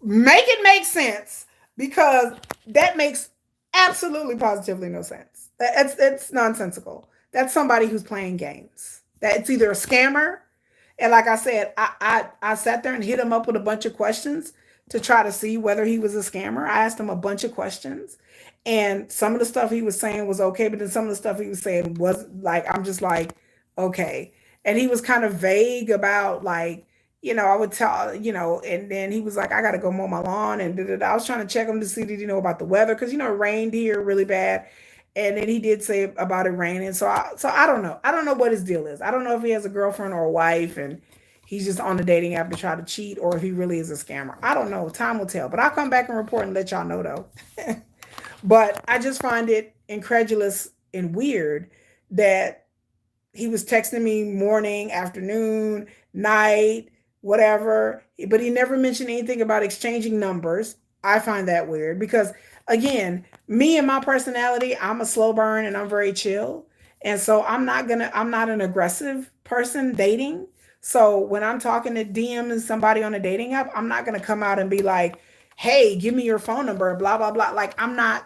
Make it make sense, because that makes absolutely positively no sense. It's nonsensical. That's somebody who's playing games. That's either a scammer. And like I said, I sat there and hit him up with a bunch of questions to try to see whether he was a scammer. I asked him a bunch of questions, and some of the stuff he was saying was okay, but then some of the stuff he was saying was like, I'm just like, okay. And he was kind of vague about like, I would tell, and then he was like, I got to go mow my lawn, and I was trying to check him to see did he know about the weather, because it rained here really bad. And then he did say about it raining. So I don't know. I don't know what his deal is. I don't know if he has a girlfriend or a wife and he's just on the dating app to try to cheat, or if he really is a scammer. I don't know. Time will tell. But I'll come back and report and let y'all know though. But I just find it incredulous and weird that he was texting me morning, afternoon, night, whatever, but he never mentioned anything about exchanging numbers. I find that weird because, again, me and my personality, I'm a slow burn and I'm very chill. And so I'm not an aggressive person dating. So when I'm talking to DM and somebody on a dating app, I'm not gonna come out and be like, "Hey, give me your phone number," blah blah blah. Like I'm not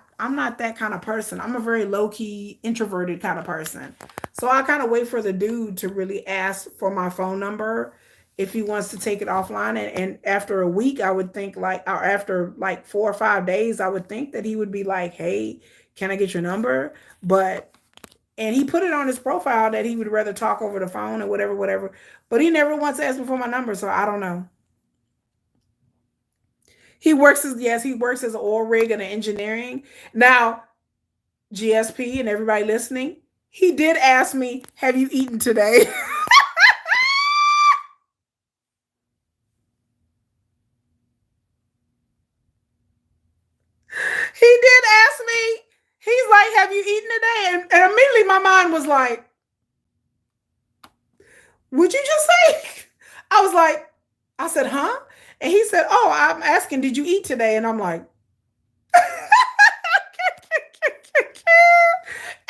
that kind of person. I'm a very low key introverted kind of person. So I kind of wait for the dude to really ask for my phone number, if he wants to take it offline. And after a week, I would think like, or after like 4 or 5 days, I would think that he would be like, hey, can I get your number? But, and he put it on his profile that he would rather talk over the phone or whatever, whatever. But he never once asked me for my number. So I don't know. He works as, yes, he works as an oil rig and an engineering. Now, GSP and everybody listening, he did ask me, have you eaten today? He did ask me. He's like, have you eaten today? And immediately my mind was like, would you just say? I was like, I said, huh? And he said, oh, I'm asking, did you eat today? And I'm like,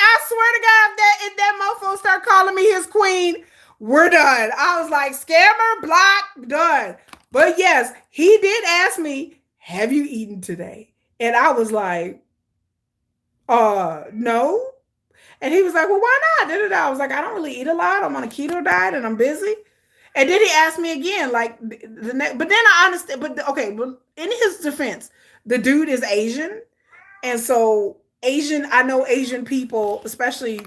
I swear to God, if that mofo start calling me his queen, we're done. I was like, scammer, block, done. But yes, he did ask me, have you eaten today? And I was like, no. And he was like, well, why not? Da-da-da. I was like, I don't really eat a lot. I'm on a keto diet and I'm busy. And then he asked me again, like the next, but then I understand. But okay, well, in his defense, the dude is Asian, and so Asian, I know Asian people, especially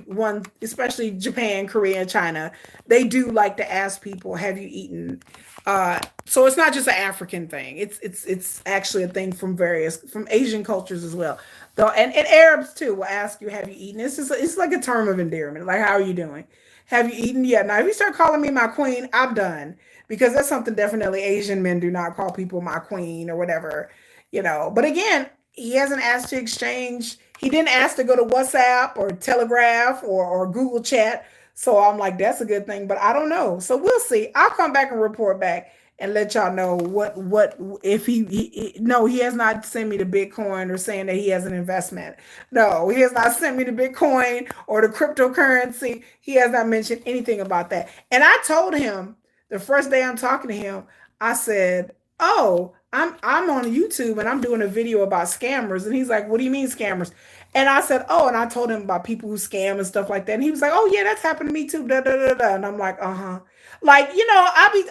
Japan, Korea, and China, they do like to ask people, "Have you eaten?" So it's not just an African thing. It's actually a thing from Asian cultures as well. Though, and Arabs too will ask you, "Have you eaten?" It's like a term of endearment. Like, how are you doing? Have you eaten yet? Now, if you start calling me my queen, I'm done because that's something definitely Asian men do not call people my queen or whatever, you know. But again, he hasn't asked to exchange. He didn't ask to go to WhatsApp or Telegraph or Google Chat. So I'm like, that's a good thing, but I don't know. So we'll see. I'll come back and report back and let y'all know what if no, he has not sent me the Bitcoin or saying that he has an investment. No, he has not sent me the Bitcoin or the cryptocurrency. He has not mentioned anything about that. And I told him the first day I'm talking to him, I said, "Oh, I'm on YouTube and I'm doing a video about scammers." And he's like, "What do you mean scammers?" And I said, "Oh," and I told him about people who scam and stuff like that. And he was like, "Oh yeah, that's happened to me too." Da, da, da, da. And I'm like, "Uh-huh." Like,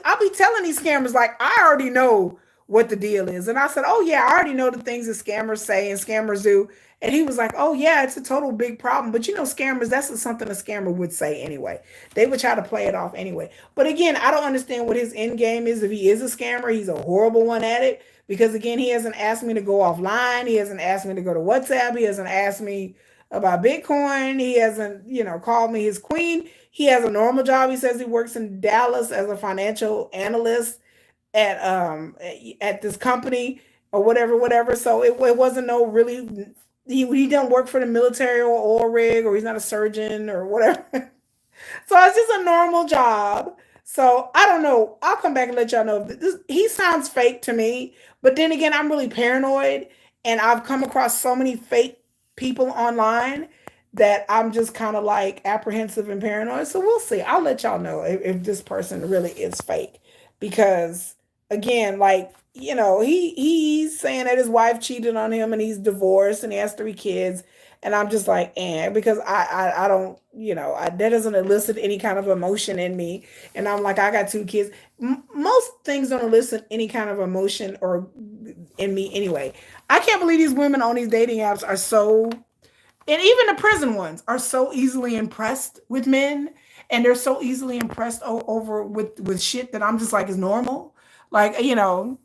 I'll be telling these scammers, like, I already know what the deal is. And I said, "Oh yeah, I already know the things that scammers say and scammers do." And he was like, "Oh yeah, it's a total big problem." But scammers, that's something a scammer would say anyway. They would try to play it off anyway. But again, I don't understand what his end game is. If he is a scammer, he's a horrible one at it. Because again, he hasn't asked me to go offline. He hasn't asked me to go to WhatsApp. He hasn't asked me about Bitcoin. He hasn't, called me his queen. He has a normal job. He says he works in Dallas as a financial analyst at this company or whatever, whatever. So it wasn't no really. He doesn't work for the military or oil rig, or he's not a surgeon or whatever. So it's just a normal job. So I don't know. I'll come back and let y'all know. He sounds fake to me, but then again, I'm really paranoid, and I've come across so many fake people online that I'm just kind of like apprehensive and paranoid. So we'll see. I'll let y'all know if this person really is fake, because again, like, he's saying that his wife cheated on him and he's divorced and he has 3 kids, and I'm just like, because I don't, that doesn't elicit any kind of emotion in me. And I'm like, I got 2 kids. Most things don't elicit any kind of emotion or in me anyway. I can't believe these women on these dating apps are so, and even the prison ones are so easily impressed with men, and they're so easily impressed over with shit that I'm just like is normal. Like, I'm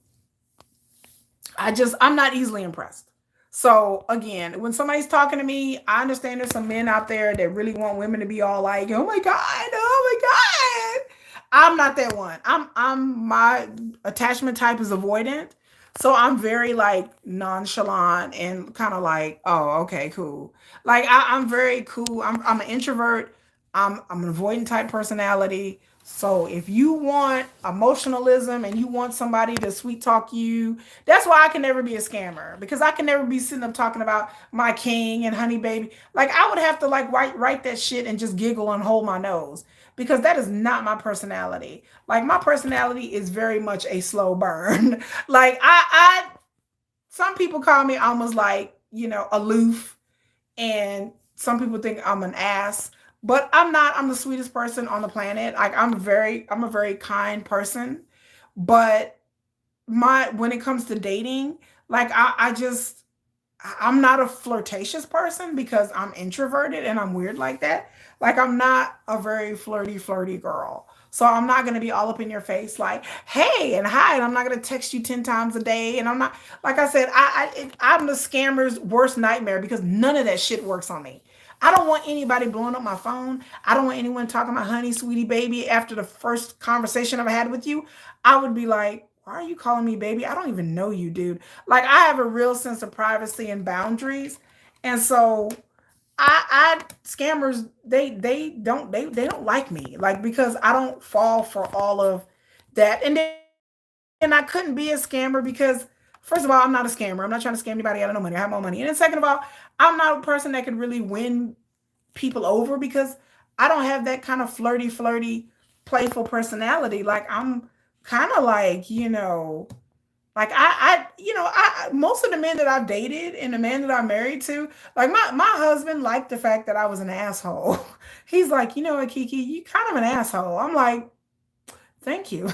not easily impressed. So again, when somebody's talking to me, I understand there's some men out there that really want women to be all like, "Oh my God, oh my God." I'm not that one. My attachment type is avoidant. So I'm very like nonchalant and kind of like, "Oh, okay, cool." Like I'm very cool. I'm an introvert. I'm an avoidant type personality. So if you want emotionalism and you want somebody to sweet talk you, that's why I can never be a scammer, because I can never be sitting up talking about my king and honey baby. Like, I would have to like write that shit and just giggle and hold my nose, because that is not my personality. Like, my personality is very much a slow burn. Like, I some people call me almost like, aloof, and some people think I'm an ass. but I'm the sweetest person on the planet. Like I'm a very kind person, but my when it comes to dating, like I'm not a flirtatious person because I'm introverted and I'm weird like that. Like I'm not a very flirty girl. So I'm not gonna be all up in your face like, hey and hi, and I'm not gonna text you 10 times a day. And I'm not, like I said, I'm the scammer's worst nightmare because none of that shit works on me. I don't want anybody blowing up my phone. I don't want anyone talking about honey, sweetie, baby after the first conversation I've had with you. I would be like, why are you calling me baby? I don't even know you, dude. Like I have a real sense of privacy and boundaries. And so I scammers, they don't like me. Like because I don't fall for all of that. And then I couldn't be a scammer because first of all, I'm not a scammer. I'm not trying to scam anybody out of no money. I have more money. And then second of all, I'm not a person that can really win people over because I don't have that kind of flirty, playful personality. Like I'm kind of like, like most of the men that I've dated and the men that I'm married to, like my husband liked the fact that I was an asshole. He's like, you know what, Kiki, you kind of an asshole. I'm like, thank you.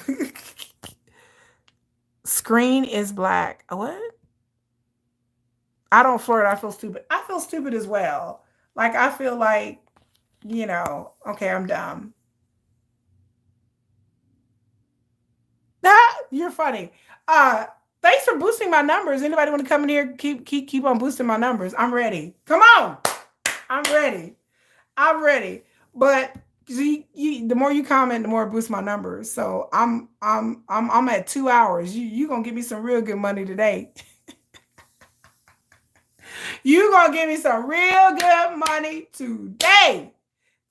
Screen is black. What? I don't flirt. I feel stupid. I feel stupid as well. Like I feel like, okay, I'm dumb. You're funny. Uh, Thanks for boosting my numbers. Anybody want to come in here? Keep on boosting my numbers. I'm ready. Come on. I'm ready. I'm ready. But the more you comment, the more it boosts my numbers. So I'm at 2 hours. You gonna give me some real good money today. You gonna give me some real good money today.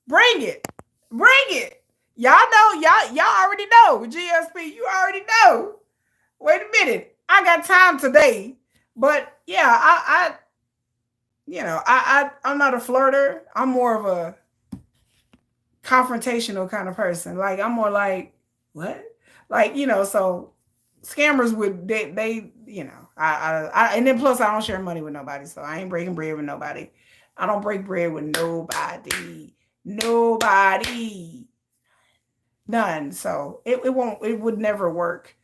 Bring it. Bring it. Y'all know, y'all already know. GSP, you already know. Wait a minute. I got time today. But yeah, I'm not a flirter. I'm more of a confrontational kind of person. Like I'm more like, what? Like, so scammers would and then plus I don't share money with nobody. So I ain't breaking bread with nobody. I don't break bread with nobody. Nobody. None. So it would never work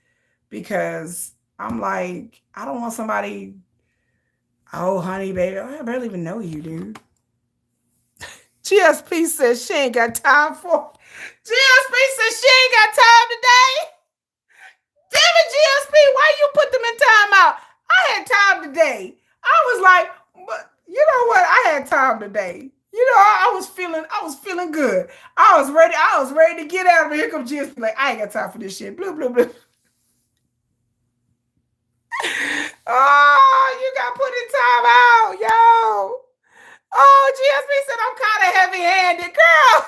because I'm like, I don't want somebody, oh honey, baby, I barely even know you, dude. GSP says she ain't got time for. GSP says she ain't got time today. Damn it, GSP, why you put them in timeout? I had time today. I was like, but you know what? I had time today. I was feeling good. I was ready to get out of here. Here comes GSP like, I ain't got time for this shit. Blah, blah, blah. Oh, you got put in time out, yo. Oh, GSP said I'm kind of heavy-handed, girl.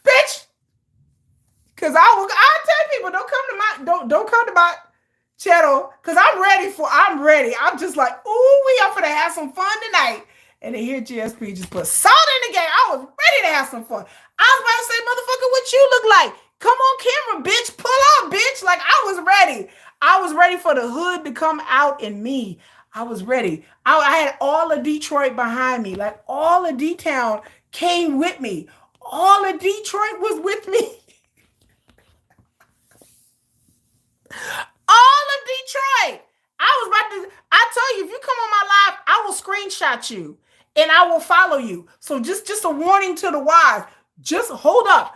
Bitch. Cause I tell people don't come to my channel because I'm ready. I'm just like, ooh, we are gonna have some fun tonight. And then here GSP just put salt in the game. I was ready to have some fun. I was about to say, motherfucker, what you look like? Come on camera, bitch. Pull up, bitch. Like I was ready. I was ready for the hood to come out in me. I was ready. I had all of Detroit behind me. Like all of D-Town came with me. All of Detroit was with me. All of Detroit. I told you, if you come on my live, I will screenshot you and I will follow you. So just a warning to the wise. Just hold up.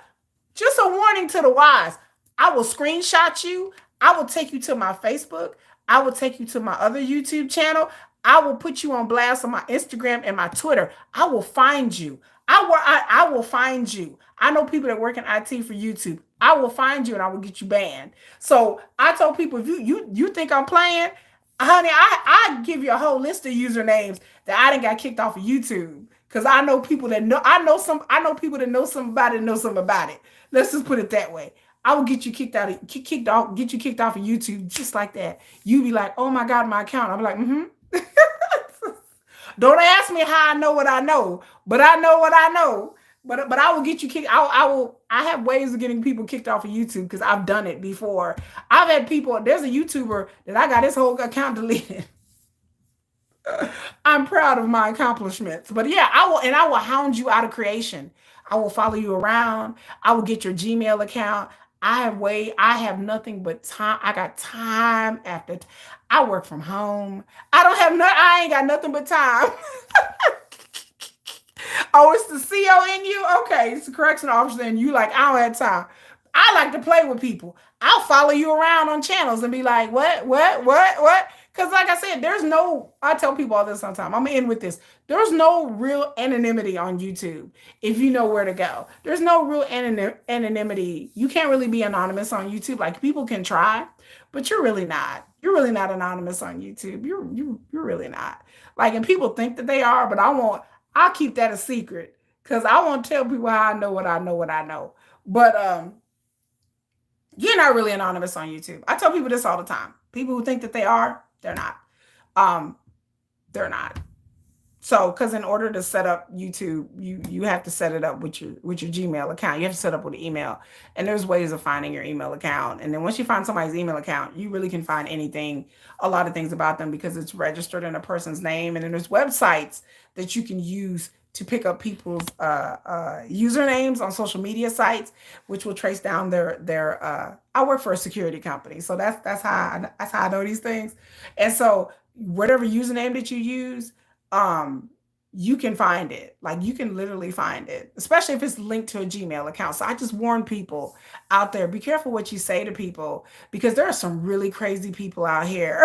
Just a warning to the wise. I will screenshot you. I will take you to my Facebook. I will take you to my other YouTube channel. I will put you on blast on my Instagram and my Twitter. I will find you. I will find you. I know people that work in IT for YouTube. I will find you and I will get you banned. So I told people, if you think I'm playing, honey, I give you a whole list of usernames that I didn't got kicked off of YouTube. Because I know people that know, I know people that know somebody that knows something about it. Let's just put it that way. I will get you get you kicked off of YouTube just like that. You be like, oh my God, my account. I'm like, Don't ask me how I know what I know, but I know what I know. But I will get you kicked. I have ways of getting people kicked off of YouTube because I've done it before. I've had people, there's a YouTuber that I got his whole account deleted. I'm proud of my accomplishments. But yeah, I will hound you out of creation. I will follow you around. I will get your Gmail account. I have nothing but time. I got time after I work from home. I ain't got nothing but time. Oh, it's the CO in you? Okay, it's the correction officer in you. Like, I don't have time. I like to play with people. I'll follow you around on channels and be like, what? Because, like I said, I tell people all this sometimes. I'm going to end with this. There's no real anonymity on YouTube if you know where to go. There's no real anonymity. You can't really be anonymous on YouTube. Like, people can try, but you're really not. You're really not anonymous on YouTube. You're really not. Like, and people think that they are, but I'll keep that a secret because I won't tell people how I know what I know what I know. But you're not really anonymous on YouTube. I tell people this all the time. People who think that they are, they're not. Um, they're not. So, because in order to set up YouTube, you have to set it up with your Gmail account. You have to set up with an email, and there's ways of finding your email account. And then once you find somebody's email account, you really can find anything, a lot of things about them because it's registered in a person's name. And then there's websites that you can use to pick up people's usernames on social media sites, which will trace down their. I work for a security company, so that's how I know these things. And so whatever username that you use, you can find it. Like, you can literally find it, especially if it's linked to a Gmail account. So I just warn people out there, be careful what you say to people because there are some really crazy people out here.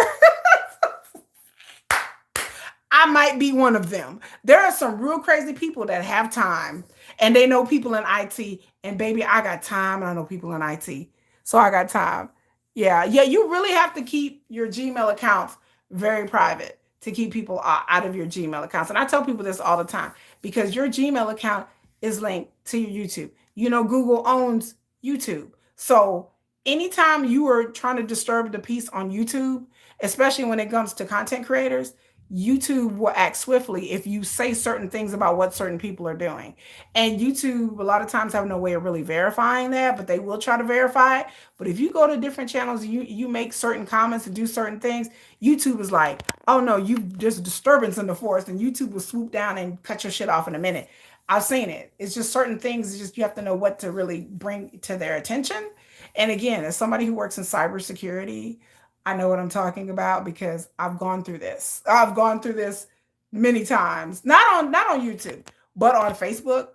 I might be one of them. There are some real crazy people that have time and they know people in IT. And baby, I got time and I know people in IT. So I got time. Yeah. Yeah. You really have to keep your Gmail accounts very private to keep people out of your Gmail accounts. And I tell people this all the time because your Gmail account is linked to your YouTube. You know, Google owns YouTube. So anytime you are trying to disturb the peace on YouTube, especially when it comes to content creators, YouTube will act swiftly if you say certain things about what certain people are doing. And YouTube, a lot of times, have no way of really verifying that, but they will try to verify it. But if you go to different channels, you make certain comments and do certain things, YouTube is like, oh no, there's a disturbance in the forest, and YouTube will swoop down and cut your shit off in a minute. I've seen it. It's just certain things. It's just you have to know what to really bring to their attention. And again, as somebody who works in cybersecurity, I know what I'm talking about because I've gone through this. I've gone through this many times. Not on YouTube, but on Facebook,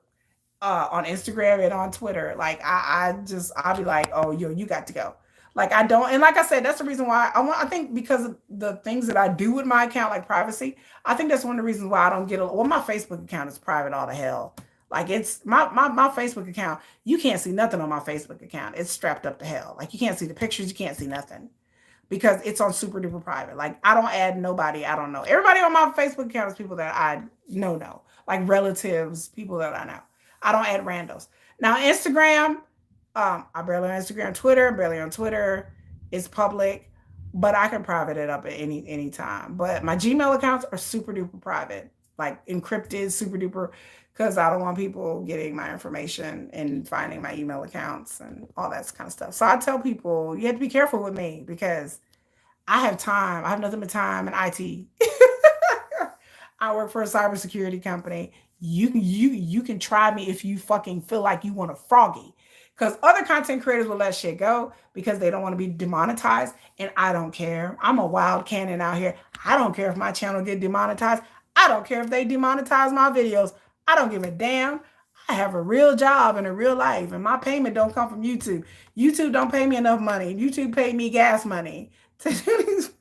on Instagram, and on Twitter. Like I'll be like, oh, yo, you got to go. Like I don't, and like I said, that's the reason why I think because of the things that I do with my account, like privacy. I think that's one of the reasons why I don't well, my Facebook account is private all the hell. Like it's my Facebook account. You can't see nothing on my Facebook account. It's strapped up to hell. Like you can't see the pictures. You can't see nothing because it's on super duper private. Like I don't add nobody I don't know. Everybody on my Facebook account is people that I know, like relatives, people that I know. I don't add randos. Now Instagram, I barely on Instagram, Twitter, barely on Twitter. It's public, but I can private it up at any time. But my Gmail accounts are super duper private, like encrypted, super duper, because I don't want people getting my information and finding my email accounts and all that kind of stuff. So I tell people you have to be careful with me because I have time. I have nothing but time in IT. I work for a cybersecurity company. You can try me if you fucking feel like you want a froggy. Because other content creators will let shit go because they don't want to be demonetized. And I don't care. I'm a wild cannon out here. I don't care if my channel get demonetized. I don't care if they demonetize my videos. I don't give a damn. I have a real job and a real life. And my payment don't come from YouTube. YouTube don't pay me enough money. YouTube paid me gas money to do these.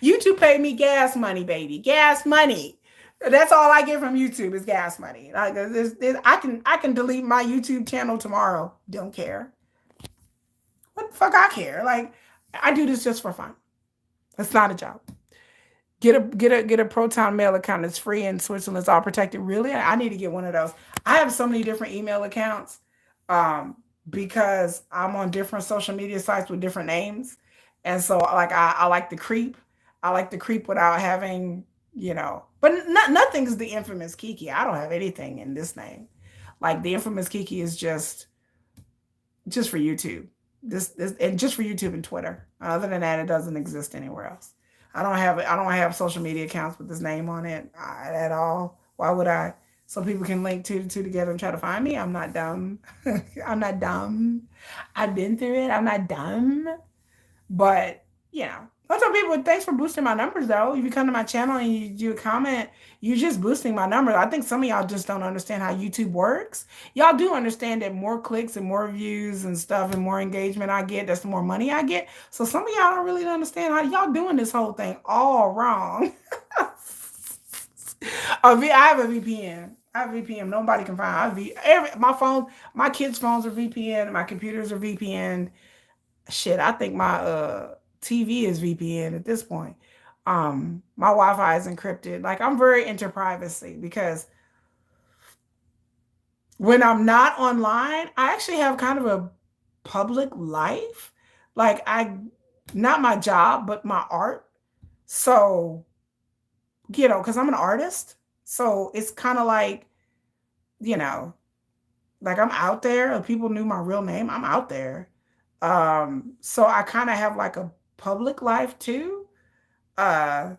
YouTube paid me gas money, baby. Gas money. That's all I get from YouTube is gas money. Like I can delete my YouTube channel tomorrow. Don't care. What the fuck I care? Like I do this just for fun. It's not a job. Get a Proton Mail account. It's free in Switzerland. It's all protected. Really, I need to get one of those. I have so many different email accounts because I'm on different social media sites with different names, and so like I like to creep. I like to creep without having but nothing's the infamous Kiki. I don't have anything in this name. Like the infamous Kiki is just for YouTube. This and just for YouTube and Twitter. Other than that, it doesn't exist anywhere else. I don't have social media accounts with this name on it at all. Why would I? So people can link two to two together and try to find me. I'm not dumb. I'm not dumb. I've been through it. I'm not dumb. But you know, I tell people thanks for boosting my numbers though. If you come to my channel and you do a comment, you're just boosting my numbers. I think some of y'all just don't understand how YouTube works. Y'all do understand that more clicks and more views and stuff and more engagement I get, that's the more money I get. So some of y'all don't really understand how y'all doing this whole thing all wrong. I have a VPN. I have a VPN. Nobody can find. My phone, my kids' phones are VPN. My computers are VPN. Shit, I think my TV is VPN at this point. My Wi-Fi is encrypted. Like I'm very into privacy because when I'm not online, I actually have kind of a public life. Like not my job, but my art. So, you know, because I'm an artist. So it's kind of like, you know, like I'm out there. If people knew my real name, I'm out there. So I kind of have like a public life too. Uh,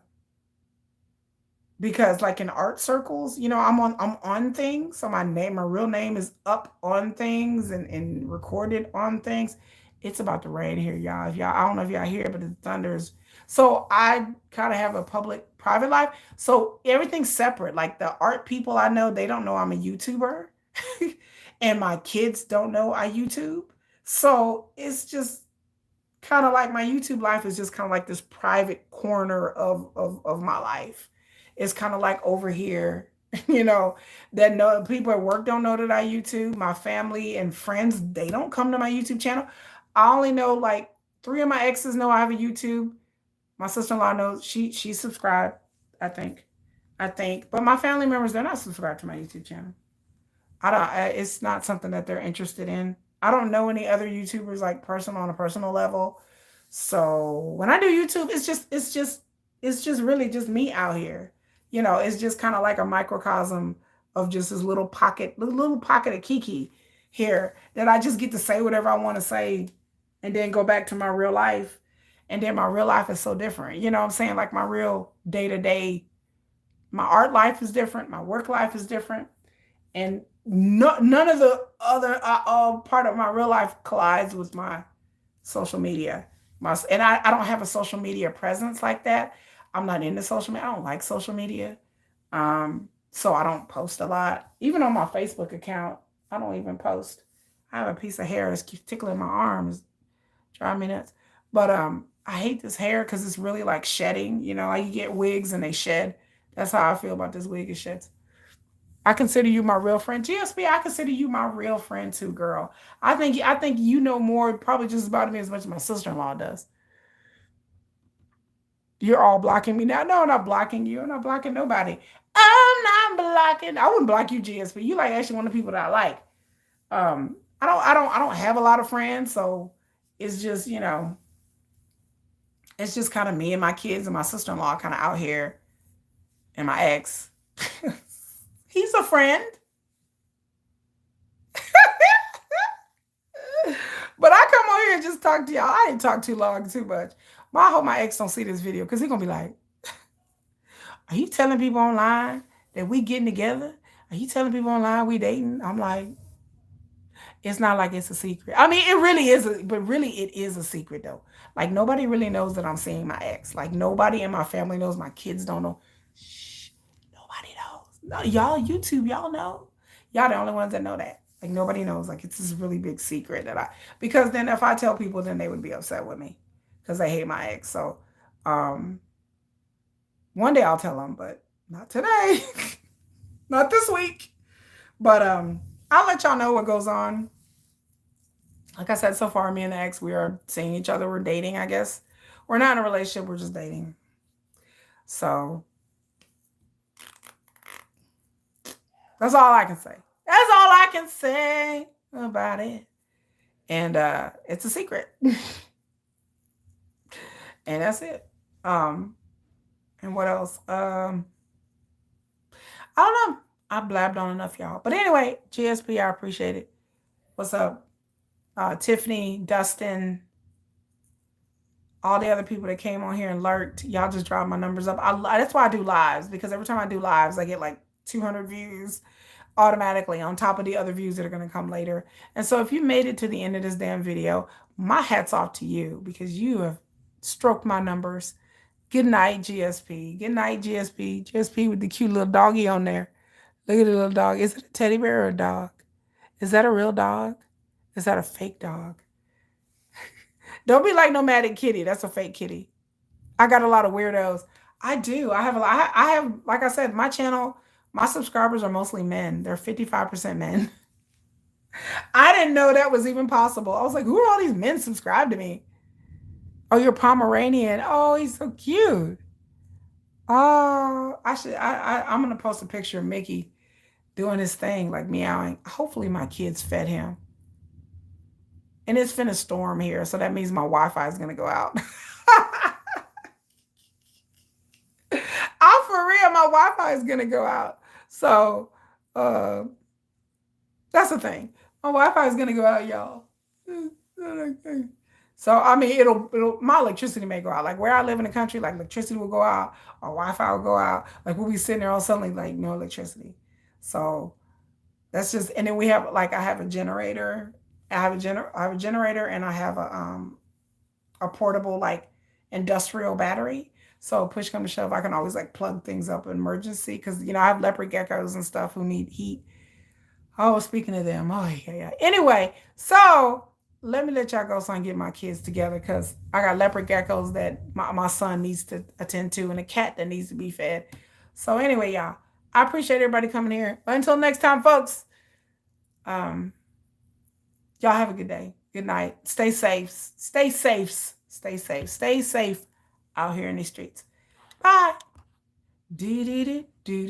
because like in art circles, you know, I'm on things. So my real name is up on things and recorded on things. It's about to rain here, y'all. If y'all, I don't know if y'all hear, but the thunders. So I kind of have a public private life. So everything's separate. Like the art people I know, they don't know I'm a YouTuber. And my kids don't know I YouTube. So it's just kind of like my YouTube life is just kind of like this private corner of my life. It's kind of like over here, you know, that no people at work don't know that I YouTube. My family and friends, they don't come to my YouTube channel. I only know like 3 of my exes know I have a YouTube. My sister-in-law knows she subscribed, I think. But my family members, they're not subscribed to my YouTube channel. I don't. It's not something that they're interested in. I don't know any other YouTubers like on a personal level. So when I do YouTube, it's just really just me out here. You know, it's just kind of like a microcosm of just this little pocket of Kiki here that I just get to say whatever I want to say, and then go back to my real life. And then my real life is so different. You know what I'm saying? Like my real day to day, my art life is different. My work life is different, and none of the other part of my real life collides with my social media. And I don't have a social media presence like that. I'm not into social media. I don't like social media. So I don't post a lot. Even on my Facebook account, I don't even post. I have a piece of hair that's tickling my arms, driving me nuts. But I hate this hair because it's really like shedding. You know, like you get wigs and they shed. That's how I feel about this wig. It sheds. I consider you my real friend. GSP, I consider you my real friend too, girl. I think you know more probably just about me as much as my sister-in-law does. You're all blocking me now. No, I'm not blocking you. I'm not blocking nobody. I'm not blocking. I wouldn't block you, GSP. You like actually one of the people that I like. I don't have a lot of friends, so it's just, you know, it's just kind of me and my kids and my sister-in-law kind of out here and my ex. He's a friend. But I come on here and just talk to y'all. I didn't talk too long, too much. But I hope my ex don't see this video because he's going to be like, are you telling people online that we getting together? Are you telling people online we dating? I'm like, it's not like it's a secret. I mean, it really is, but really it is a secret though. Like nobody really knows that I'm seeing my ex. Like nobody in my family knows. My kids don't know. Shh, nobody knows. No, y'all YouTube, y'all know. Y'all the only ones that know that. Like nobody knows. Like it's this really big secret because then if I tell people, then they would be upset with me because they hate my ex. So, one day I'll tell them, but not today, not this week. But I'll let y'all know what goes on. Like I said, so far, me and the ex, we are seeing each other. We're dating, I guess. We're not in a relationship. We're just dating. So that's all I can say. That's all I can say about it. And it's a secret. And that's it. And what else? I don't know. I blabbed on enough, y'all. But anyway, GSP, I appreciate it. What's up? Tiffany, Dustin, all the other people that came on here and lurked. Y'all just drive my numbers up. That's why I do lives, because every time I do lives, I get like 200 views automatically on top of the other views that are going to come later. And so if you made it to the end of this damn video, my hat's off to you, because you have stroked my numbers. Good night, GSP. Good night, GSP. GSP with the cute little doggy on there. Look at the little dog. Is it a teddy bear or a dog? Is that a real dog? Is that a fake dog? Don't be like Nomadic Kitty. That's a fake kitty. I got a lot of weirdos. I do. I have a lot. I have, like I said, my channel, my subscribers are mostly men. They're 55% men. I didn't know that was even possible. I was like, who are all these men subscribed to me? Oh, you're Pomeranian. Oh, he's so cute. Oh, I'm gonna post a picture of Mickey doing his thing, like meowing. Hopefully my kids fed him. And it's finna storm here, so that means my Wi-Fi is gonna go out. I'm for real, my Wi-Fi is gonna go out. So that's the thing. My Wi-Fi is gonna go out, y'all. So I mean, it'll my electricity may go out. Like where I live in the country, like electricity will go out, or Wi-Fi will go out. Like we'll be sitting there all suddenly like no electricity. So that's just, and then we have, like, I have a generator. I have a generator, and I have a portable, like, industrial battery. So push come to shove, I can always like plug things up in emergency, because I have leopard geckos and stuff who need heat. Oh, speaking of them, oh yeah. Anyway, so let me let y'all go so I can get my kids together, because I got leopard geckos that my son needs to attend to, and a cat that needs to be fed. So anyway, y'all, I appreciate everybody coming here. But until next time, folks, y'all have a good day. Good night. Stay safe. Stay safe. Stay safe. Stay safe out here in these streets. Bye. Do do do do.